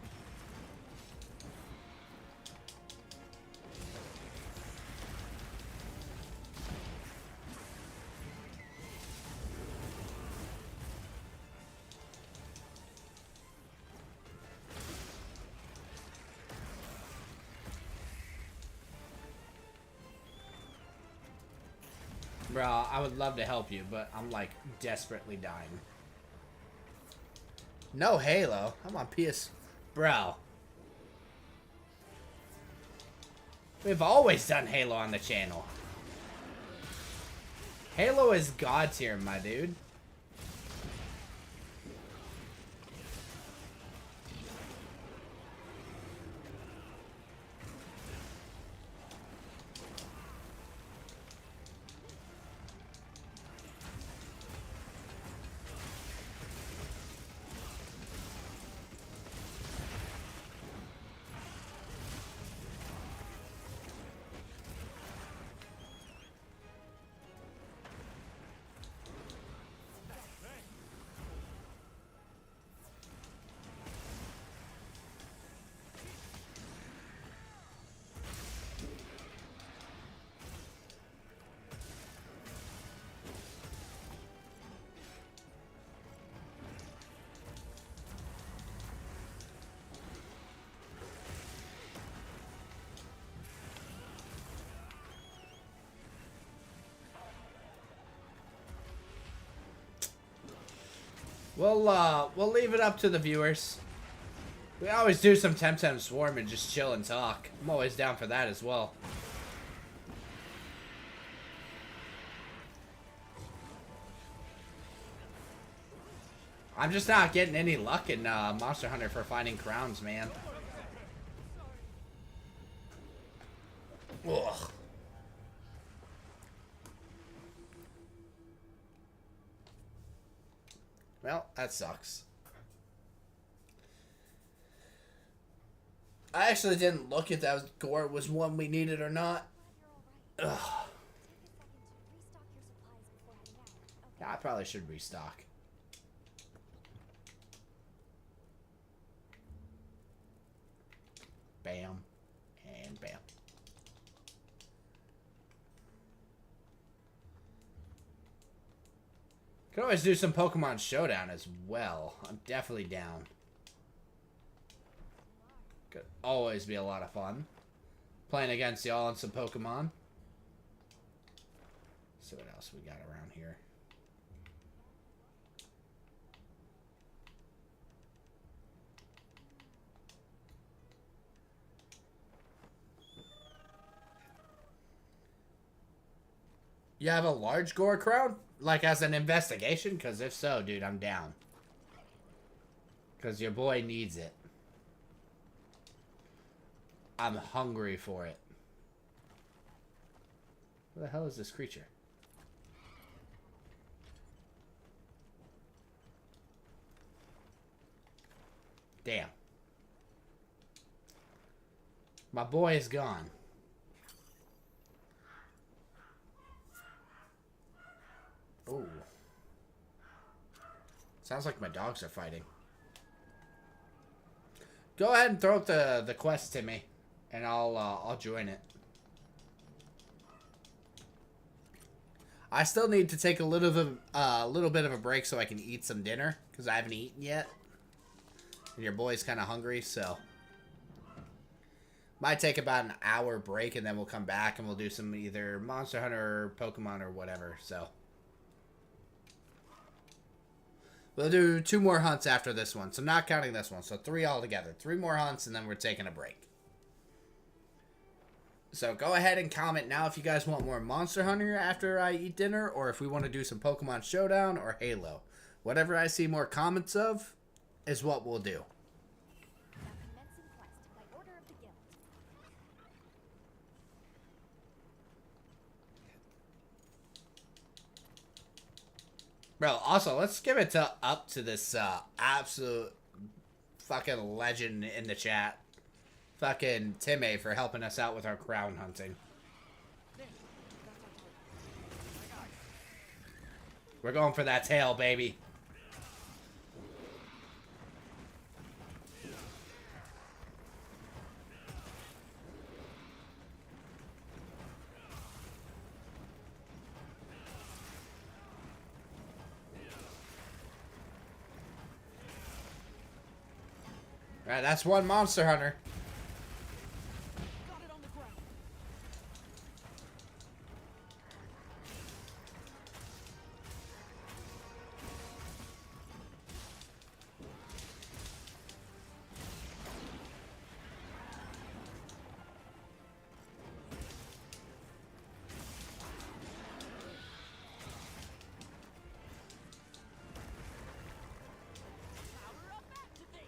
Bro, I would love to help you, but I'm like desperately dying. No Halo. I'm on PS. Bro. We've always done Halo on the channel. Halo is God tier, my dude. We'll leave it up to the viewers. We always do some Temtem Swarm and just chill and talk. I'm always down for that as well. I'm just not getting any luck in Monster Hunter for finding crowns, man. Ugh. Well, that sucks. I actually didn't look if that gore was one we needed or not. Glad you're Ugh. alright. Take a second to restock your supplies before heading out. Okay. Yeah, I probably should restock. Bam. And bam. Could always do some Pokemon Showdown as well. I'm definitely down. Could always be a lot of fun. Playing against y'all in some Pokemon. See what else we got around here. You have a large gore crowd? Like as an investigation? Because if so, dude, I'm down. Because your boy needs it. I'm hungry for it. What the hell is this creature? Damn. My boy is gone. Oh. Sounds like my dogs are fighting. Go ahead and throw up the quest to me, and I'll join it. I still need to take a little bit of a break so I can eat some dinner because I haven't eaten yet, and your boy's kind of hungry, so might take about an hour break, and then we'll come back and we'll do some either Monster Hunter or Pokemon or whatever. So. We'll do 2 more hunts after this one, so not counting this one. So 3 altogether. 3 more hunts, and then we're taking a break. So go ahead and comment now if you guys want more Monster Hunter after I eat dinner, or if we want to do some Pokemon Showdown or Halo. Whatever I see more comments of is what we'll do. Now commencing quest by order of the guild. Bro, also, let's give it up to this absolute fucking legend in the chat. Fucking Timmy for helping us out with our crown hunting. We're going for that tail, baby. Alright, that's one monster hunter. Got it on the ground. Power up activated.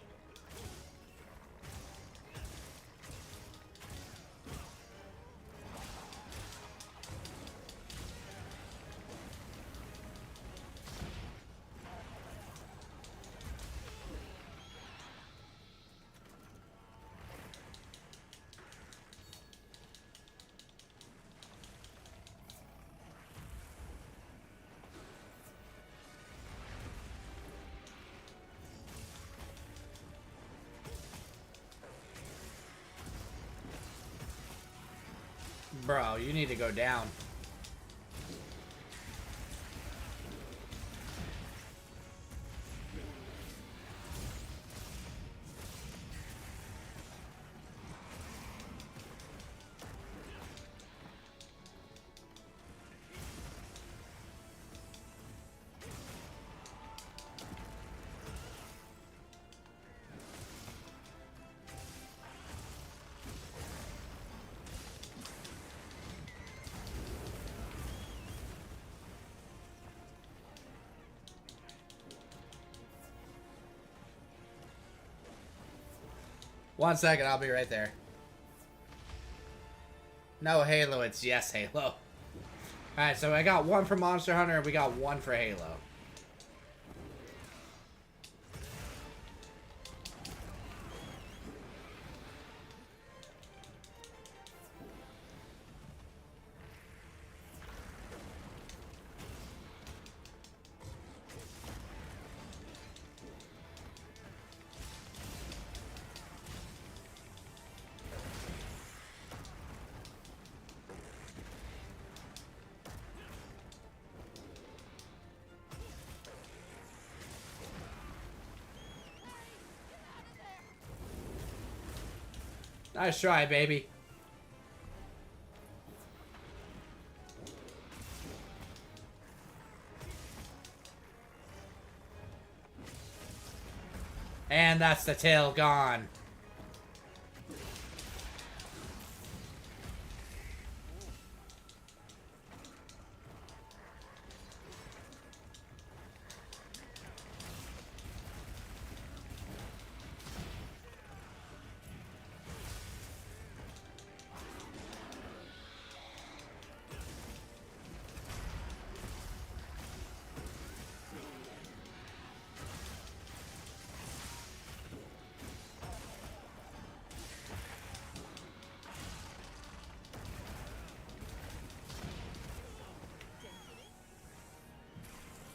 Bro, you need to go down. One second, I'll be right there. No Halo, it's yes Halo. Alright, so I got one for Monster Hunter and we got one for Halo. Nice try, baby. And that's the tail gone.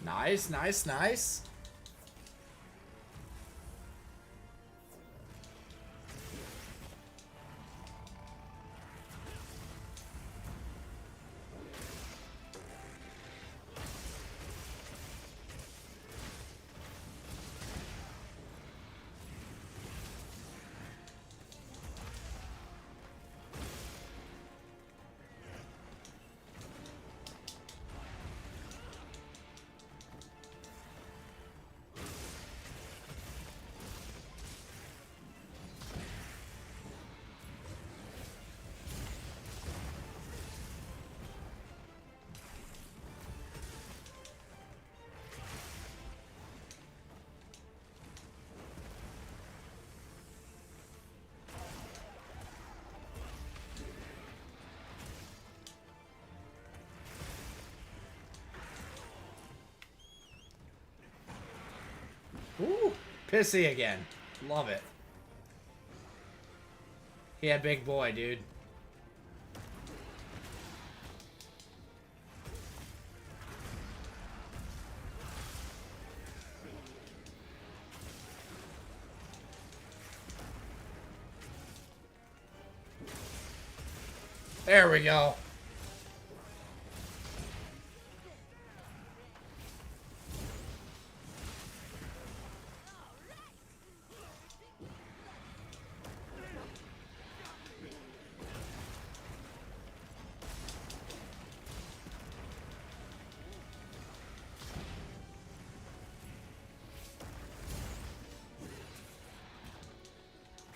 Nice, nice, nice. Pissy again. Love it. Yeah, big boy, dude. There we go.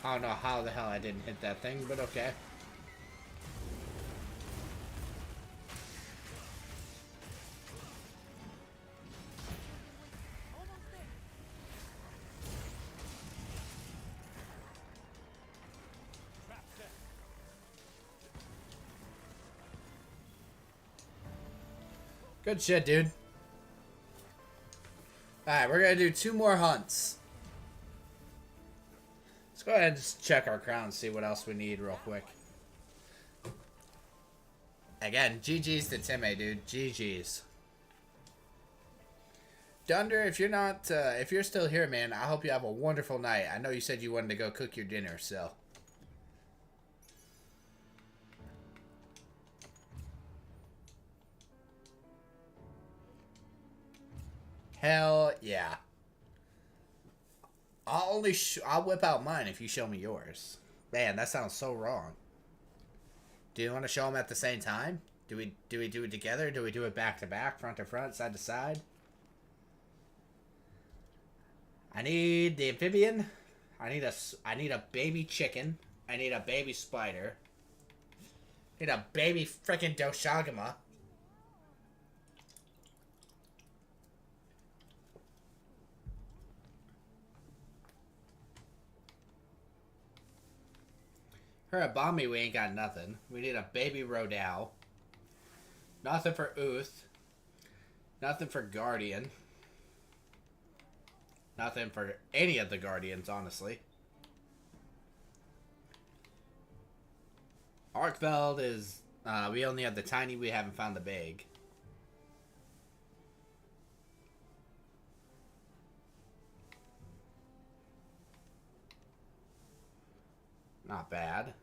I don't know how the hell I didn't hit that thing, but okay. Good shit, dude. Alright, we're gonna do 2 more hunts. Let's go ahead and just check our crown, see what else we need real quick. Again, GG's to Timmy, dude. GG's. Dunder, if you're not, if you're still here, man, I hope you have a wonderful night. I know you said you wanted to go cook your dinner, so. Hell yeah. I'll whip out mine if you show me yours. Man, that sounds so wrong. Do you want to show them at the same time? Do we do it together? Do we do it back to back, front to front, side to side? I need the amphibian. I need a baby chicken. I need a baby spider. I need a baby frickin' Doshagama. Her Abami, we ain't got nothing. We need a baby Rodao. Nothing for Uth. Nothing for Guardian. Nothing for any of the Guardians, honestly. Arkveld is... we only have the tiny, we haven't found the big. Not bad.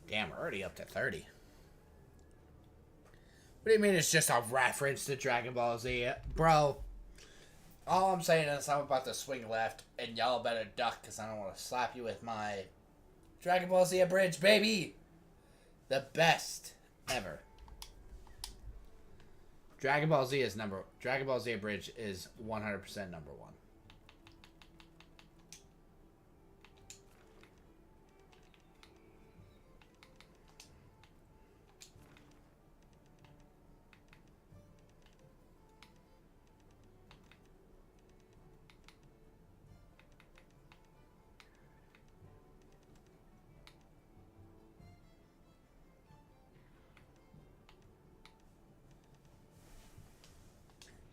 Damn, we're already up to 30. What do you mean it's just a reference to Dragon Ball Z? Bro, all I'm saying is I'm about to swing left, and y'all better duck, because I don't want to slap you with my Dragon Ball Z Abridged, baby! The best ever. Dragon Ball Z Abridged is 100% number 1.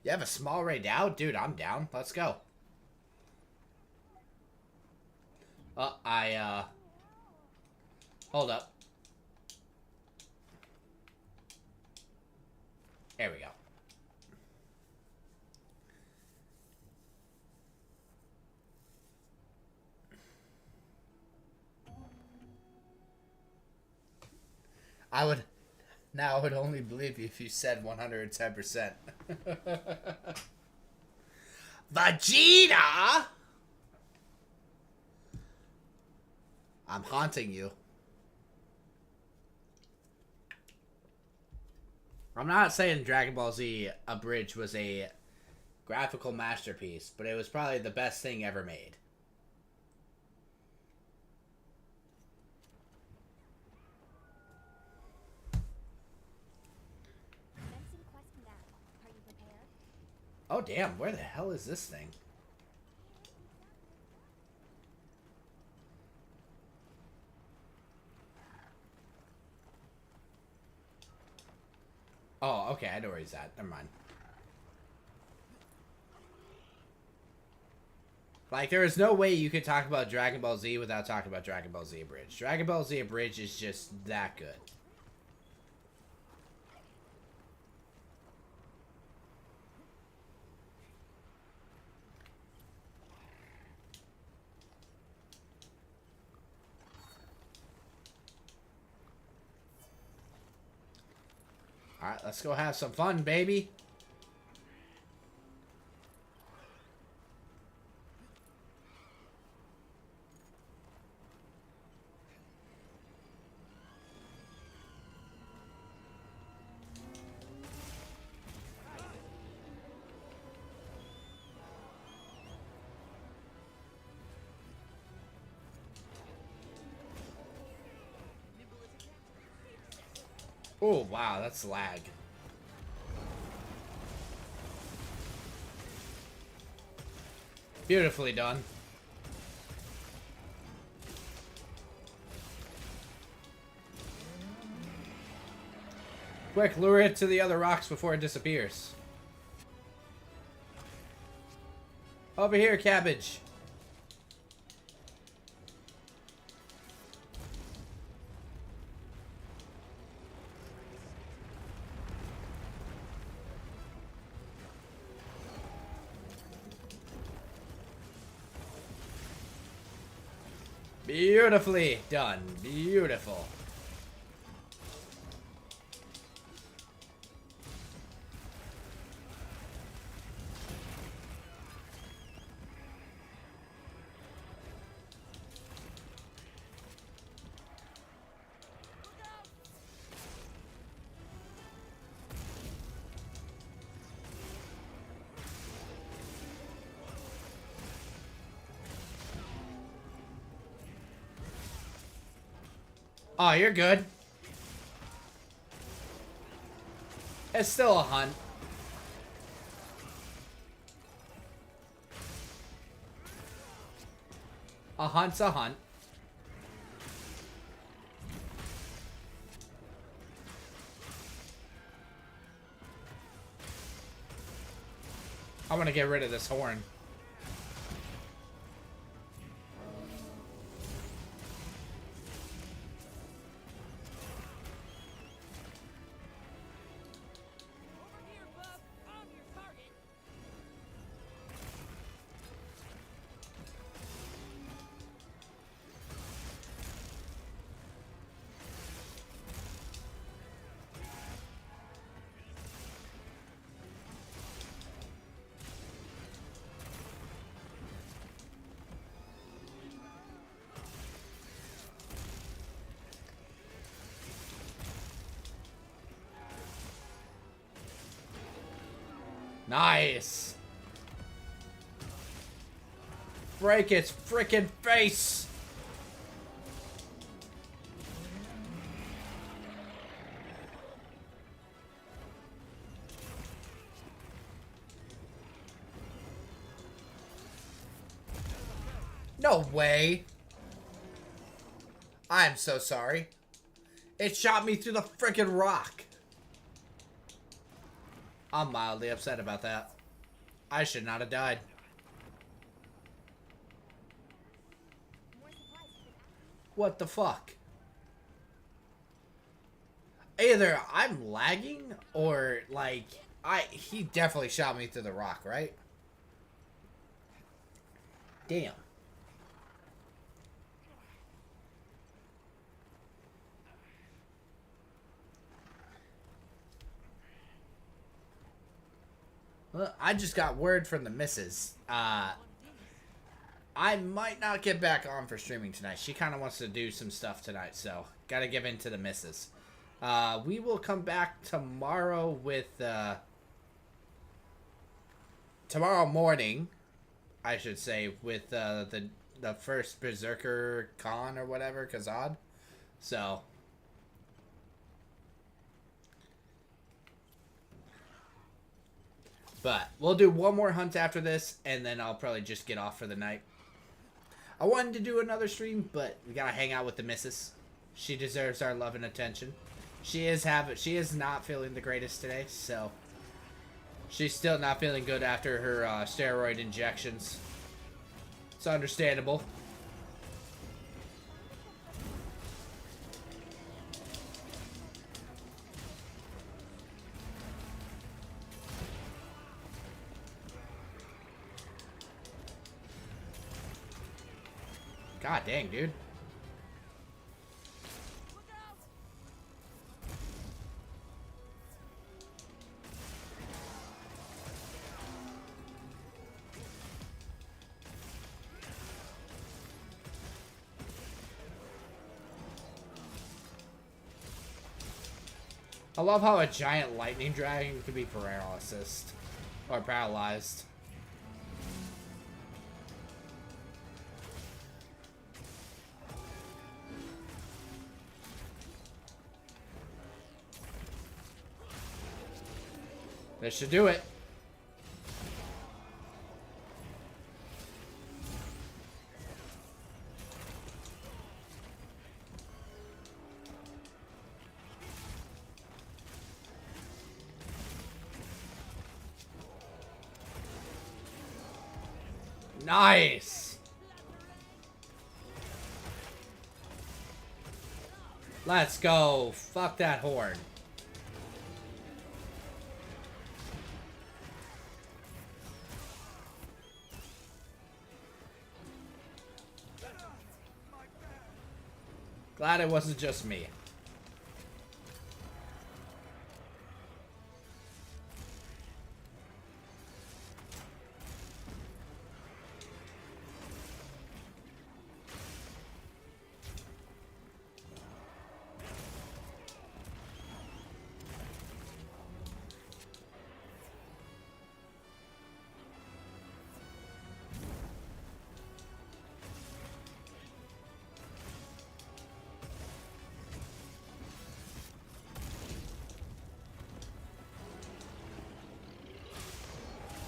You have a small Ray Dow? Dude, I'm down. Let's go. Hold up. There we go. I would only believe you if you said 110%. Vegeta! I'm haunting you. I'm not saying Dragon Ball Z Abridged was a graphical masterpiece, but it was probably the best thing ever made. Commencing quest now. Are you prepared? Oh damn, where the hell is this thing? Oh, okay, I know where he's at. Never mind. Like, there is no way you could talk about Dragon Ball Z without talking about Dragon Ball Z Abridged. Dragon Ball Z Abridged is just that good. Alright, let's go have some fun, baby. Oh, wow, that's lag. Beautifully done. Quick, lure it to the other rocks before it disappears. Over here, cabbage. Beautifully done. Beautiful. Oh, you're good. It's still a hunt. A hunt's a hunt. I want to get rid of this horn. Over here, bub. I'm your target. Nice. Break its freaking face. No way. I'm so sorry. It shot me through the freaking rock. I'm mildly upset about that. I should not have died. More supplies have been added. What the fuck? Either I'm lagging or like he definitely shot me through the rock, right? Damn. Well, I just got word from the missus. I might not get back on for streaming tonight. She kind of wants to do some stuff tonight, so gotta give in to the missus. We will come back tomorrow with tomorrow morning, I should say, with the first Berserker Con or whatever, Kazad. So. But we'll do one more hunt after this, and then I'll probably just get off for the night. I wanted to do another stream, but we gotta hang out with the missus. She deserves our love and attention. She is not feeling the greatest today, so she's still not feeling good after her steroid injections. It's understandable. God dang, dude. I love how a giant lightning dragon can be paralyzed. Or paralyzed. This should do it. Nice. Let's go. Fuck that horn. Glad it wasn't just me.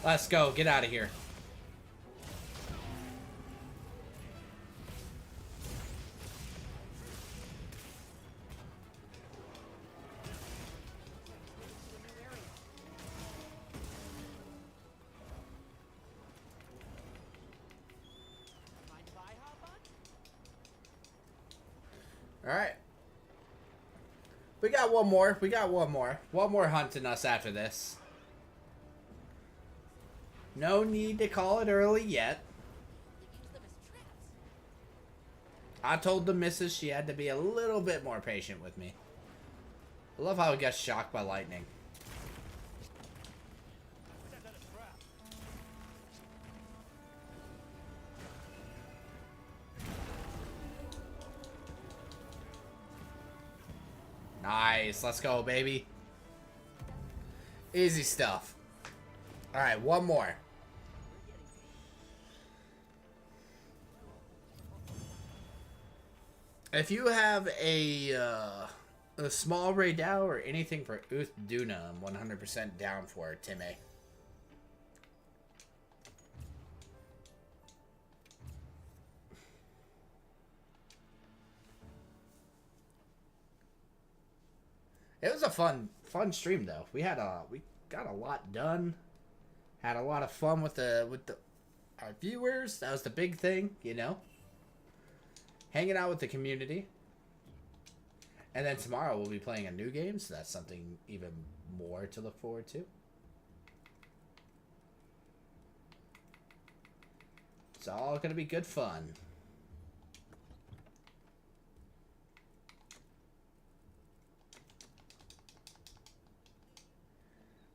Let's go. Get out of here. All right. We got one more. We got one more. One more hunting us after this. No need to call it early yet. I told the missus she had to be a little bit more patient with me. I love how it gets shocked by lightning. Nice. Let's go, baby. Easy stuff. Alright, one more. If you have a small Raydao or anything for Uth Duna, I'm 100% down for it, Timmy. It was a fun stream though. We got a lot done. Had a lot of fun with our viewers. That was the big thing, you know. Hanging out with the community. And then tomorrow we'll be playing a new game, so that's something even more to look forward to. It's all going to be good fun.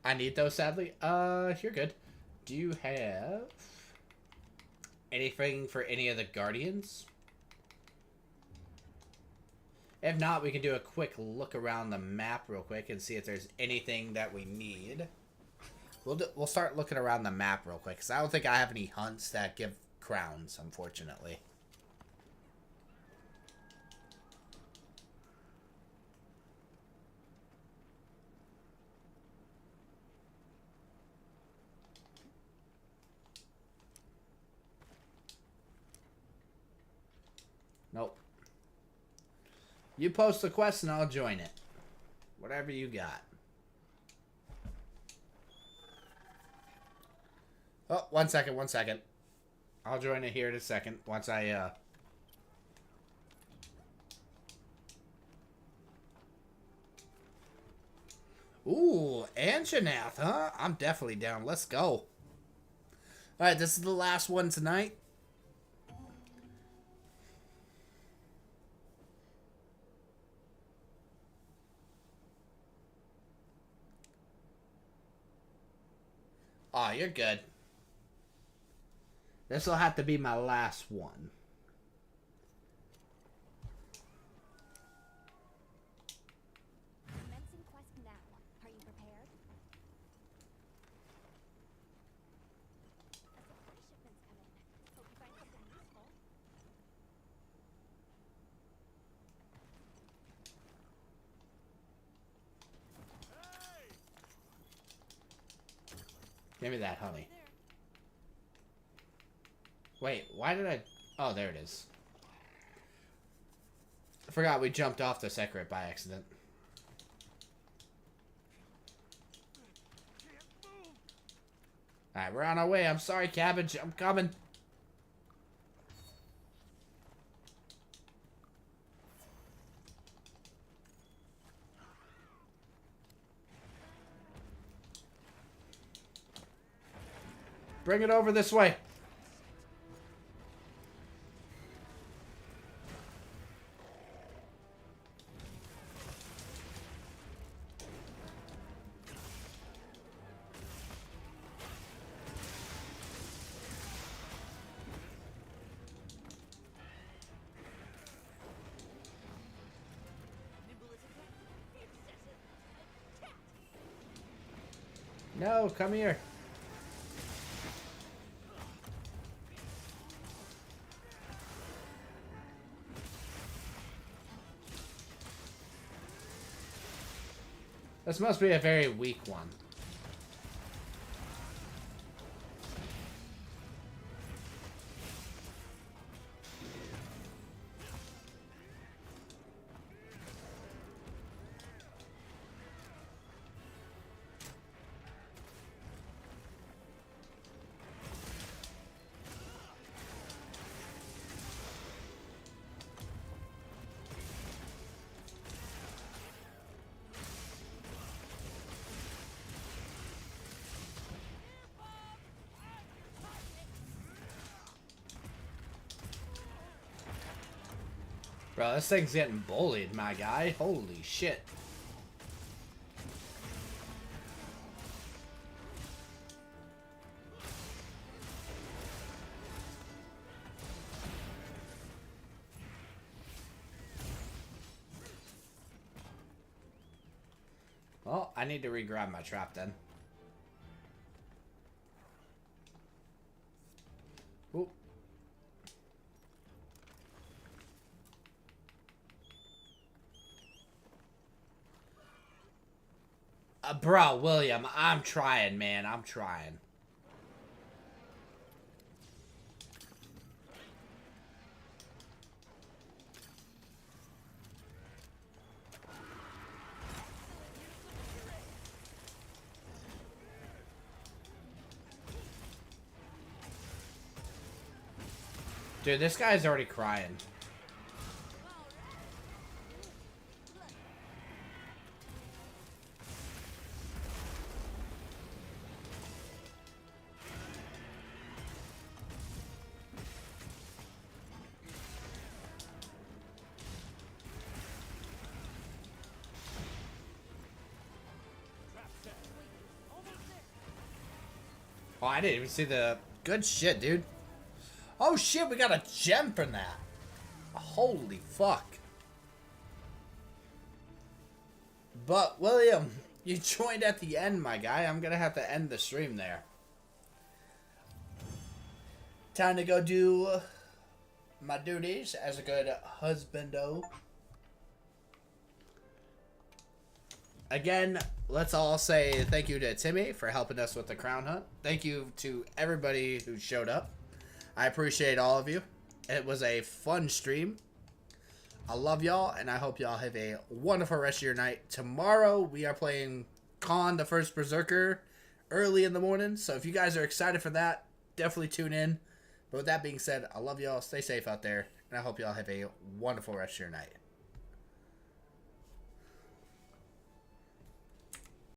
I need those, sadly. You're good. Do you have anything for any of the Guardians? If not, we can do a quick look around the map real quick and see if there's anything that we need. We'll start looking around the map real quick, because I don't think I have any hunts that give crowns, unfortunately. Nope. You post the quest and I'll join it. Whatever you got. Oh, 1 second, 1 second. I'll join it here in a second once I, Ooh, Anjanath, huh? I'm definitely down. Let's go. Alright, this is the last one tonight. Aw, you're good. This will have to be my last one. Commencing quest now. Are you prepared? A supply shipment's come in. Hope you find something useful. Give me that honey. Wait, why did I... Oh, there it is. I forgot we jumped off the secret by accident. Alright, we're on our way. I'm sorry, Cabbage. I'm coming. Bring it over this way. Nimble as a cat, fierce as a cat. No, come here. This must be a very weak one. Bro, this thing's getting bullied, my guy. Holy shit. Well, I need to re-grab my trap then. Oop. Bro, William, I'm trying, man. I'm trying. Dude, this guy's already crying. Oh, I didn't even see the... Good shit, dude. Oh shit, we got a gem from that. Holy fuck. But, William, you joined at the end, my guy. I'm gonna have to end the stream there. Time to go do my duties as a good husbando. Again, let's all say thank you to Timmy for helping us with the crown hunt. Thank you to everybody who showed up. I appreciate all of you. It was a fun stream. I love y'all, and I hope y'all have a wonderful rest of your night. Tomorrow, we are playing Khan, the First Berserker, early in the morning. So if you guys are excited for that, definitely tune in. But with that being said, I love y'all. Stay safe out there, and I hope y'all have a wonderful rest of your night.